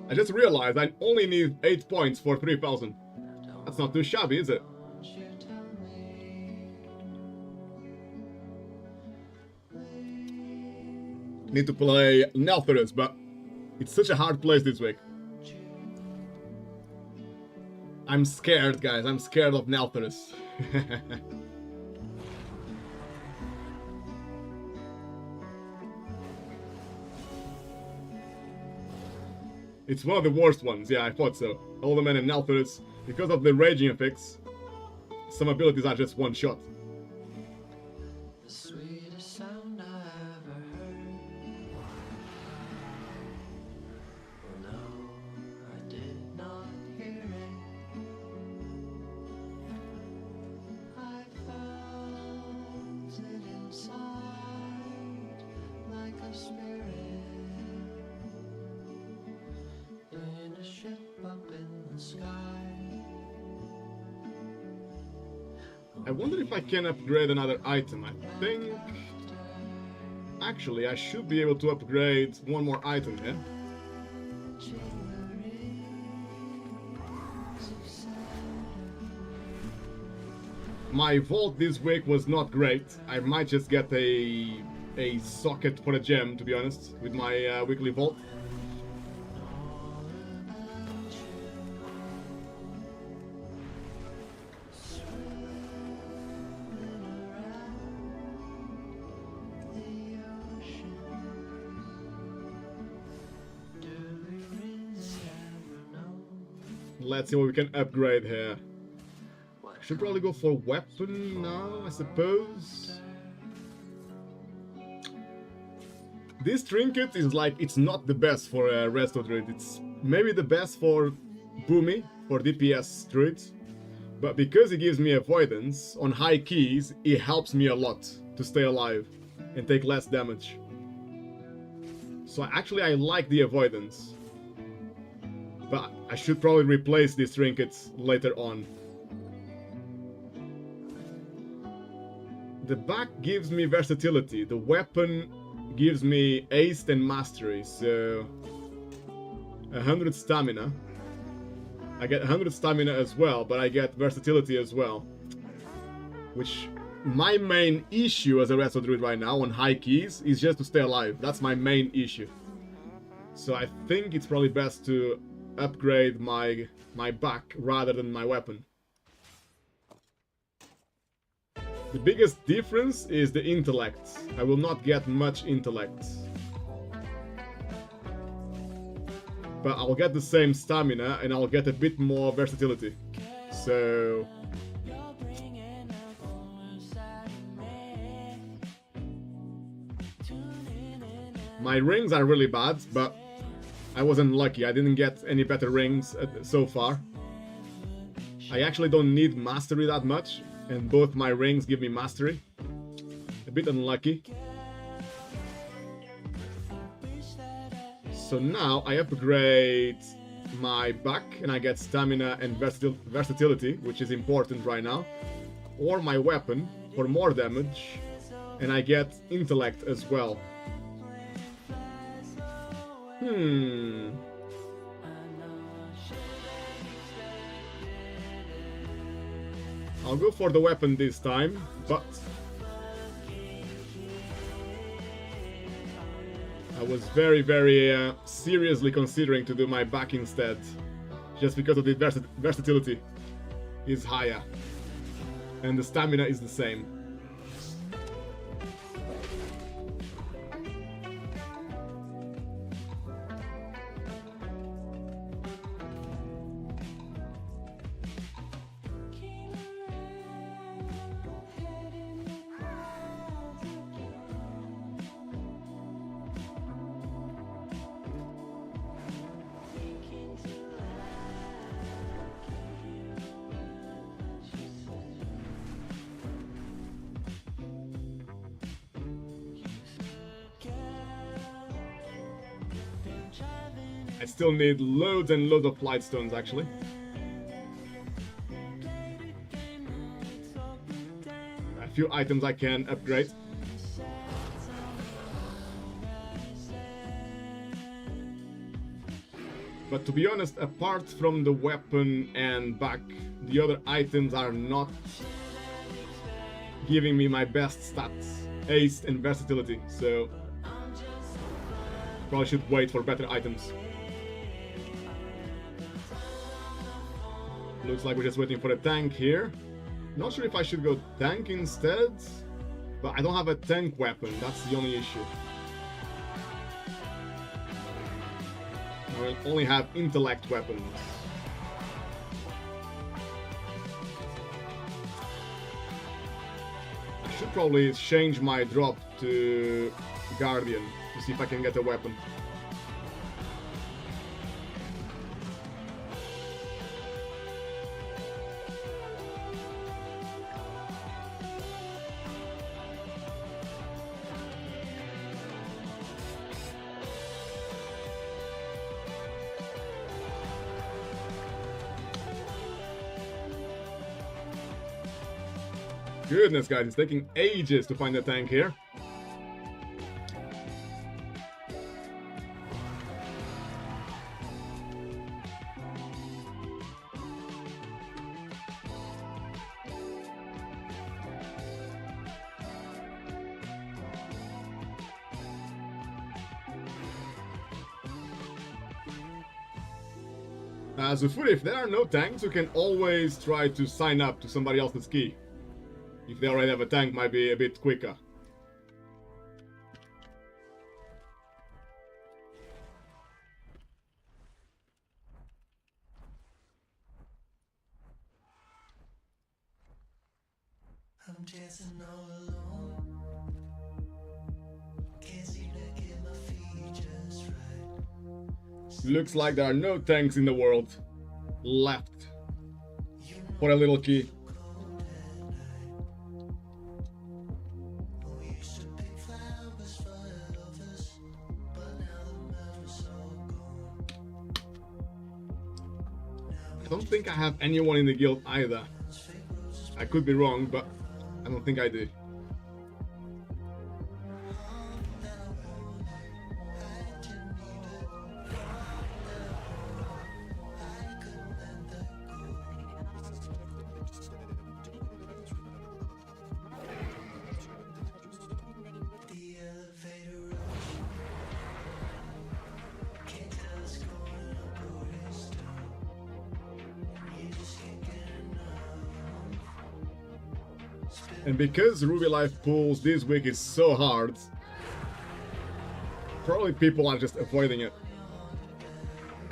I just realized I only need 8 points for 3000. That's not too shabby, is it? Need to play Nelthorus, but it's such a hard place this week. I'm scared, guys. I'm scared of Nelthorus. It's one of the worst ones, yeah, I thought so. Alderman and Nelthorus, because of the raging effects, some abilities are just one shot. The sweetest sound I ever heard. No, I did not hear it. I felt it inside, like a I wonder if I can upgrade another item. I think... Actually, I should be able to upgrade one more item here. My vault this week was not great. I might just get a socket for a gem, to be honest, with my weekly vault. Let's see what we can upgrade here. Should probably go for weapon now, I suppose. This trinket is like, it's not the best for a resto druid. It's maybe the best for Boomy, for DPS druids. But because it gives me avoidance on high keys, it helps me a lot to stay alive and take less damage. So actually I like the avoidance. But I should probably replace these trinkets later on. The back gives me versatility. The weapon gives me haste and mastery. So 100 stamina. I get 100 stamina as well, but I get versatility as well. Which my main issue as a resto druid right now on high keys is just to stay alive. That's my main issue. So I think it's probably best to upgrade my back rather than my weapon. The biggest difference is the intellect. I will not get much intellect. But I'll get the same stamina and I'll get a bit more versatility. So... my rings are really bad, but I was unlucky. I didn't get any better rings so far. I actually don't need mastery that much. And both my rings give me mastery. A bit unlucky. So now I upgrade my back and I get stamina and versatility, which is important right now. Or my weapon for more damage. And I get intellect as well. I'll go for the weapon this time, but I was very seriously considering to do my back instead, just because of the versatility is higher and the stamina is the same. I still need loads and loads of light stones, actually. A few items I can upgrade. But to be honest, apart from the weapon and back, the other items are not giving me my best stats, haste and versatility, so probably should wait for better items. Looks like we're just waiting for a tank here. Not sure if I should go tank instead, but I don't have a tank weapon, that's the only issue. I will only have intellect weapons. I should probably change my drop to Guardian to see if I can get a weapon. Goodness, guys, it's taking ages to find a tank here. Zufuri, if there are no tanks, you can always try to sign up to somebody else's key. If they already have a tank, might be a bit quicker. I'm dancing all alone. Can't seem to get my feet just right. Looks like there are no tanks in the world left for a little key. We used to pick flowers for lovers, but now the memories all gone. I don't think I have anyone in the guild either. I could be wrong, but I don't think I do. The elevator rush. Can't tell it's going up or it's down. You just can't get enough. And because Ruby Life pools this week is so hard, probably people are just avoiding it.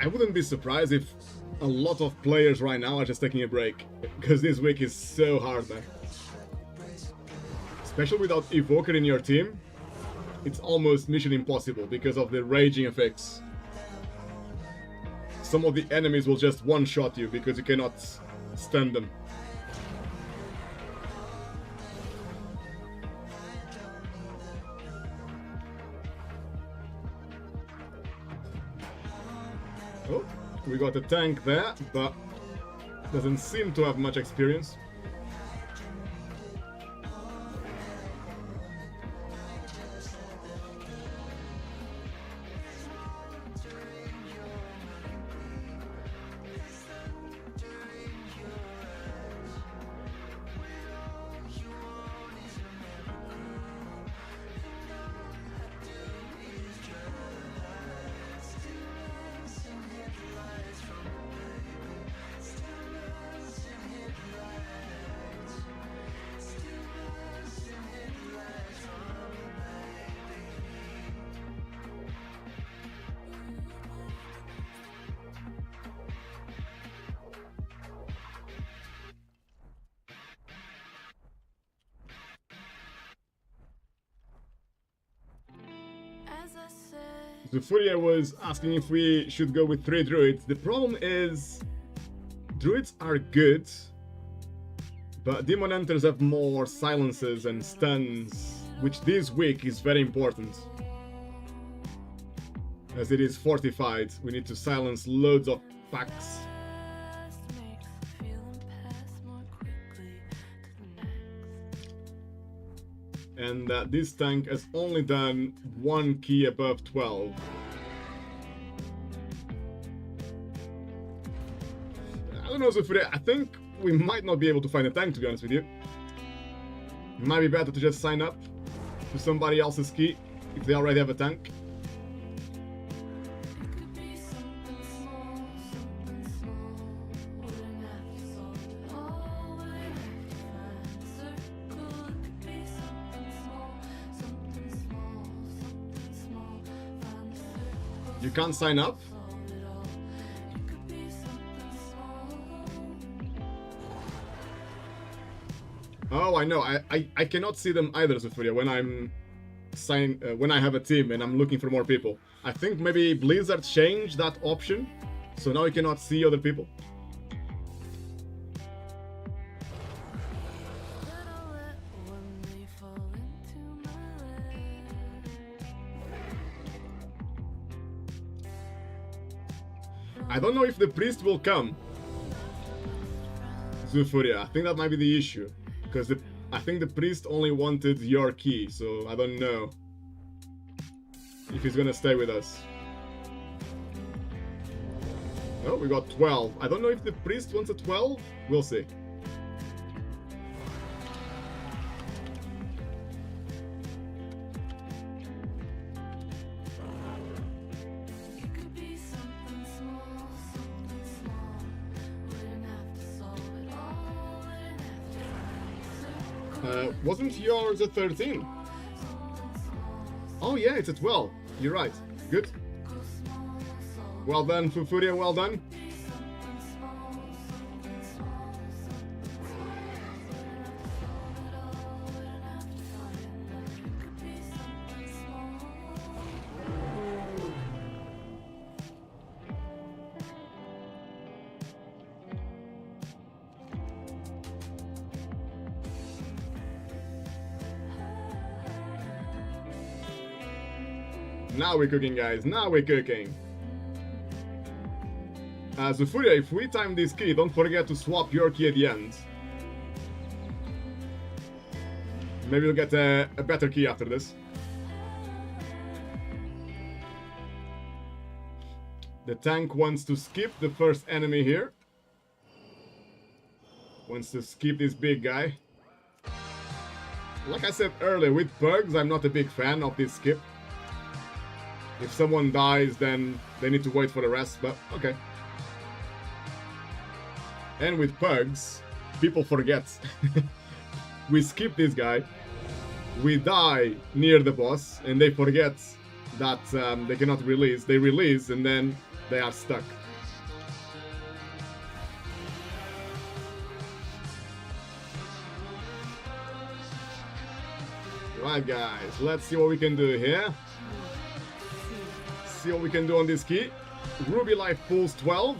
I wouldn't be surprised if a lot of players right now are just taking a break, because this week is so hard, man. Especially without Evoker in your team, it's almost mission impossible because of the raging effects. Some of the enemies will just one-shot you because you cannot stun them. Oh, we got a tank there, but doesn't seem to have much experience. The Fourier was asking if we should go with 3 druids. The problem is, druids are good, but demon hunters have more silences and stuns, which this week is very important. As it is fortified, we need to silence loads of packs. And this tank has only done 1 key above 12. I don't know, Zufre, I think we might not be able to find a tank, to be honest with you. It might be better to just sign up to somebody else's key if they already have a tank. You can't sign up? Oh, I know. I cannot see them either, Zufria, when I'm when I have a team and I'm looking for more people. I think maybe Blizzard changed that option, so now you cannot see other people. I don't know if the priest will come, Zufuria. I think that might be the issue, because I think the priest only wanted your key, so I don't know if he's gonna stay with us. Oh, we got 12. I don't know if the priest wants a 12. We'll see. It could be something small, something small. Wouldn't have to solve it all, wouldn't have to Wasn't yours a 13? Oh yeah, it's a 12. You're right. Good. Well done, Fufuria, well done. Now we're cooking, guys. Now we're cooking. Zufuria, if we time this key, don't forget to swap your key at the end. Maybe we'll get a better key after this. The tank wants to skip the first enemy here. Wants to skip this big guy. Like I said earlier, with bugs, I'm not a big fan of this skip. If someone dies, then they need to wait for the rest, but okay. And with pugs, people forget. We skip this guy, we die near the boss, and they forget that they cannot release. They release, and then they are stuck. Right, guys, let's see what we can do here. See what we can do on this key. Ruby life pulls 12.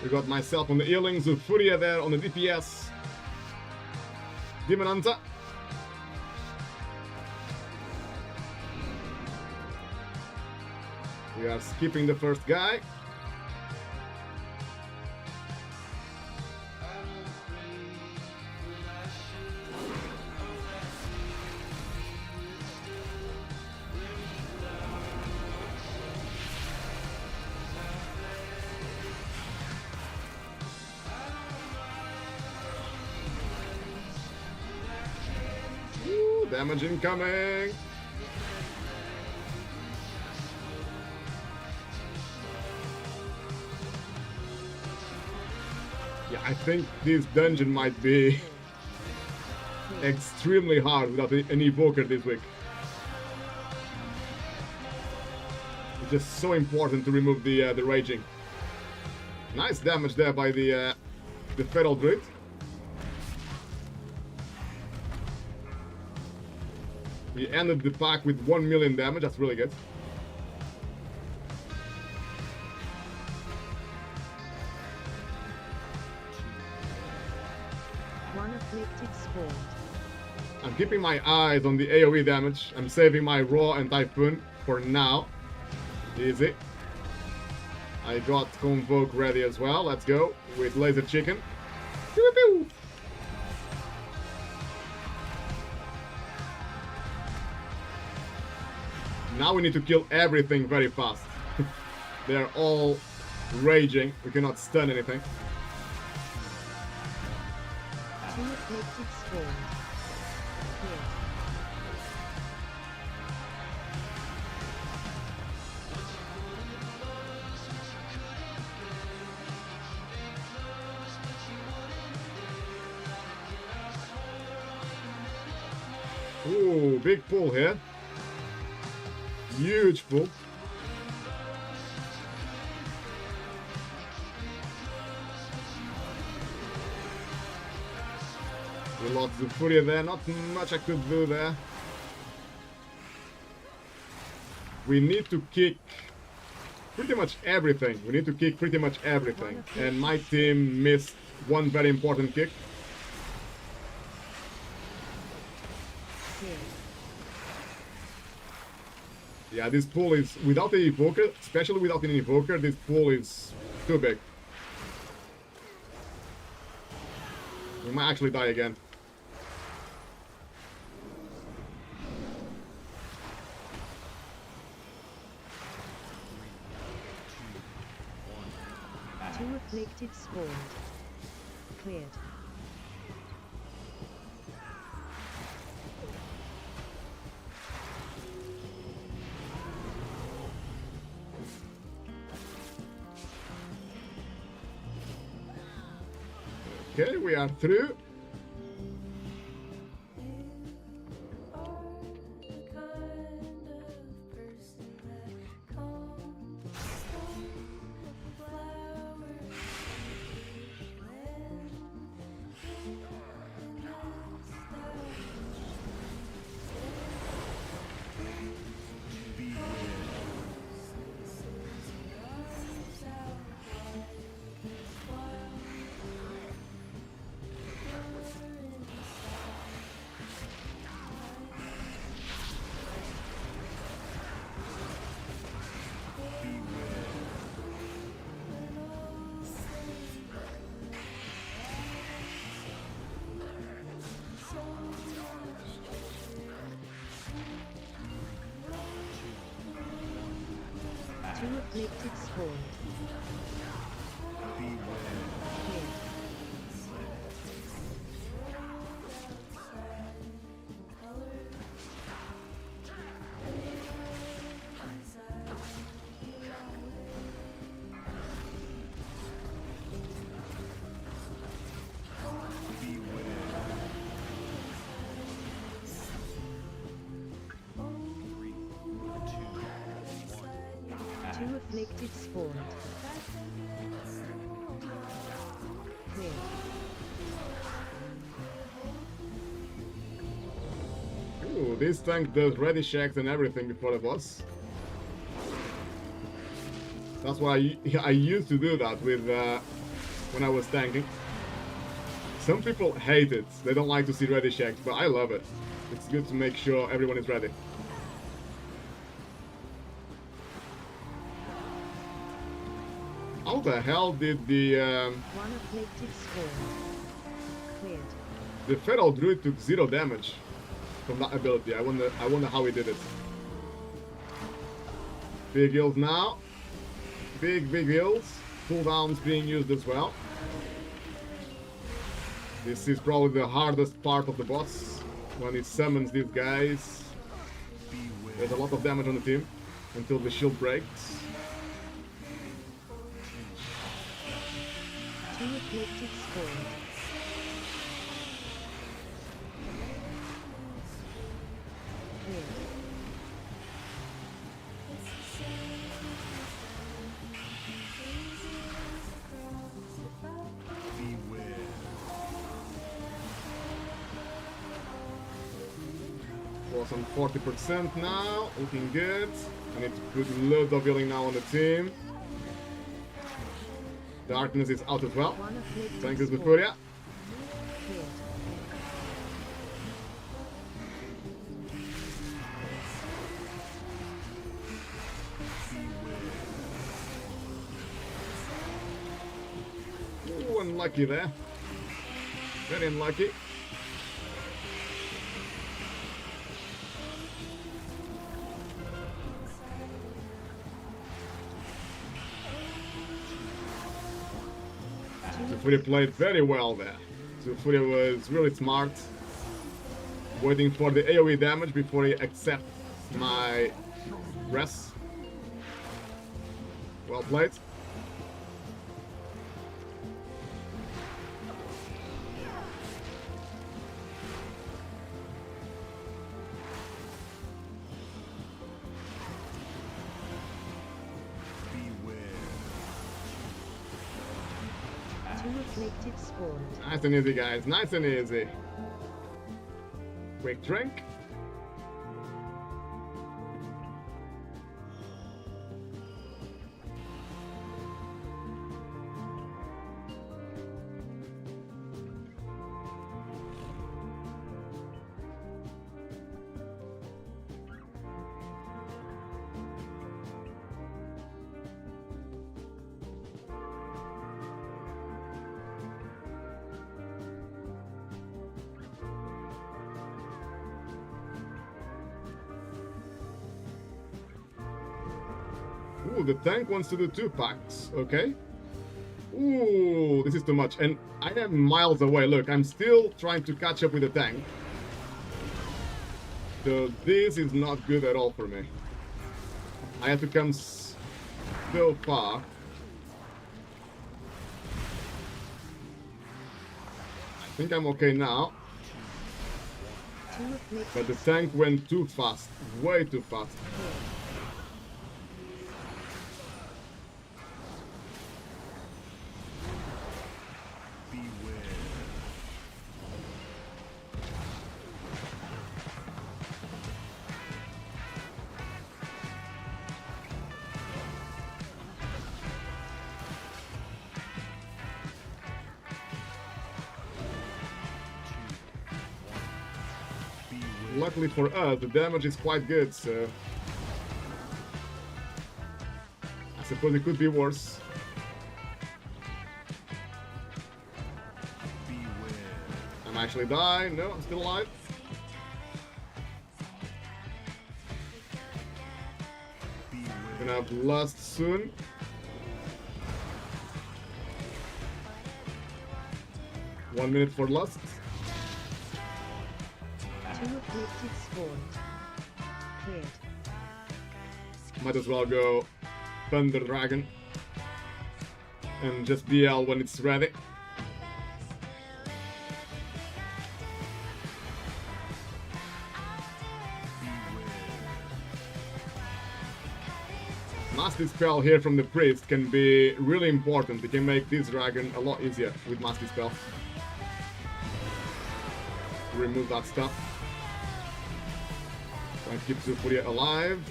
We got myself on the healing, Zufuria there on the DPS. Demon Hunter. We are skipping the first guy. Damage incoming! Yeah, I think this dungeon might be extremely hard without an evoker this week. It's just so important to remove the raging. Nice damage there by the Feral Druid. He ended the pack with 1 million damage, that's really good. One afflicted spawned. I'm keeping my eyes on the AoE damage. I'm saving my Raw and Typhoon for now. Easy. I got Convoke ready as well. Let's go with Laser Chicken. Pew, pew. Now we need to kill everything very fast. They're all raging. We cannot stun anything. Two afflicted spawned. Cleared. Ooh, big pull here. Huge pull. We lost the Furia there, not much I could do there. We need to kick pretty much everything. We need to kick pretty much everything. And my team missed one very important kick. Cleared. Yeah, this pool is, without the evoker, especially without an evoker, this pool is too big. We might actually die again. afflicted spawned. Cleared. Okay, we are through. Two afflicted spawned. Cleared. Two afflicted spawned. Cleared. Ooh, this tank does ready checks and everything before the boss. That's why I used to do that with when I was tanking. Some people hate it. They don't like to see ready checks, but I love it. It's good to make sure everyone is ready. How the hell did the One afflicted spawned. Cleared. Feral Druid took 0 damage from that ability? I wonder how he did it. Big heals now. Big heals. Cooldowns being used as well. This is probably the hardest part of the boss when he summons these guys. There's a lot of damage on the team until the shield breaks. Two afflicted spawned. Cleared. Was on 40% now, looking good. I need to put loads of healing now on the team. Darkness is out as well. One afflicted Thank you, spawned. Furia. Cleared. Ooh, unlucky there. Very unlucky. Furia played very well there. So Furia was really smart, waiting for the AoE damage before he accepts my press. Well played. Two afflicted spawned. Nice and easy, guys. Nice and easy. Quick drink. Ooh, the tank wants to do 2 packs. Okay. Ooh, this is too much. And I am miles away. Look, I'm still trying to catch up with the tank. So this is not good at all for me. I have to come so far. I think I'm okay now. But the tank went too fast. Way too fast. Luckily for us, the damage is quite good, so I suppose it could be worse. I'm actually dying. No, I'm still alive. Gonna have lust soon. One minute for lust. 2 afflicted spawned. Cleared. Might as well go Thunder Dragon and just DL when it's ready. Master Spell here from the Priest can be really important. It can make this dragon a lot easier with Master Spell. Remove that stuff. Try to keep Zufuria alive.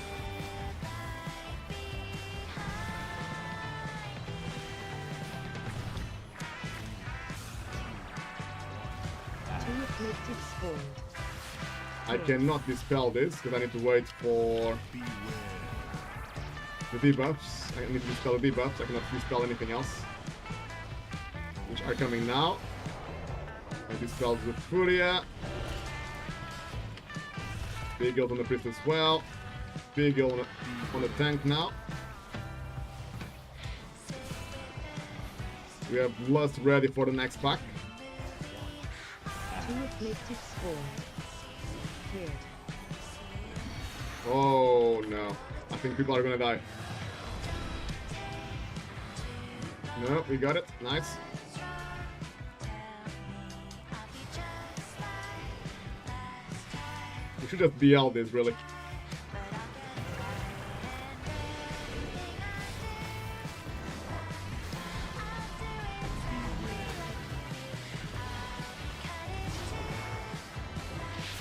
I cannot dispel this because I need to wait for the debuffs. I need to dispel the debuffs. I cannot dispel anything else, which are coming now. I dispel Zufuria. Big ult on the priest as well. Big ult on the tank now. We have Lust ready for the next pack. 2 afflicted spawned. Cleared. Oh no. I think people are gonna die. No, we got it. Nice. We should just BL this, really.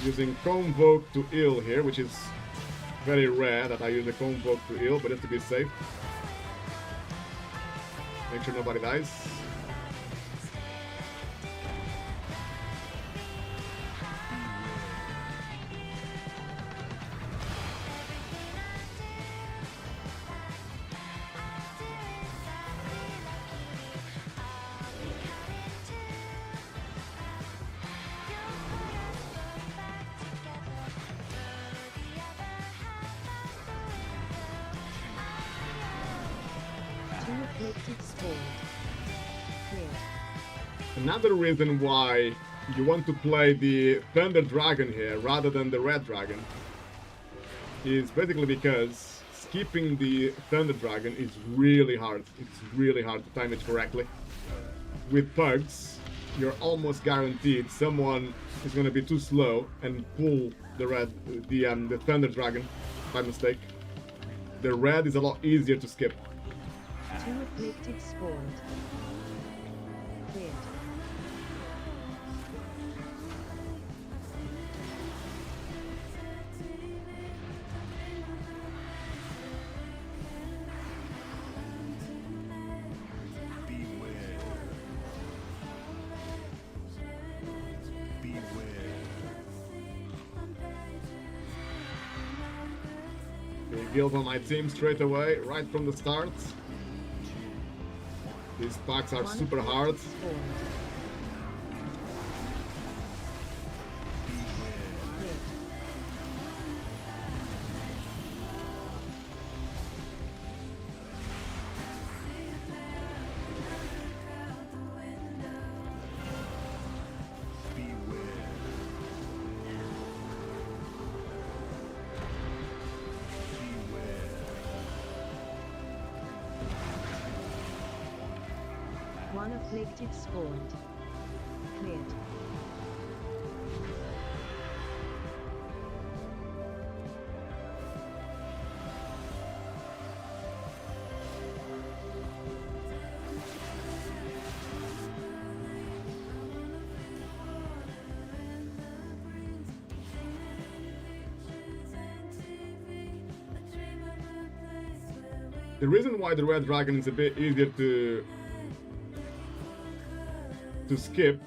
Using Convoke to Ill here, which is very rare that I use a Convoke to Ill, but just to be safe. Make sure nobody dies. Another reason why you want to play the Thunder Dragon here rather than the Red Dragon is basically because skipping the Thunder Dragon is really hard. It's really hard to time it correctly. With Pugs, you're almost guaranteed someone is going to be too slow and pull the Thunder Dragon by mistake. The Red is a lot easier to skip. 2 afflicted spawned. Cleared. Guild on my team straight away, right from the start. These packs are super hard. afflicted spawned. Cleared. The reason why the red dragon is a bit easier to skip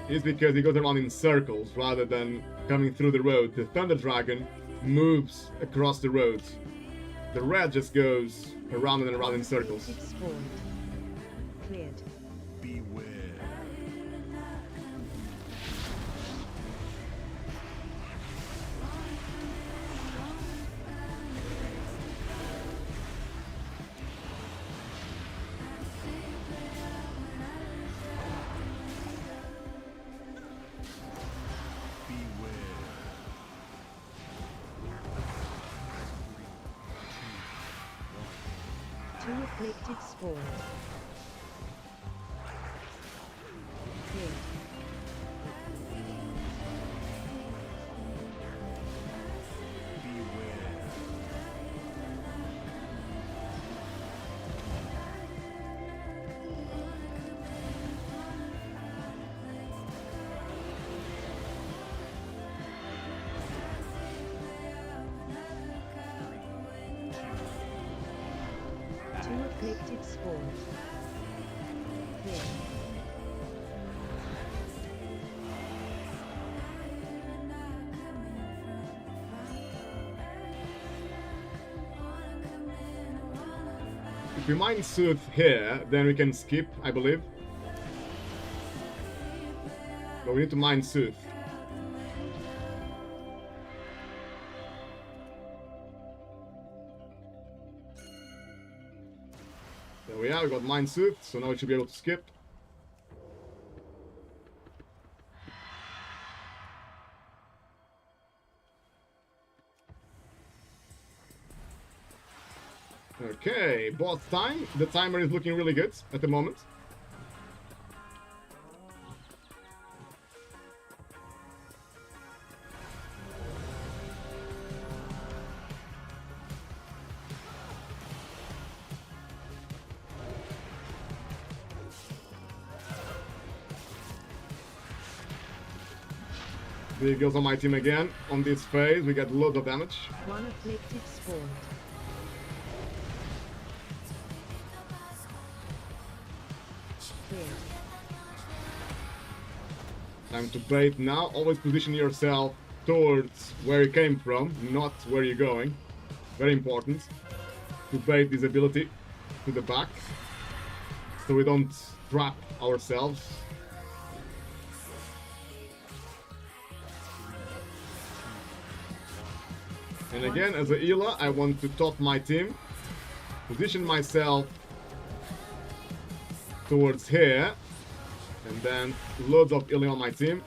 is because he goes around in circles rather than coming through the road. The thunder dragon moves across the road. The red just goes around and around in circles. Afflicted spawned. Cleared. Beware. Two afflicted spawned. Cleared. Two afflicted spawned. Cleared. If we mine Sooth here, then we can skip, I believe. But we need to mine Sooth. There we are, we got mine Sooth, so now we should be able to skip. Okay, boss time. The timer is looking really good at the moment. Big goes on my team again. On this phase, we get loads of damage. One afflicted spawned. Cleared. Time to bait now. Always position yourself towards where you came from, not where you're going. Very important to bait this ability to the back, so we don't trap ourselves. And again, as a healer, I want to top my team, position myself towards here, and then loads of healing on my team.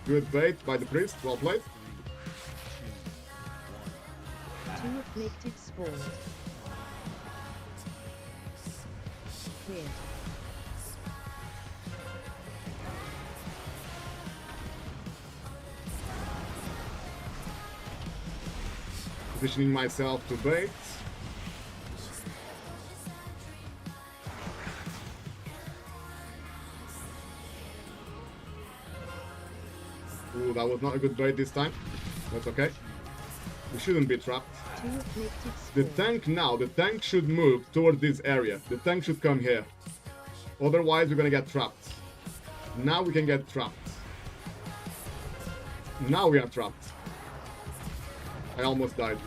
Good bait by the priest, well played. Two afflicted spawned. Cleared. Positioning myself to bait. Ooh, that was not a good bait this time. That's okay. We shouldn't be trapped. Two afflicted The spawned. tank now, the tank should move toward this area. The tank should come here. Otherwise, we're gonna get trapped. Now we can get trapped. Now we are trapped. I almost died.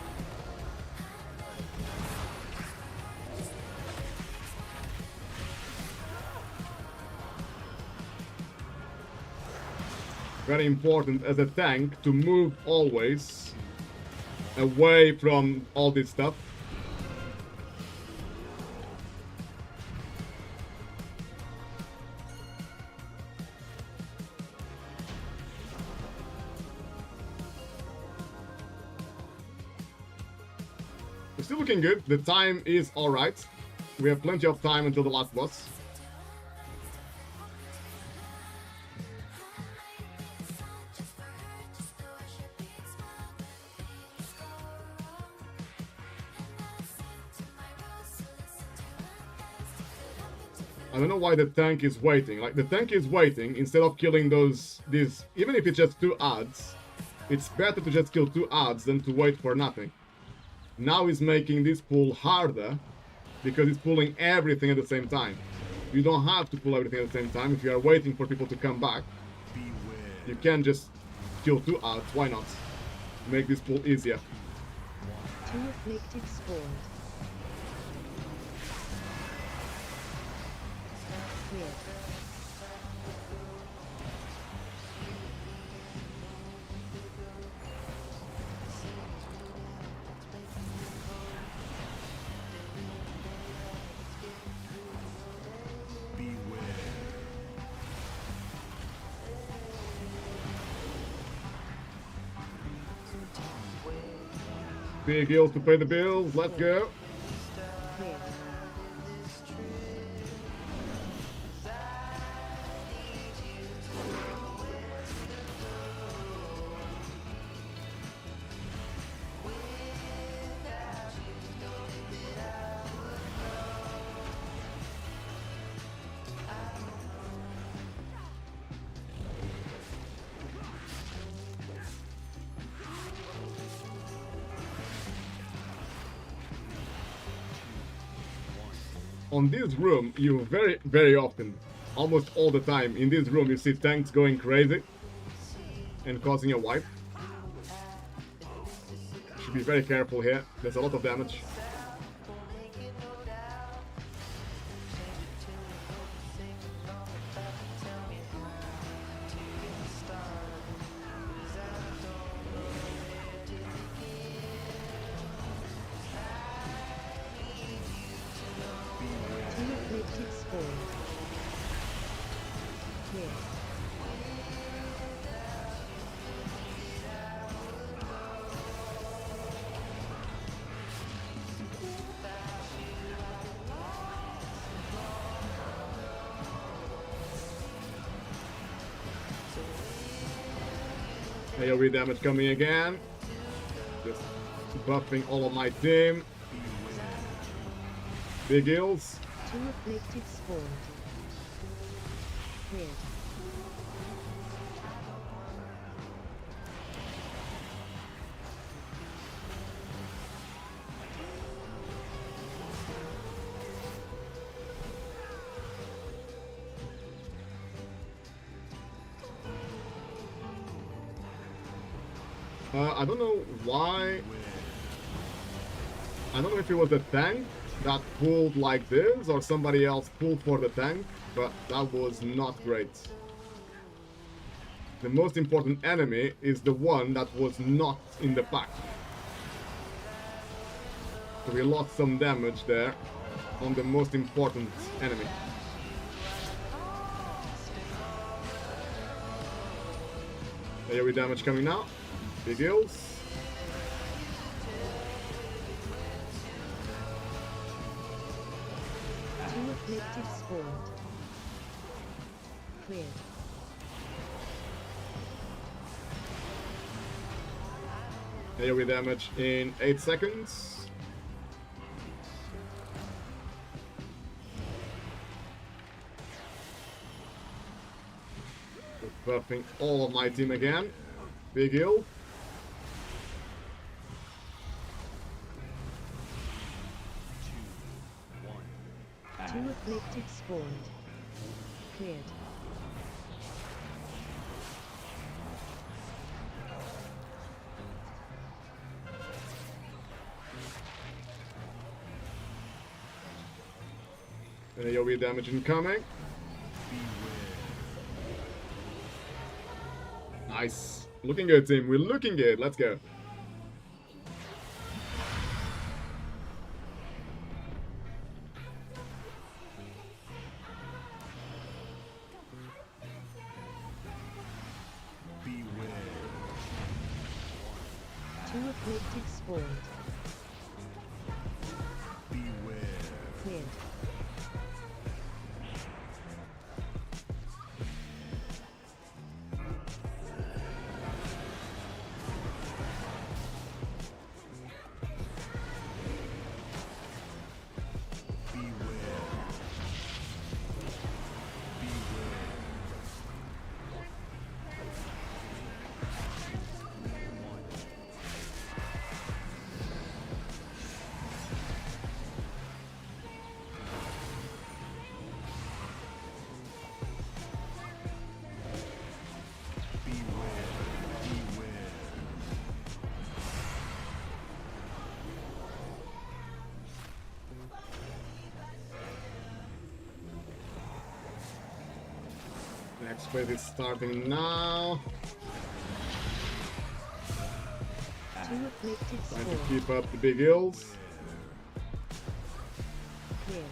Very important as a tank to move always away from all this stuff. Still looking good. The time is alright. We have plenty of time until the last boss. I don't know why the tank is waiting. Like, the tank is waiting instead of killing these... Even if it's just 2 adds, it's better to just kill 2 adds than to wait for nothing. Now he's making this pull harder because he's pulling everything at the same time. You don't have to pull everything at the same time if you are waiting for people to come back. You can just kill 2 adds, why not? Make this pull easier. 2 afflicted spawned. Cleared. Big heals to pay the bills, let's go. Cleared. On this room, you very often, almost all the time, in this room you see tanks going crazy and causing a wipe. Should be very careful here, there's a lot of damage. Afflicted spawned. Cleared. AoE damage coming again. Just buffing all of my team. Big heals. 2 afflicted spawned. Cleared. I don't know why. I don't know if it was the tank that pulled like this or somebody else pulled for the tank, but that was not great. The most important enemy is the one that was not in the pack. So we lost some damage there on the most important enemy. AoE damage coming now. Big heals. Afflicted spawned. Cleared. AoE damage in 8 seconds. Just buffing all of my team again. Big heal. Two afflicted spawned. Cleared. AoE damage incoming. Nice. Looking good, team. We're looking good. Let's go. Two afflicted spawned. Next phase is starting now. 2 afflicted Trying to spawned. keep up the big hills. Cleared.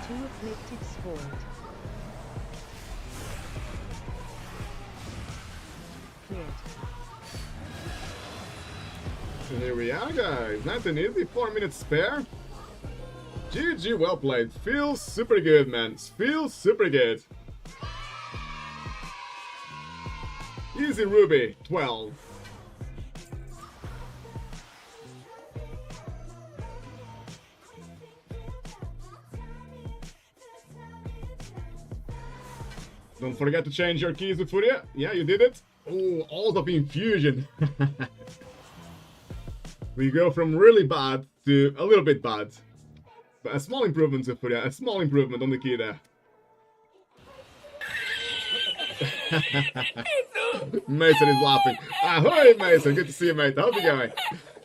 Two afflicted spawned. Cleared. So here we are, guys. Nice and easy. 4 minutes spare. GG, well played. Feels super good, man. Feels super good. Easy Ruby, 12. Don't forget to change your keys before you. Yeah, you did it. Oh, all of infusion. We go from really bad to a little bit bad. But a small improvement, Furia. A small improvement on the key there. Mason is laughing. Ahoy, Mason. Good to see you, mate. How's it going?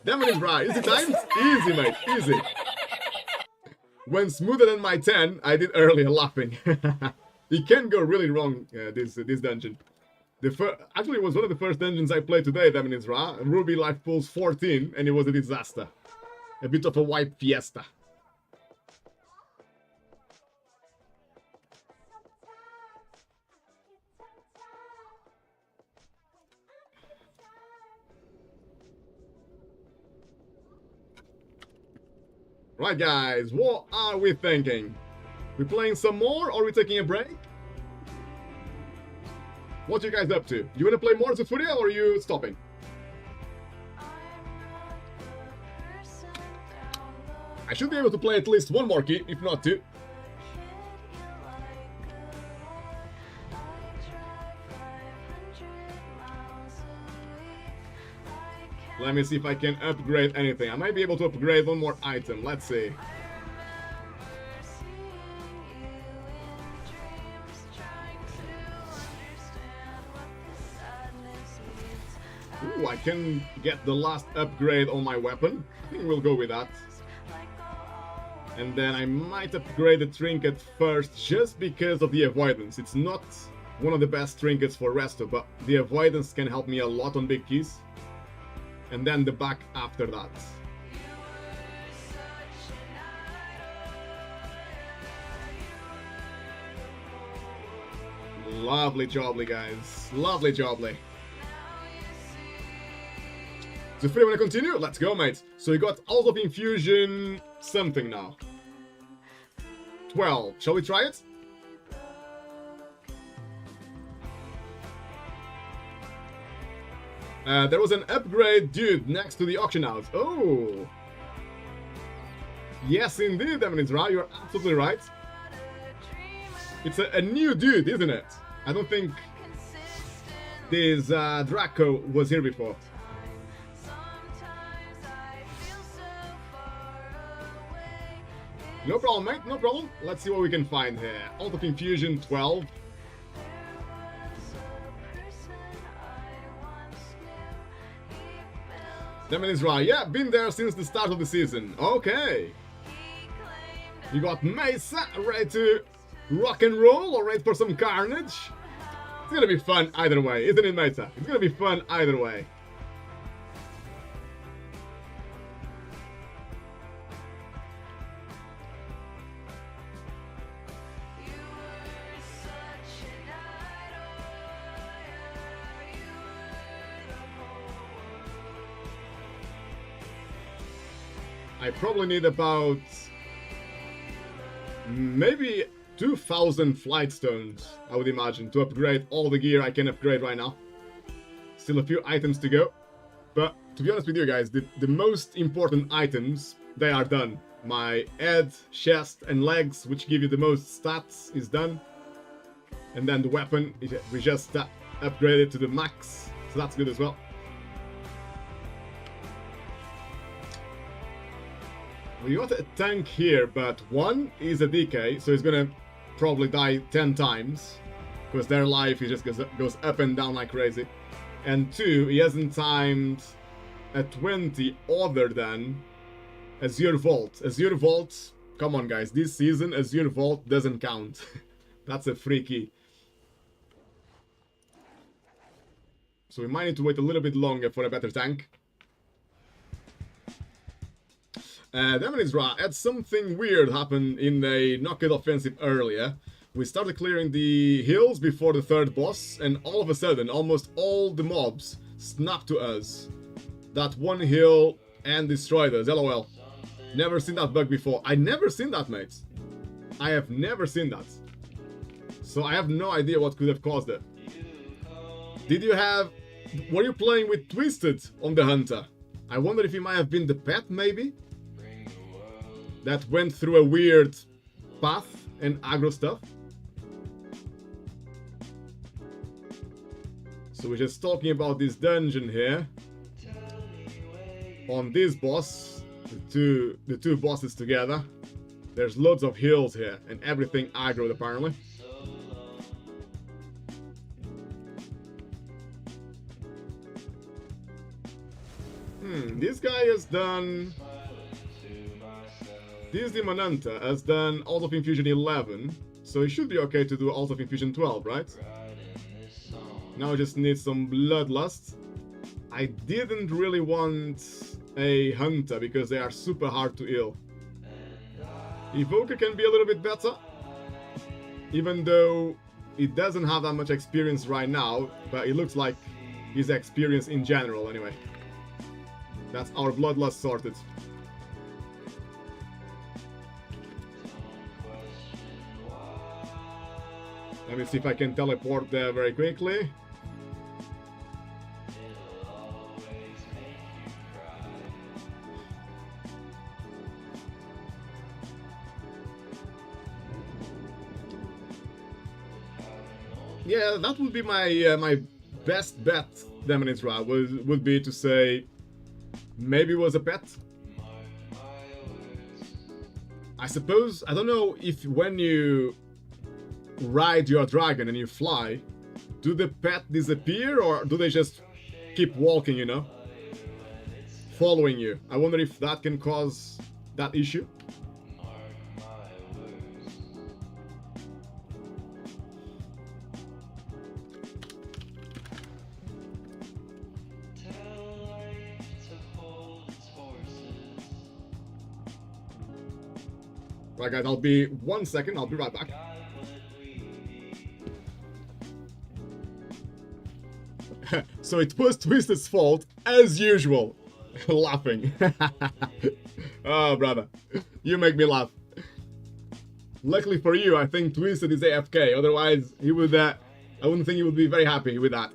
Demon is right. Easy times? Easy, mate. Easy. When smoother than my 10, I did earlier laughing. It can go really wrong, this dungeon. Actually, it was one of the first dungeons I played today, Demon is Ra. Ruby life pulls 14, and it was a disaster. A bit of a wipe fiesta. Right, guys, what are we thinking? We playing some more, or are we taking a break? What are you guys up to? You want to play more Zufuria, or are you stopping? I should be able to play at least one more key, if not two. Let me see if I can upgrade anything. I might be able to upgrade one more item. Let's see. Ooh, I can get the last upgrade on my weapon. I think we'll go with that. And then I might upgrade the trinket first just because of the avoidance. It's not one of the best trinkets for Resto, but the avoidance can help me a lot on big keys. And then the back after that. Lovely jobly, guys. Lovely jobly. So if you want to continue, let's go, mate. So you got Out of Infusion something now. 12. Shall we try it? There was an upgrade dude next to the auction house. Oh! Yes, indeed, Demonizra, you're absolutely right. It's a new dude, isn't it? I don't think this Draco was here before. No problem, mate, no problem. Let's see what we can find here. Out of Infusion 12. Demon is right. Yeah, been there since the start of the season. Okay. You got Mesa ready to rock and roll or ready for some carnage? It's gonna be fun either way, isn't it, Mesa? It's gonna be fun either way. I probably need about maybe 2,000 flight stones, I would imagine, to upgrade all the gear I can upgrade right now. Still a few items to go. But to be honest with you guys, the most important items, they are done. My head, chest and legs, which give you the most stats, is done. And then the weapon, we just upgraded to the max, so that's good as well. We got a tank here, but one is a DK, so he's gonna probably die 10 times. Because their life he just goes up and down like crazy. And two, he hasn't timed a 20 other than Azure Vault. Azure Vault, come on guys, this season Azure Vault doesn't count. That's a free key. So we might need to wait a little bit longer for a better tank. Demonizra had something weird happen in the knockout offensive earlier. We started clearing the hills before the third boss, and all of a sudden, almost all the mobs snapped to us. That one hill and destroyed us, lol. Never seen that bug before. I never seen that, mates. I have never seen that. So I have no idea what could have caused it. Were you playing with Twisted on the Hunter? I wonder if he might have been the pet, maybe? That went through a weird path and aggro stuff. So we're just talking about this dungeon here. On this boss, the two bosses together. There's loads of hills here and everything aggroed apparently. This guy has done... This Demon Hunter has done Alt of Infusion 11, so he should be okay to do Alt of Infusion 12, right? Now I just need some Bloodlust. I didn't really want a Hunter because they are super hard to heal. Evoker can be a little bit better, even though it doesn't have that much experience right now, but it looks like his experience in general anyway. That's our Bloodlust sorted. Let me see if I can teleport there very quickly. Yeah, that would be my my best bet, Demonizra, would be to say maybe it was a pet. I suppose, I don't know if when you ride your dragon and you fly, do the pet disappear or do they just keep walking, you know? Following you. I wonder if that can cause that issue. Right guys, I'll be 1 second, I'll be right back. So it was Twisted's fault, as usual. Laughing. Oh, brother. You make me laugh. Luckily for you, I think Twisted is AFK. Otherwise, he would, I wouldn't think he would be very happy with that.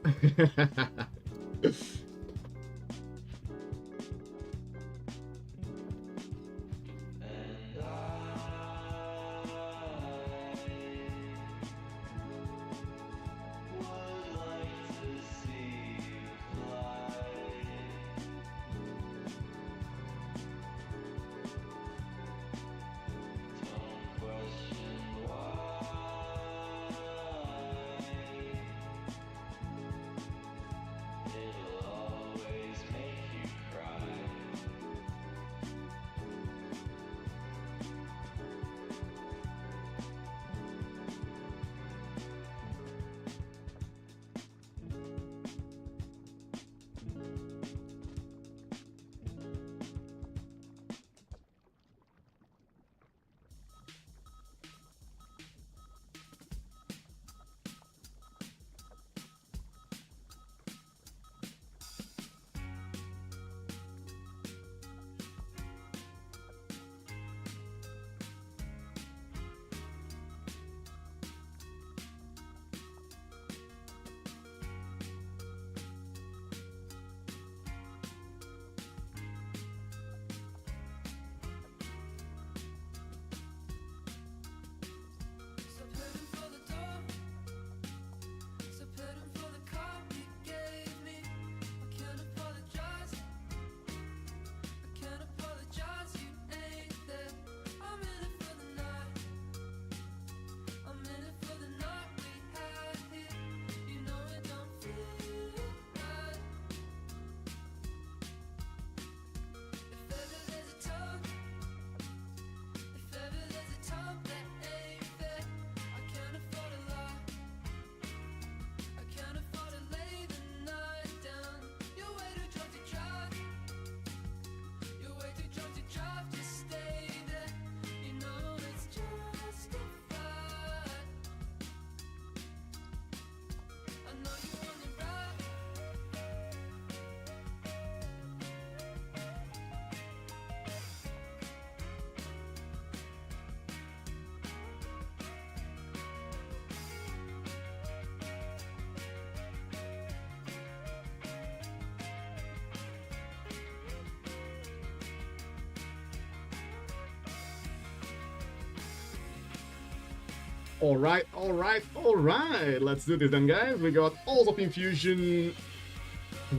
Alright, alright, alright. Let's do this then, guys. We got also Infusion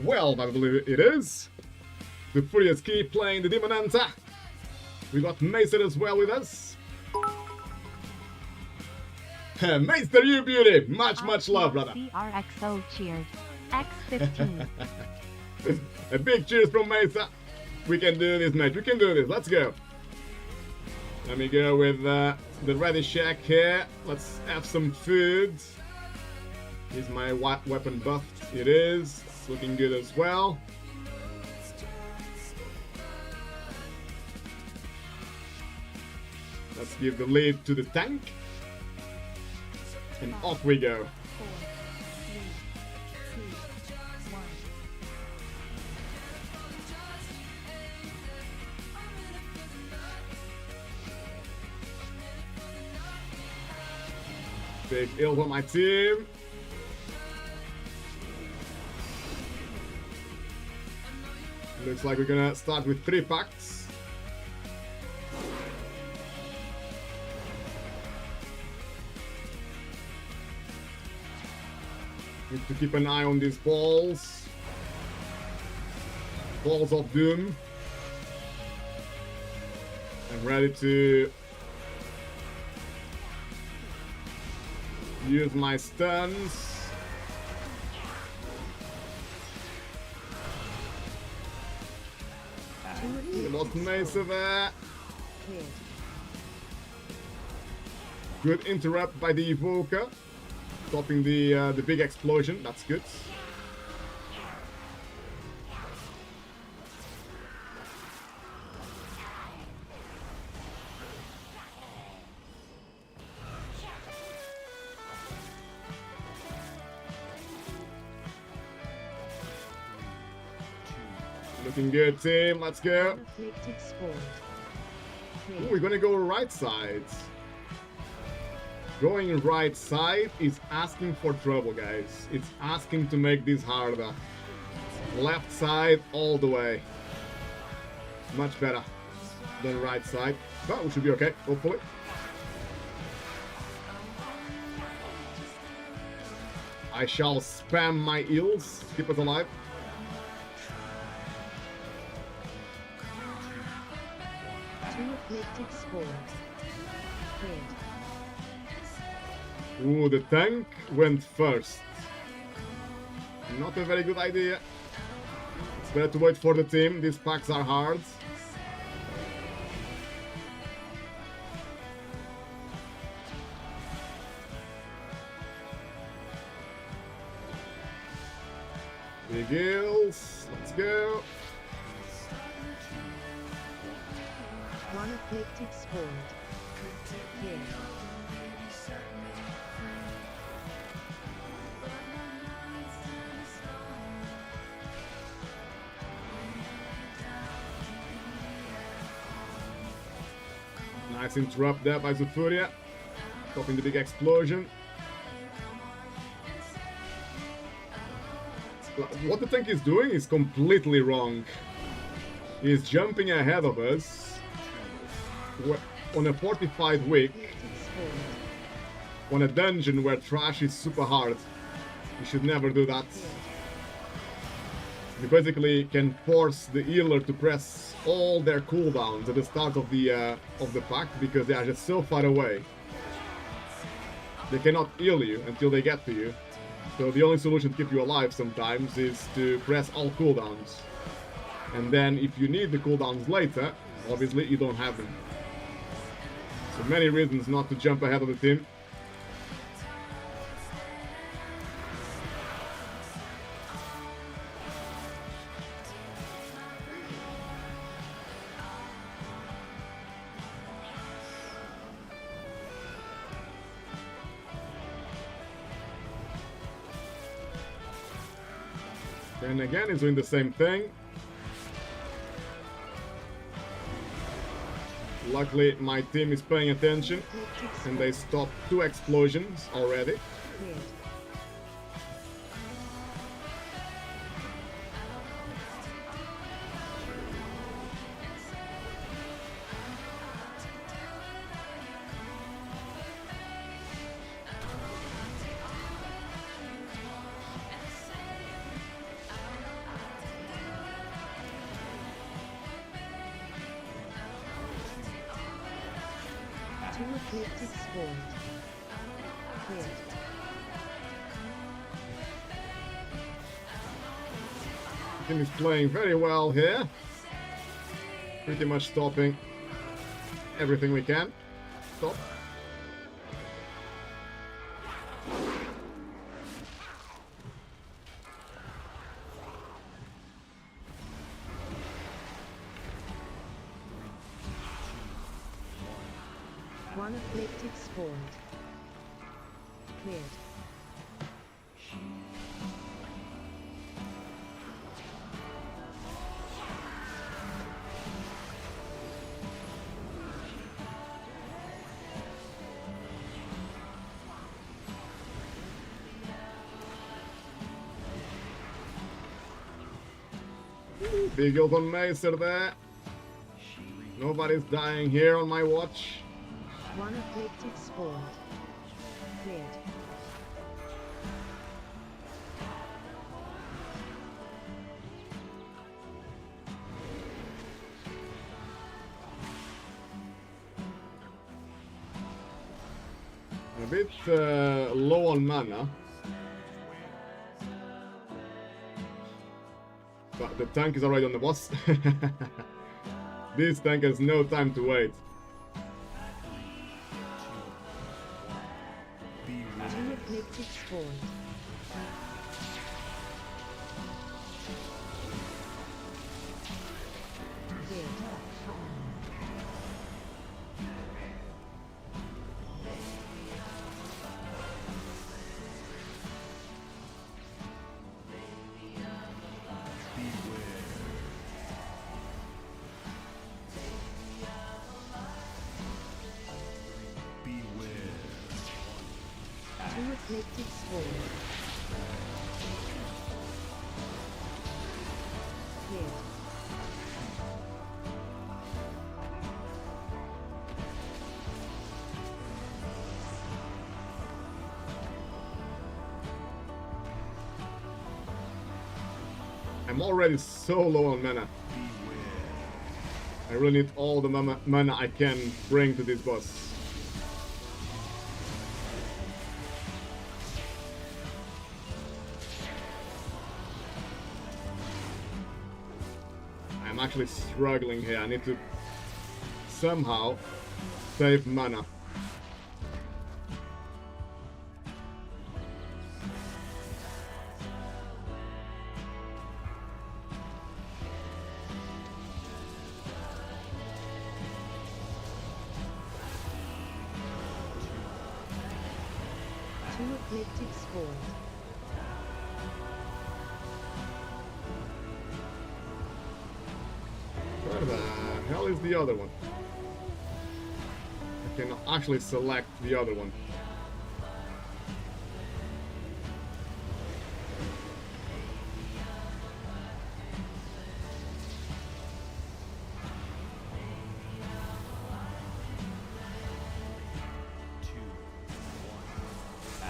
12, I believe it is. The Furious Key playing the Demon Hunter. We got Mason as well with us. Maester, you beauty! Much love, brother. CRXO cheers. X15. A big cheers from Mesa. We can do this, mate. We can do this. Let's go. Let me go with the ready shack here. Let's have some food. Is my weapon buffed? It is. It's looking good as well. Let's give the lead to the tank. And off we go. 4, 3, 2, 1. Big ill for my team. Looks like we're gonna start with 3 packs. Need to keep an eye on these balls. Balls of doom. I'm ready to use my stuns. We lost Mesa there. Cleared. Good interrupt by the Evoker. Stopping the big explosion. That's good. Looking good, team. Let's go. Afflicted spawned. Ooh, Cleared. we're gonna go right side. Going right side is asking for trouble, guys. It's asking to make this harder. Left side all the way. Much better than right side. But we should be okay, hopefully. I shall spam my heals. Keep us alive. Two afflicted spawned. Cleared. Ooh, the tank went first. Not a very good idea. It's better to wait for the team. These packs are hard. Big heals. Let's go. One afflicted spawned. Cleared. Nice interrupt there by Zufuria. Stopping the big explosion. What the tank is doing is completely wrong. He's jumping ahead of us on a fortified wick, Afflicted spawned. on a dungeon where trash is super hard. You should never do that. You basically can force the healer to press all their cooldowns at the start of the pack because they are just so far away. They cannot heal you until they get to you. So the only solution to keep you alive sometimes is to press all cooldowns. And then if you need the cooldowns later, obviously you don't have them. So many reasons not to jump ahead of the team. And again, he's doing the same thing. Luckily, my team is paying attention, Afflicted and spawned. they stopped 2 explosions already. Cleared. Two afflicted spawned. Cleared. Team is playing very well here. Pretty much stopping everything we can. Stop. One afflicted spawned. Cleared. Big ult on Macer there. Nobody's dying here on my watch. One afflicted spawned. Cleared. A bit low on mana. But the tank is already on the boss. This tank has no time to wait. Two afflicted spawned. Cleared. Two afflicted spawned. Cleared. I'm already so low on mana. I really need all the mana I can bring to this boss. I'm actually struggling here. I need to somehow save mana. Two afflicted spawned. Where the hell is the other one? I can actually select the other one.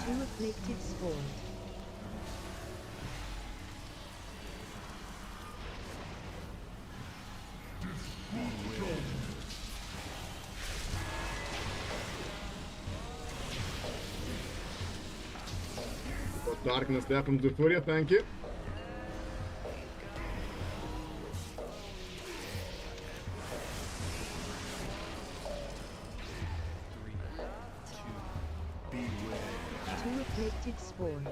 Two afflicted spawned. Cleared. Got darkness there from Zufuria, thank you. Two afflicted spawned.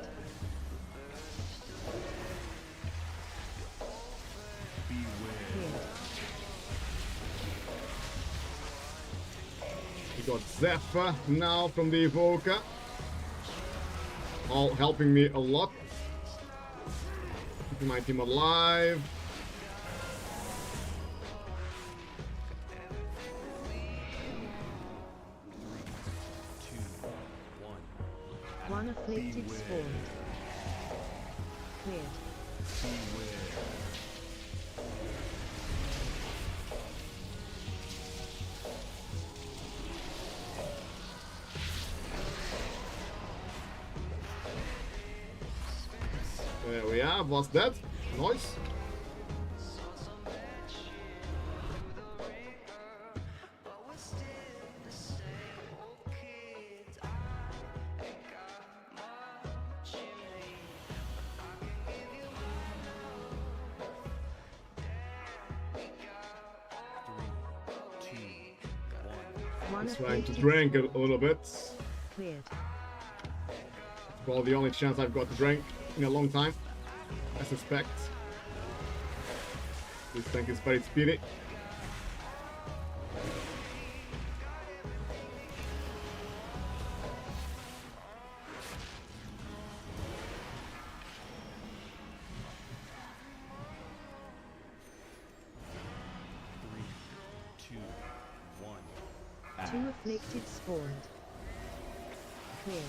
Cleared. We got Zephyr now from the Evoker. All helping me a lot. Keeping my team alive. One afflicted spawned. Cleared. There we are, was that? Nice. One He's trying to afflicted drink a spawned. little bit. Cleared. Well, the only chance I've got to drink in a long time, I suspect. This tank is very speedy. Two afflicted spawned. Cleared.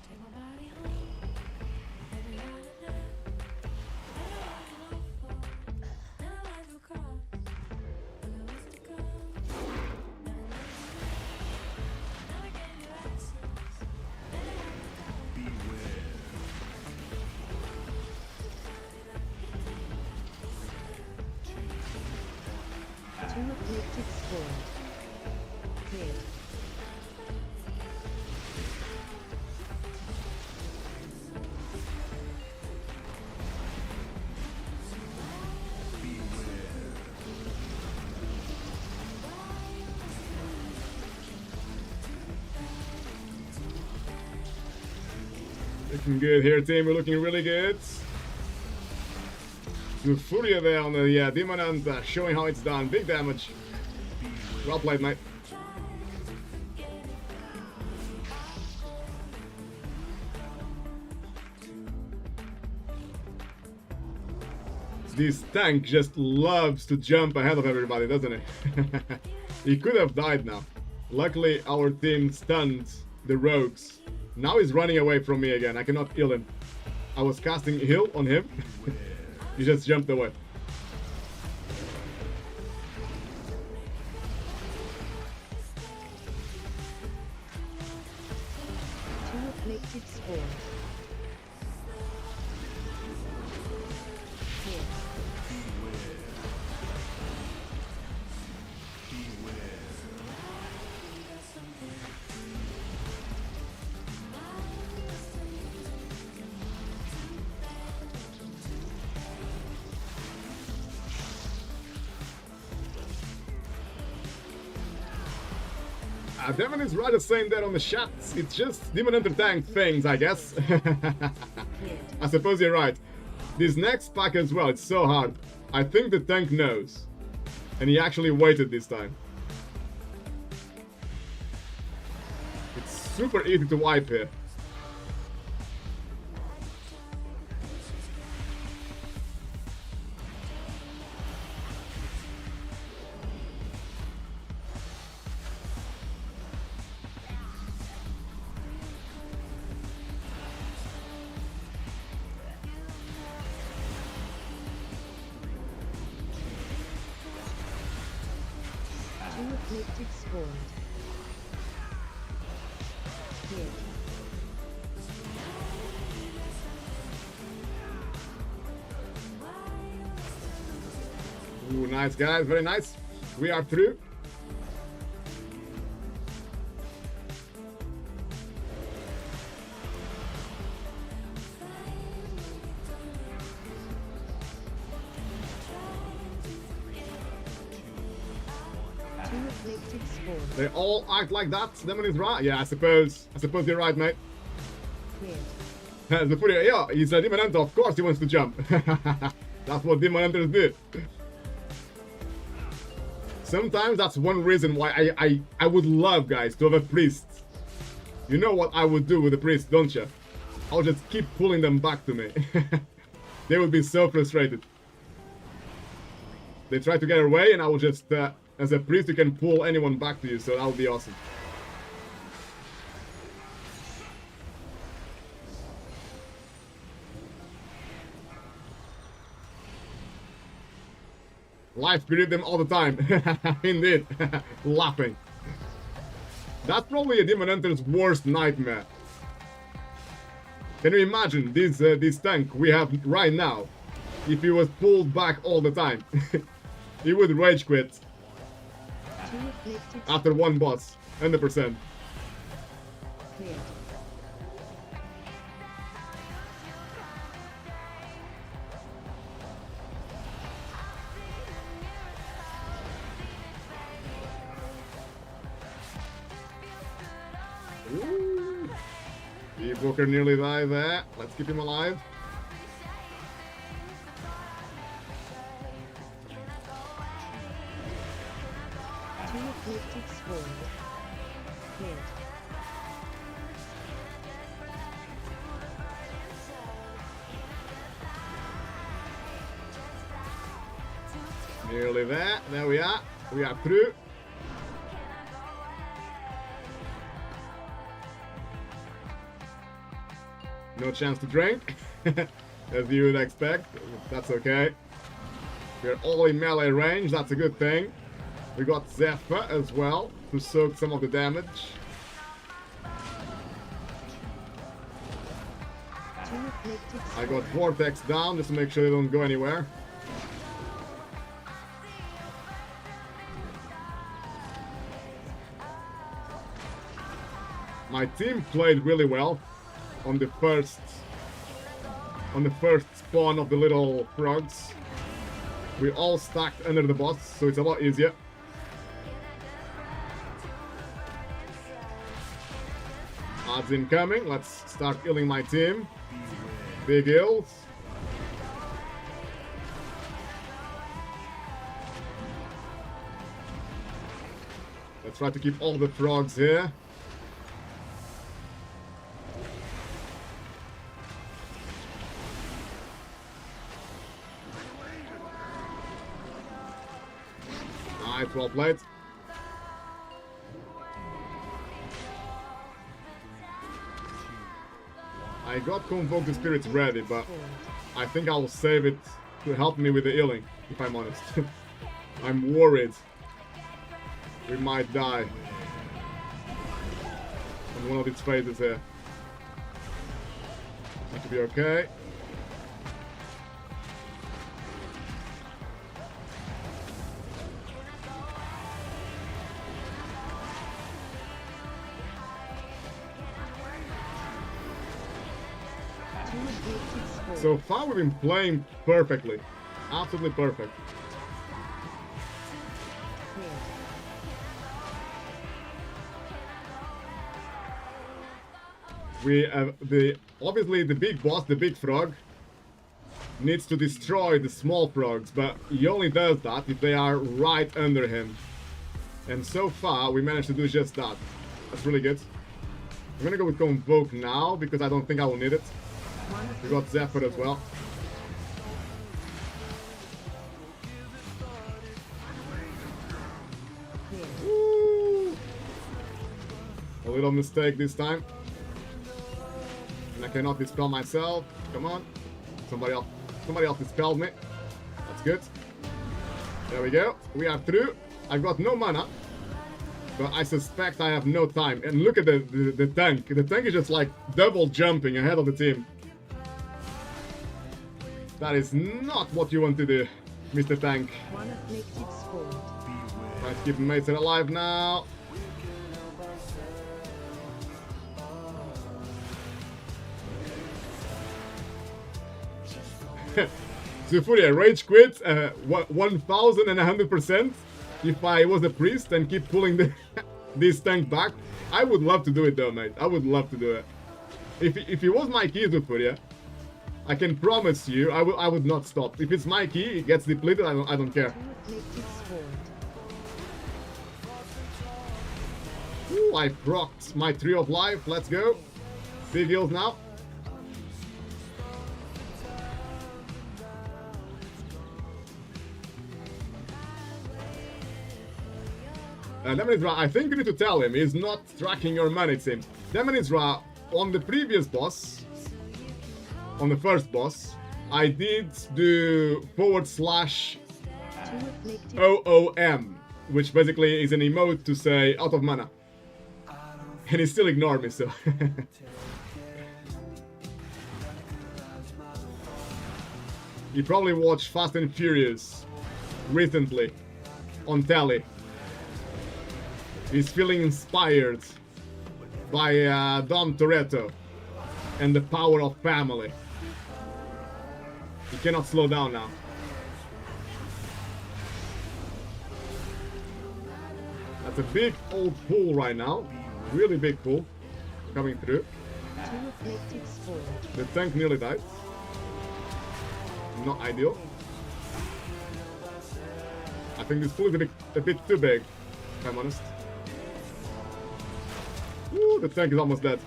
Take my body home. Every night and day. I know what to look for. Then I life across. Look at what's to come. Now I gave you access. Then I have to go. Two afflicted spawned. Cleared. Looking good here, team. We're looking really good. Good Furia there on the Demon and showing how it's done. Big damage. Well played, mate. This tank just loves to jump ahead of everybody, doesn't it? He could have died now. Luckily, our team stunned the rogues. Now he's running away from me again. I cannot kill him. I was casting heal on him. He just jumped away. Two afflicted spawned. Cleared. Devon is right saying that on the chat. It's just Demon Hunter tank things, I guess. Cleared. I suppose you're right. This next pack as well, it's so hard. I think the tank knows. And he actually waited this time. It's super easy to wipe here. Two afflicted spawned. Cleared. Ooh, nice guys, very nice. We are through. Two afflicted spawned. They all act like that. Demon is right. Yeah, I suppose you're right, mate. Cleared. The Furia, yeah, he's a Demon Hunter. Of course he wants to jump. That's what Demon Hunters do. Sometimes that's one reason why I would love, guys, to have a priest. You know what I would do with a priest, don't you? I'll just keep pulling them back to me. They would be so frustrated. They try to get away and I will just, as a priest, you can pull anyone back to you, so that would be awesome. Life greet them all the time. Indeed. Laughing. That's probably a Demon Hunter's worst nightmare. Can you imagine this tank we have right now? If he was pulled back all the time. He would rage quit Two afflicted after one boss. 100%. cleared. Nightwalker nearly died there. Let's keep him alive. Two afflicted spawned. Cleared. Nearly there. There we are. We are through. No chance to drink, as you would expect. That's okay. We're all in melee range. That's a good thing. We got Zephyr as well to soak some of the damage. Two afflicted I got Vortex down just to make sure they don't go anywhere. My team played really well on the first spawn of the little frogs. We all stacked under the boss, so it's a lot easier. Odds incoming. Let's start healing my team. Big heals. Let's try to keep all the frogs here. Nice, well played. I got Convoke the Spirits ready, but I think I'll save it to help me with the healing, if I'm honest. I'm worried we might die on one of these phases here. That should be okay. Two afflicted spawned. So far we've been playing perfectly. Absolutely perfect. Cleared. We have obviously the big boss, the big frog, needs to destroy the small frogs, but he only does that if they are right under him. And so far we managed to do just that. That's really good. I'm gonna go with Convoke now because I don't think I will need it. We got Zephyr as well. Cleared. Woo! A little mistake this time. And I cannot dispel myself. Come on. Somebody else dispelled me. That's good. There we go. We are through. I've got no mana. But I suspect I have no time. And look at the tank. The tank is just like double jumping ahead of the team. That is not what you want to do, Mr. Tank. One afflicted spawned. Try to keep Mason alive now. Zufuria, rage quit 1100% if I was a priest and keep pulling this tank back. I would love to do it though, mate. I would love to do it. If it was my key, Zufuria, I can promise you I would not stop. If it's my key, it gets depleted, I don't care. Two afflicted spawned. Ooh, I procced my Tree of Life. Let's go. Big heals now. Demonizra, I think you need to tell him he's not tracking your money, it seems. Demonizra, on the previous boss, on the first boss, I did do / Two afflicted. OOM, which basically is an emote to say out of mana. And he still ignored me, so. He probably watched Fast and Furious recently on telly. He's feeling inspired by Dom Toretto and the power of family. He cannot slow down now. That's a big old pool right now. Really big pool coming through. Two afflicted spawned. The tank nearly died. Not ideal. I think this pool is a bit too big, if I'm honest. Ooh, the tank is almost dead.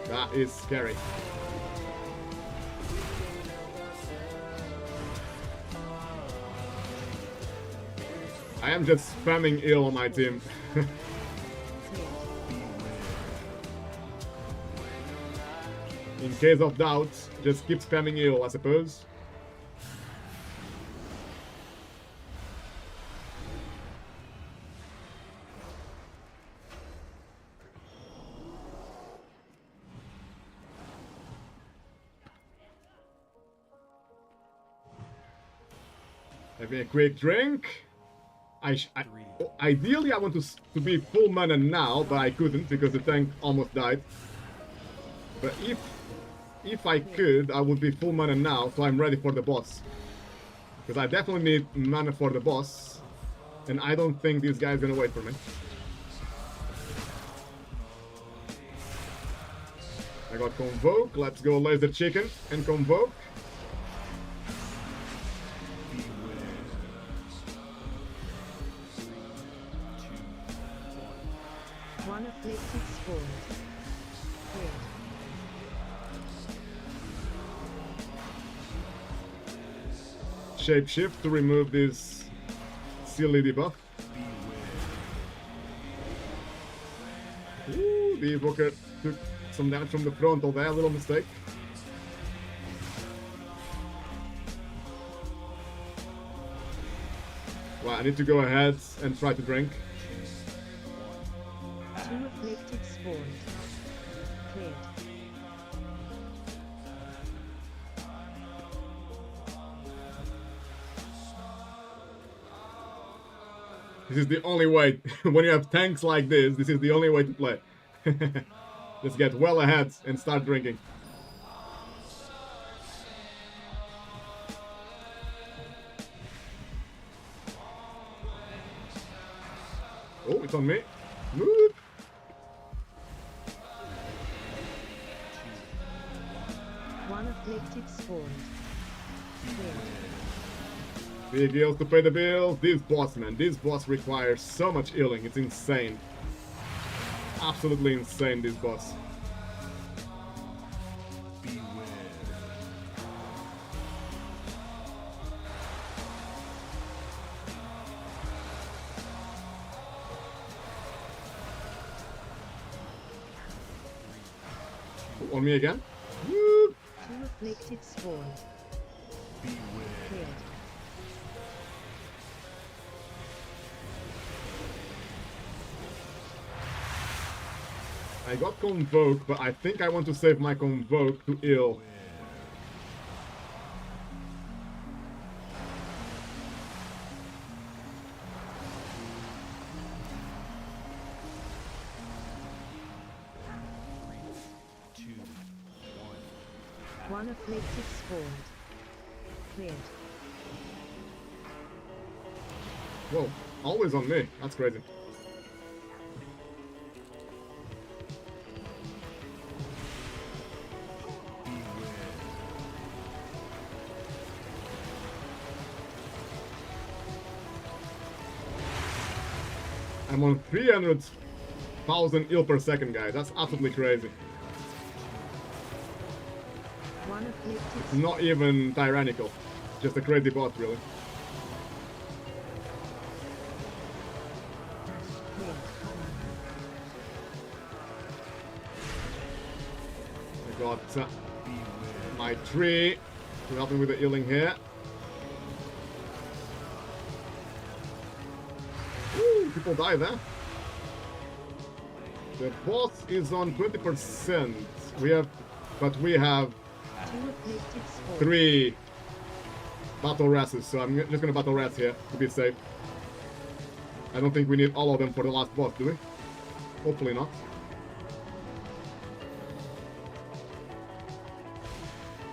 That is scary. I am just spamming ill on my team. In case of doubt, just keep spamming ill, I suppose. Having a quick drink. Ideally, I want to be full mana now, but I couldn't because the tank almost died. But if I could, I would be full mana now, so I'm ready for the boss. Because I definitely need mana for the boss, and I don't think this guy's gonna wait for me. I got Convoke. Let's go laser chicken and Convoke. One afflicted spawned. Cleared. Shapeshift to remove this silly debuff. Ooh, the Evoker took some damage from the frontal there, a little mistake. Well, I need to go ahead and try to drink. Two afflicted spawned. Cleared. This is the only way. When you have tanks like this is the only way to play. Let's get well ahead and start drinking. Oh, it's on me. Move. One afflicted spawned. Cleared. Big heals to pay the bills. This boss, man, this boss requires so much healing. It's insane. Absolutely insane, this boss. On me again. Woo! Two afflicted spawned. Cleared. I got Convoke, but I think I want to save my Convoke to heal. One afflicted spawned. Cleared. Whoa, always on me. That's crazy. I'm on 300,000 heal per second, guys. That's absolutely crazy. One afflicted It's not even tyrannical. Just a crazy bot, really. cleared. I got my tree to help me with the healing here. Ooh, people die there. The boss is on 20%. We have 2 afflicted spawned. 3 battle rasses, so I'm just gonna battle ras here to be safe. I don't think we need all of them for the last boss, do we? Hopefully not.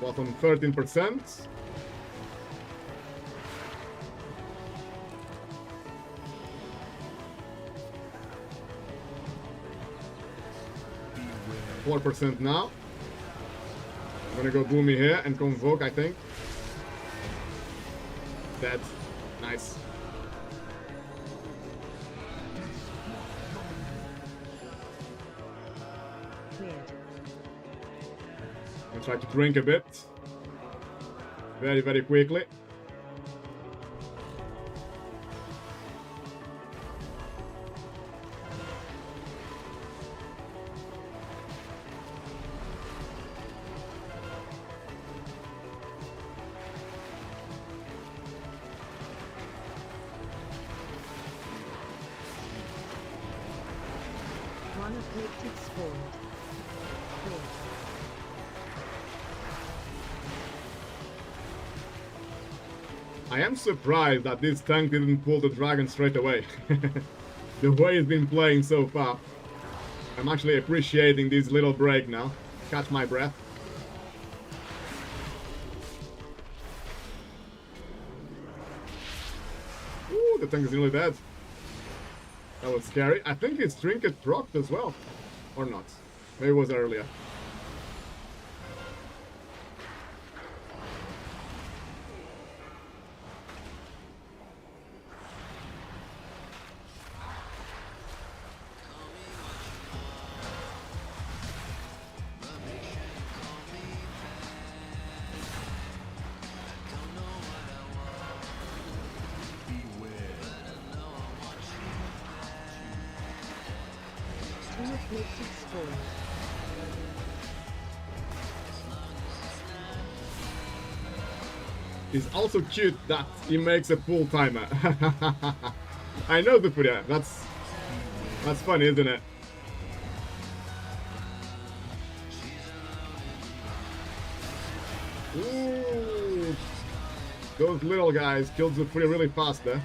Boss on 13%. 4% now. I'm gonna go Boomy here and Convoke, I think. Dead. Nice. Cleared. I'll try to drink a bit. Very, very quickly. One afflicted spawned. Cleared. I am surprised that this tank didn't pull the dragon straight away. The way he's been playing so far. I'm actually appreciating this little break now. Catch my breath. Ooh, the tank is nearly dead. That was scary. I think his trinket procced as well. Or not. Maybe it was earlier. Two afflicted spawned. It's also cute that he makes a full timer. I know the Furia. That's funny, isn't it? Ooh, those little guys killed the Furia really fast there.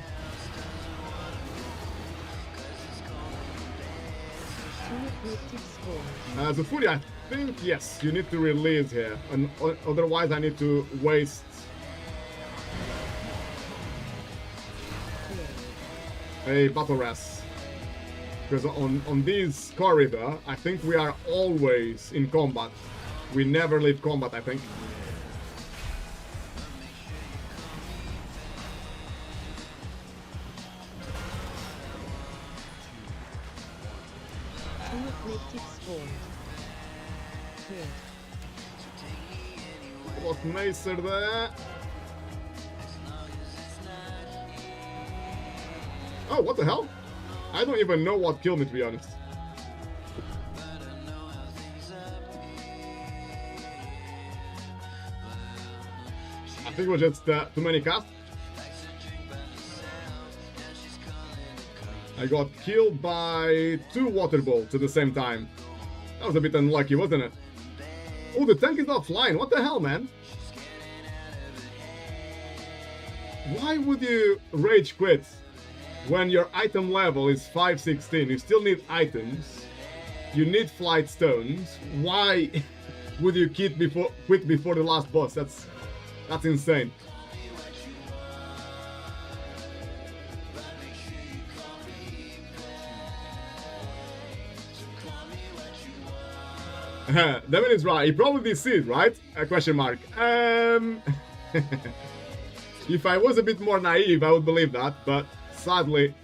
Two afflicted spawned. The Furia, I think yes, you need to release here, and otherwise I need to waste Cleared. a battle res. Because on this corridor, I think we are always in combat. We never leave combat, I think. Two afflicted spawned. Cleared. What Macer there? Oh, what the hell? I don't even know what killed me, to be honest. I think it was just too many casts. I got killed by 2 water bolts at the same time. That was a bit unlucky, wasn't it? Oh, the tank is not flying. What the hell, man? Why would you rage quit when your item level is 516? You still need items. You need flight stones. Why would you quit before the last boss? That's insane. Devin is right. He probably sees, right? A question mark. If I was a bit more naive, I would believe that, but sadly,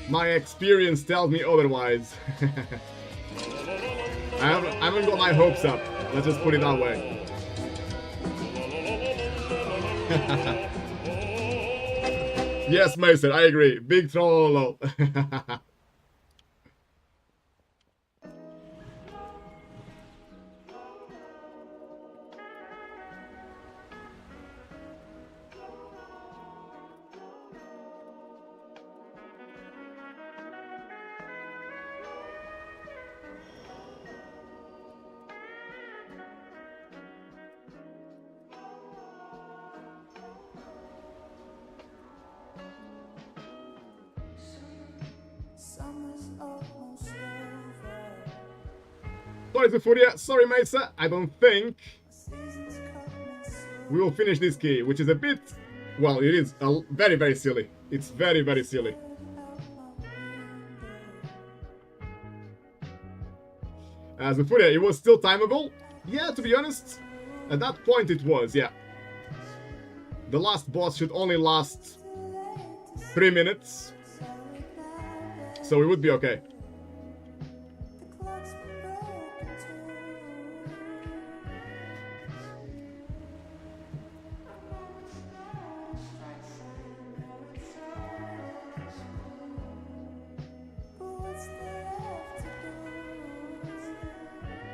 my experience tells me otherwise. I haven't got my hopes up. Let's just put it that way. Yes, Mason, I agree. Big troll. Sorry, Furia. Sorry, Mesa. I don't think we will finish this key, which is a bit... Well, it is very, very silly. It's very, very silly. As the footage, it was still timeable. Yeah, to be honest, at that point it was, yeah. The last boss should only last 3 minutes, so we would be okay.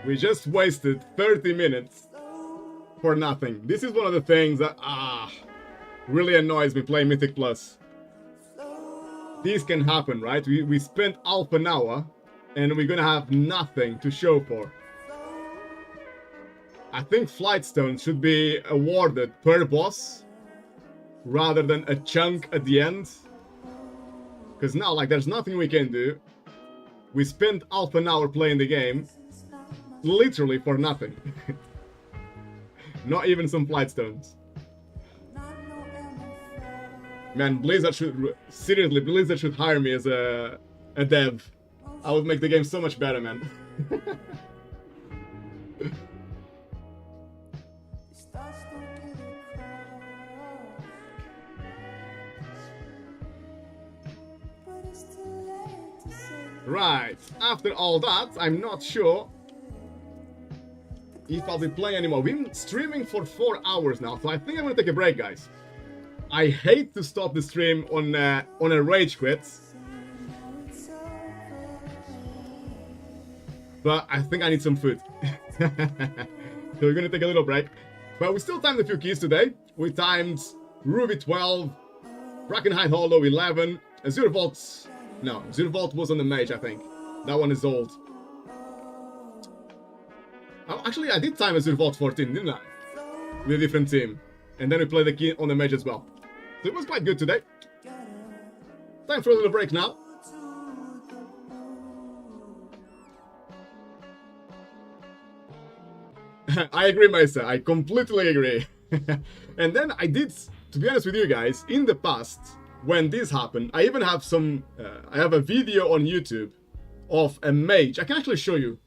We just wasted 30 minutes for nothing. This is one of the things that really annoys me playing Mythic Plus. This can happen, right? We spent half an hour and we're gonna have nothing to show for. I think flight stones should be awarded per boss rather than a chunk at the end. Because now, like, there's nothing we can do. We spent half an hour playing the game literally for nothing. Not even some flight stones. Man, Blizzard should... Seriously, Blizzard should hire me as a dev. I would make the game so much better, man. Right, after all that, I'm not sure if I'll be playing anymore. We've been streaming for 4 hours now, so I think I'm gonna take a break, guys. I hate to stop the stream on a rage quit, but I think I need some food. So we're gonna take a little break. But we still timed a few keys today. We timed Ruby 12, Brackenhide Hollow 11, Azure Vault. No, Azure Vault was on the mage, I think. That one is old. Oh, actually, I did time Azure Vault 14, didn't I? With a different team. And then we played the key on the mage as well. So it was quite good today. Time for a little break now. I agree, Mesa. I completely agree. And then I did, to be honest with you guys, in the past, when this happened, I even have some... I have a video on YouTube of a mage. I can actually show you.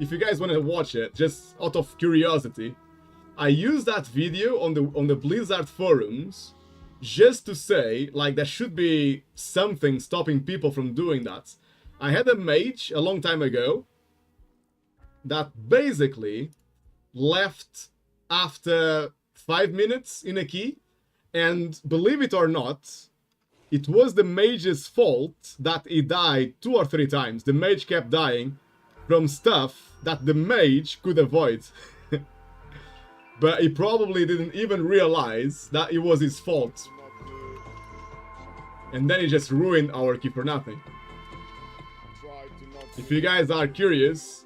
If you guys want to watch it, just out of curiosity. I used that video on the Blizzard forums just to say, like, there should be something stopping people from doing that. I had a mage a long time ago that basically left after 5 minutes in a key, and believe it or not, it was the mage's fault that he died 2 or 3 times. The mage kept dying from stuff that the mage could avoid. But he probably didn't even realize that it was his fault. And then he just ruined our key for nothing. If you guys are curious,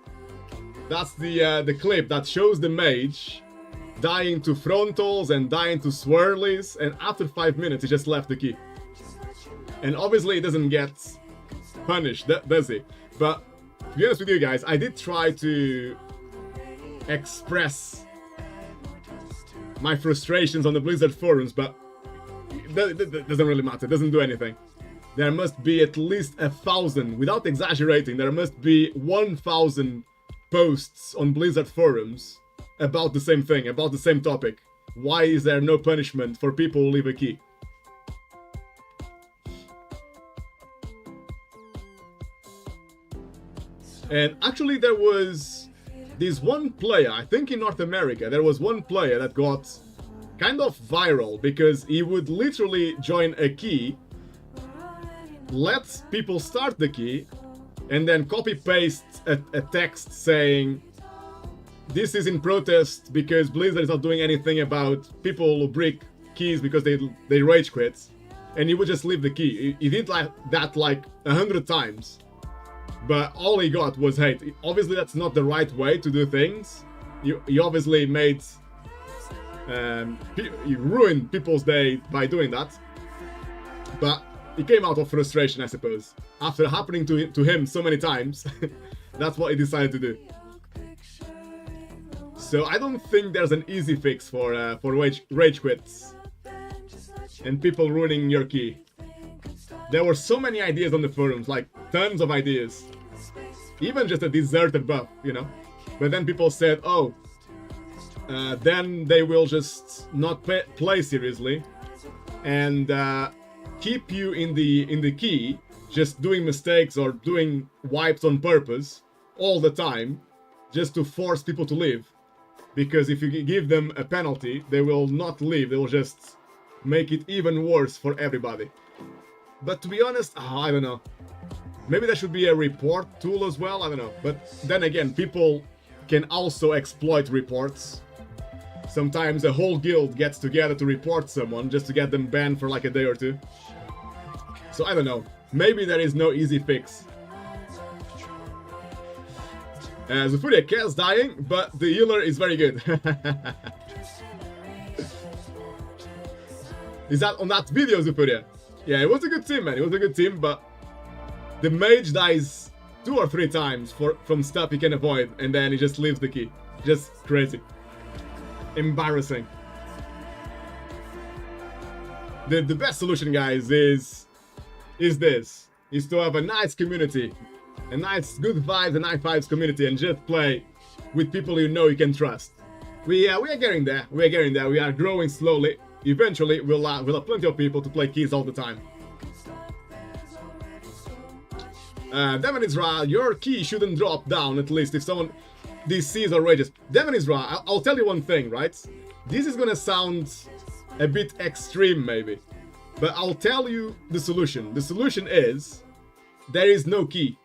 that's the clip that shows the mage dying to frontals and dying to swirlies, and after 5 minutes he just left the key. And obviously he doesn't get punished, does he? But to be honest with you guys, I did try to express my frustrations on the Blizzard forums, but that doesn't really matter. It doesn't do anything. There must be at least 1,000, without exaggerating, there must be 1,000 posts on Blizzard forums about the same thing, about the same topic. Why is there no punishment for people who leave a key? And actually there was this one player, I think in North America, there was one player that got kind of viral because he would literally join a key, let people start the key, and then copy-paste a text saying, this is in protest because Blizzard is not doing anything about people who break keys because they rage quit. And he would just leave the key. He did that like 100 times. But all he got was hate. Obviously that's not the right way to do things. He obviously made... he ruined people's day by doing that. But it came out of frustration, I suppose. After happening to him so many times, that's what he decided to do. So I don't think there's an easy fix for rage quits and people ruining your key. There were so many ideas on the forums, like tons of ideas. even just a deserted buff, you know. But then people said, oh, then they will just not play seriously and keep you in the key, just doing mistakes or doing wipes on purpose all the time, just to force people to leave. Because if you give them a penalty, they will not leave. They will just make it even worse for everybody. But to be honest, I don't know. Maybe there should be a report tool as well. I don't know. But then again, people can also exploit reports. Sometimes a whole guild gets together to report someone just to get them banned for like a day or two. So I don't know. Maybe there is no easy fix. Zufuria, Kaz dying, but the healer is very good. Is that on that video, Zufuria? Yeah, it was a good team, man. It was a good team, but the mage dies 2 or 3 times from stuff he can avoid, and then he just leaves the key. Just crazy. Embarrassing. The best solution, guys, is this. Is to have a nice community. A nice, good vibes and high vibes community, and just play with people you know you can trust. We are getting there. We are getting there. We are growing slowly. Eventually, we'll have plenty of people to play keys all the time. Devon Israel, your key shouldn't drop down, at least if someone... These C's are outrageous. Devon Israel, I'll tell you one thing, right? This is gonna sound a bit extreme, maybe. But I'll tell you the solution. The solution is... there is no key.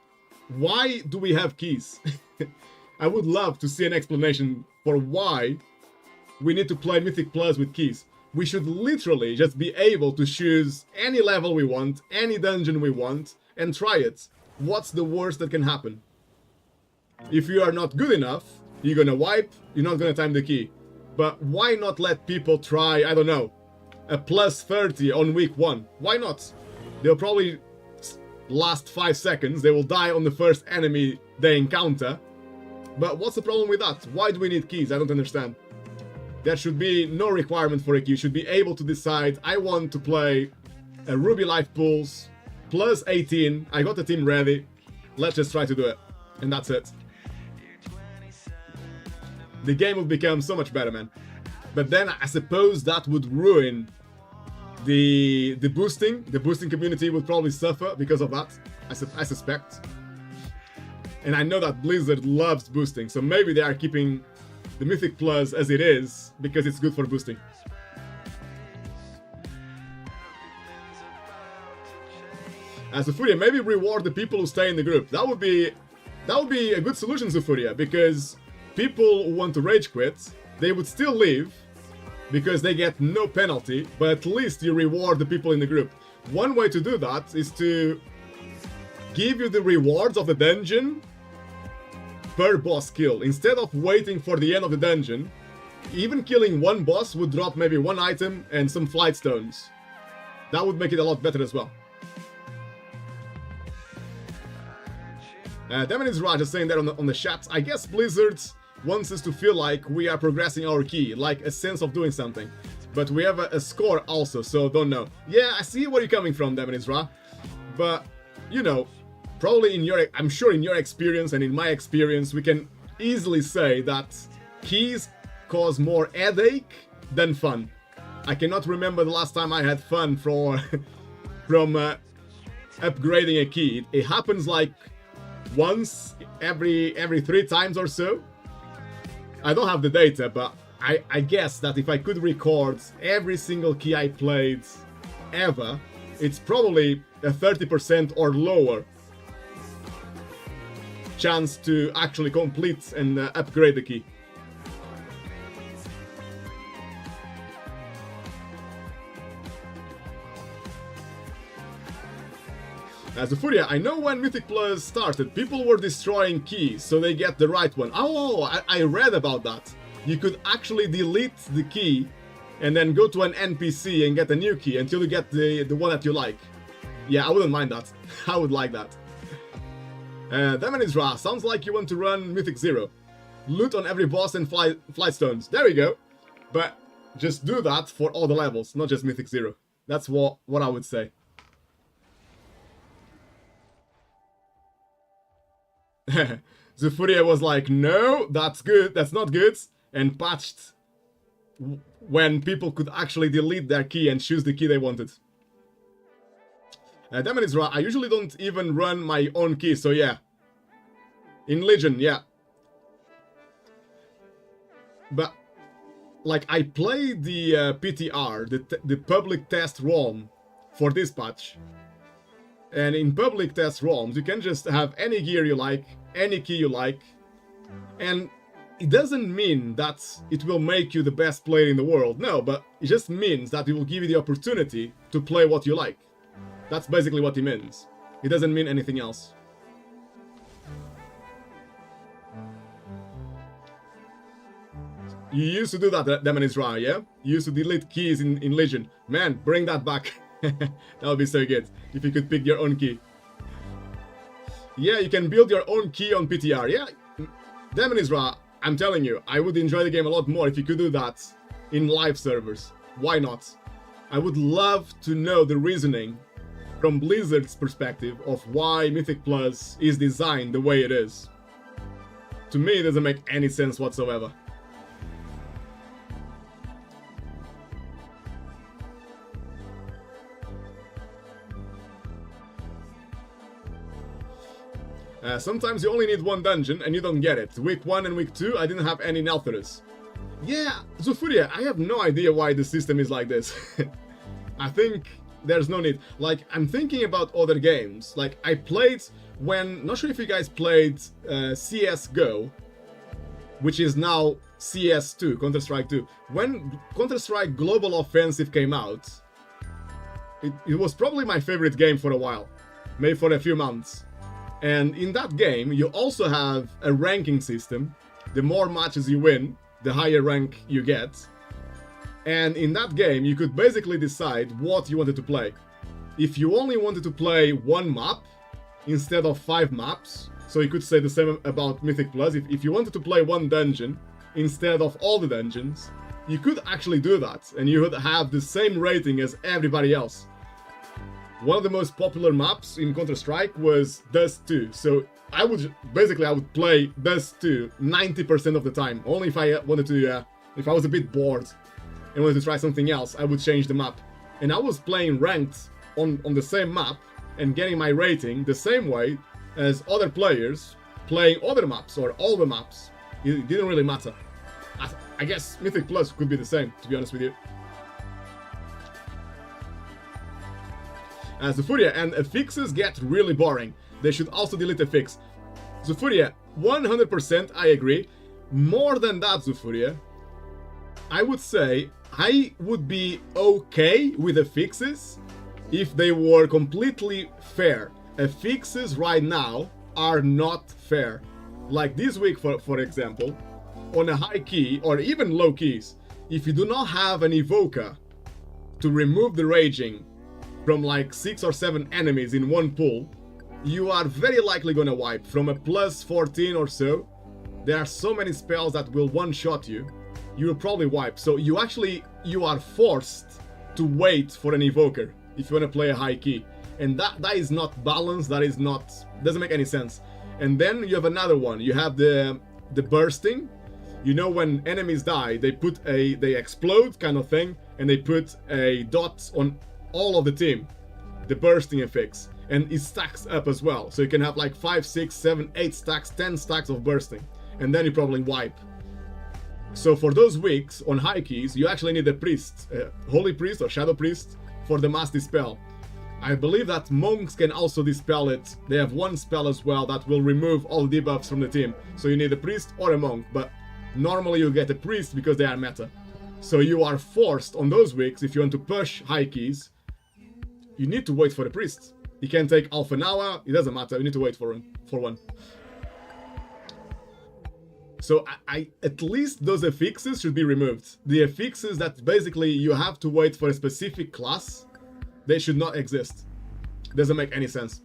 Why do we have keys? I would love to see an explanation for why we need to play Mythic Plus with keys. We should literally just be able to choose any level we want, any dungeon we want, and try it. What's the worst that can happen? If you are not good enough, you're gonna wipe, you're not gonna time the key. But why not let people try, I don't know, a plus 30 on week 1? Why not? They'll probably last 5 seconds, they will die on the first enemy they encounter. But what's the problem with that? Why do we need keys? I don't understand. There should be no requirement for a key. You should be able to decide, I want to play a Ruby Life Pools plus 18. I got the team ready. Let's just try to do it. And that's it. The game will become so much better, man. But then I suppose that would ruin the boosting. The boosting community would probably suffer because of that, I suspect. And I know that Blizzard loves boosting, so maybe they are keeping the Mythic Plus as it is because it's good for boosting. Zufuria, maybe reward the people who stay in the group. That would be a good solution, Zufuria, because people who want to rage quit, they would still leave because they get no penalty, but at least you reward the people in the group. One way to do that is to give you the rewards of the dungeon per boss kill. Instead of waiting for the end of the dungeon, even killing one boss would drop maybe 1 item and some flight stones. That would make it a lot better as well. Devon is Raj is saying that on the chat. I guess Blizzard wants us to feel like we are progressing our key, like a sense of doing something. But we have a score also, so don't know. Yeah, I see where you're coming from, Devon Isra. But, you know, probably I'm sure in your experience and in my experience, we can easily say that keys cause more headache than fun. I cannot remember the last time I had fun from upgrading a key. It happens like once every 3 times or so. I don't have the data, but I guess that if I could record every single key I played ever, it's probably a 30% or lower chance to actually complete and upgrade the key. Zufuria, I know when Mythic Plus started, people were destroying keys so they get the right one. Oh, I read about that. You could actually delete the key and then go to an NPC and get a new key until you get the one that you like. Yeah, I wouldn't mind that. I would like that. Demon Isra, sounds like you want to run Mythic 0. Loot on every boss and flight stones. There we go. But just do that for all the levels, not just Mythic 0. That's what I would say. Zufuria was like, no, that's good, that's not good, and patched when people could actually delete their key and choose the key they wanted. Damn it, I usually don't even run my own key, so yeah. In Legion, yeah. But, like, I played the PTR, the public test ROM, for this patch. And in public test ROMs, you can just have any gear you like, any key you like, and it doesn't mean that it will make you the best player in the world, no, but it just means that it will give you the opportunity to play what you like. That's basically what it means. It doesn't mean anything else. You used to do that, Demon Israel, yeah? You used to delete keys in Legion. Man, bring that back. That would be so good, if you could pick your own key. Yeah, you can build your own key on PTR, yeah? Demon Israel, I'm telling you, I would enjoy the game a lot more if you could do that in live servers. Why not? I would love to know the reasoning from Blizzard's perspective of why Mythic Plus is designed the way it is. To me, it doesn't make any sense whatsoever. Sometimes you only need one dungeon and you don't get it. Week 1 and week 2, I didn't have any Neltherus. Yeah, Zufuria, I have no idea why the system is like this. I think there's no need. Like, I'm thinking about other games. Like, I played when... Not sure if you guys played CSGO, which is now CS2, Counter-Strike 2. When Counter-Strike Global Offensive came out, it was probably my favorite game for a while. Maybe for a few months. And in that game, you also have a ranking system. The more matches you win, the higher rank you get. And in that game, you could basically decide what you wanted to play. If you only wanted to play one map instead of 5 maps, so you could say the same about Mythic Plus, if you wanted to play one dungeon instead of all the dungeons, you could actually do that, and you would have the same rating as everybody else. One of the most popular maps in Counter-Strike was Dust 2, so I would play Dust 2 90% of the time. Only if I wanted to, if I was a bit bored and wanted to try something else, I would change the map. And I was playing ranked on the same map and getting my rating the same way as other players playing other maps or all the maps. It didn't really matter. I guess Mythic Plus could be the same, to be honest with you. Zufuria, and affixes get really boring. They should also delete affix. Zufuria, 100% I agree. More than that, Zufuria, I would say I would be okay with affixes if they were completely fair. Affixes right now are not fair. Like this week, for example, on a high key or even low keys, if you do not have an evoker to remove the raging from like 6 or 7 enemies in one pool, you are very likely gonna wipe. From a plus 14 or so, there are so many spells that will one-shot you, you will probably wipe. So you are forced to wait for an evoker if you want to play a high key. And that is not balanced, doesn't make any sense. And then you have another one, you have the bursting. You know, when enemies die, they explode kind of thing, and they put a dot on all of the team, the bursting effects, and it stacks up as well. So you can have like 5, 6, 7, 8 stacks, 10 stacks of bursting, and then you probably wipe. So for those weeks on high keys, you actually need a priest, holy priest or shadow priest, for the mass dispel. I believe that monks can also dispel it. They have one spell as well that will remove all debuffs from the team. So you need a priest or a monk, but normally you get a priest because they are meta. So you are forced on those weeks, if you want to push high keys, you need to wait for the priest. You can take half an hour, it doesn't matter, you need to wait for one. So at least those affixes should be removed. The affixes that basically you have to wait for a specific class, they should not exist. Doesn't make any sense.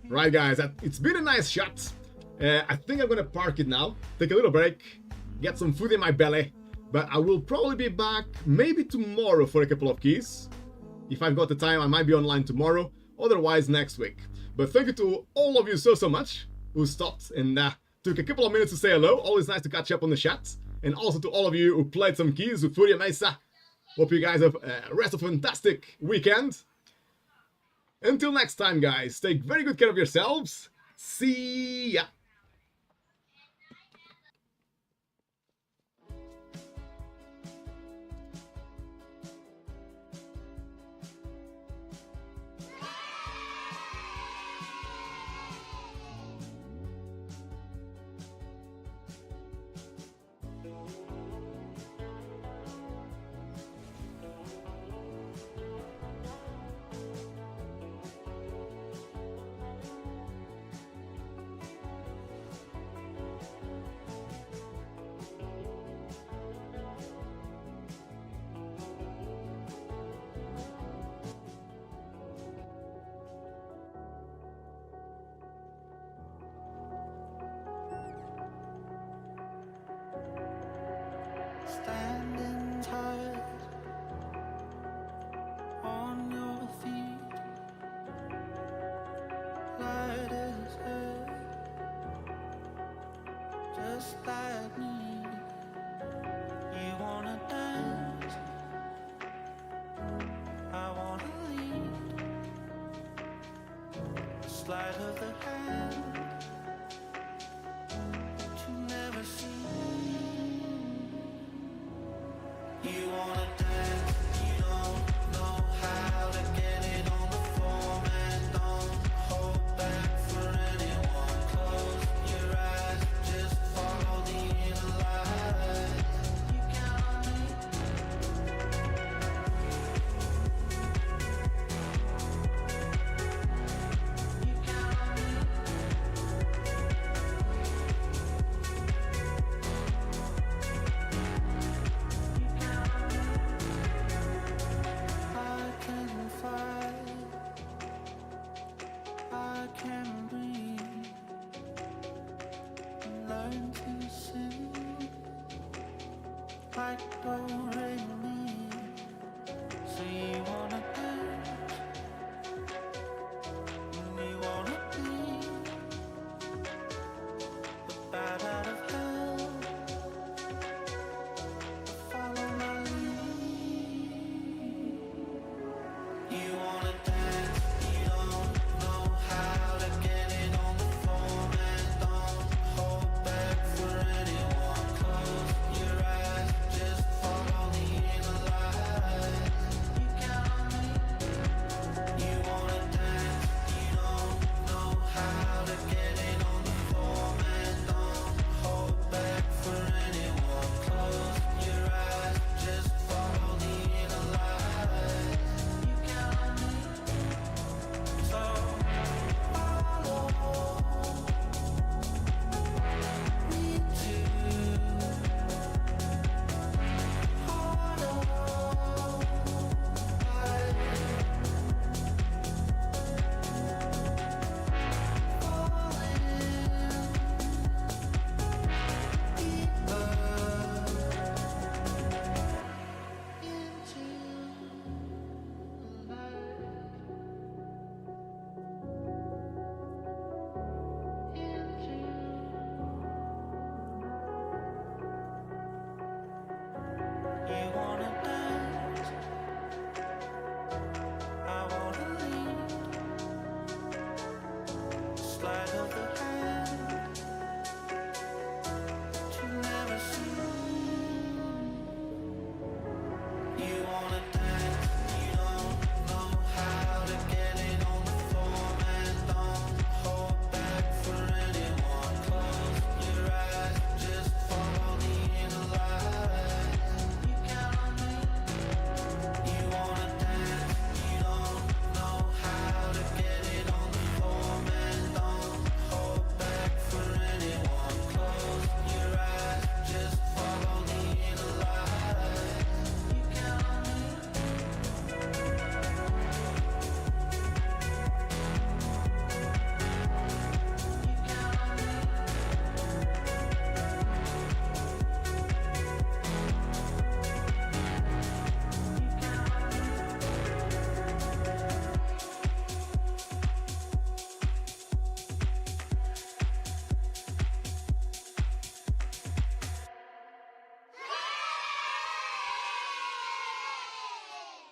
Right guys, it's been a nice shot. I think I'm gonna park it now, take a little break, get some food in my belly. But I will probably be back maybe tomorrow for a couple of keys. If I've got the time, I might be online tomorrow. otherwise next week. But thank you to all of you so much who stopped and took a couple of minutes to say hello. Always nice to catch up on the chat. And also to all of you who played some keys with Furia Mesa. Hope you guys have a rest of a fantastic weekend. Until next time, guys, take very good care of yourselves. See ya! Standing tight on your feet, light as air, just like me. You wanna dance, I wanna lead. Sleight of the hand that you never see. You wanna dance, you don't know how to get it on the floor, man. Don't hold back for anyone. Close your eyes, just follow the inner light. You count on me. You count on me. I can fight, I can breathe, learn to sing like do re mi.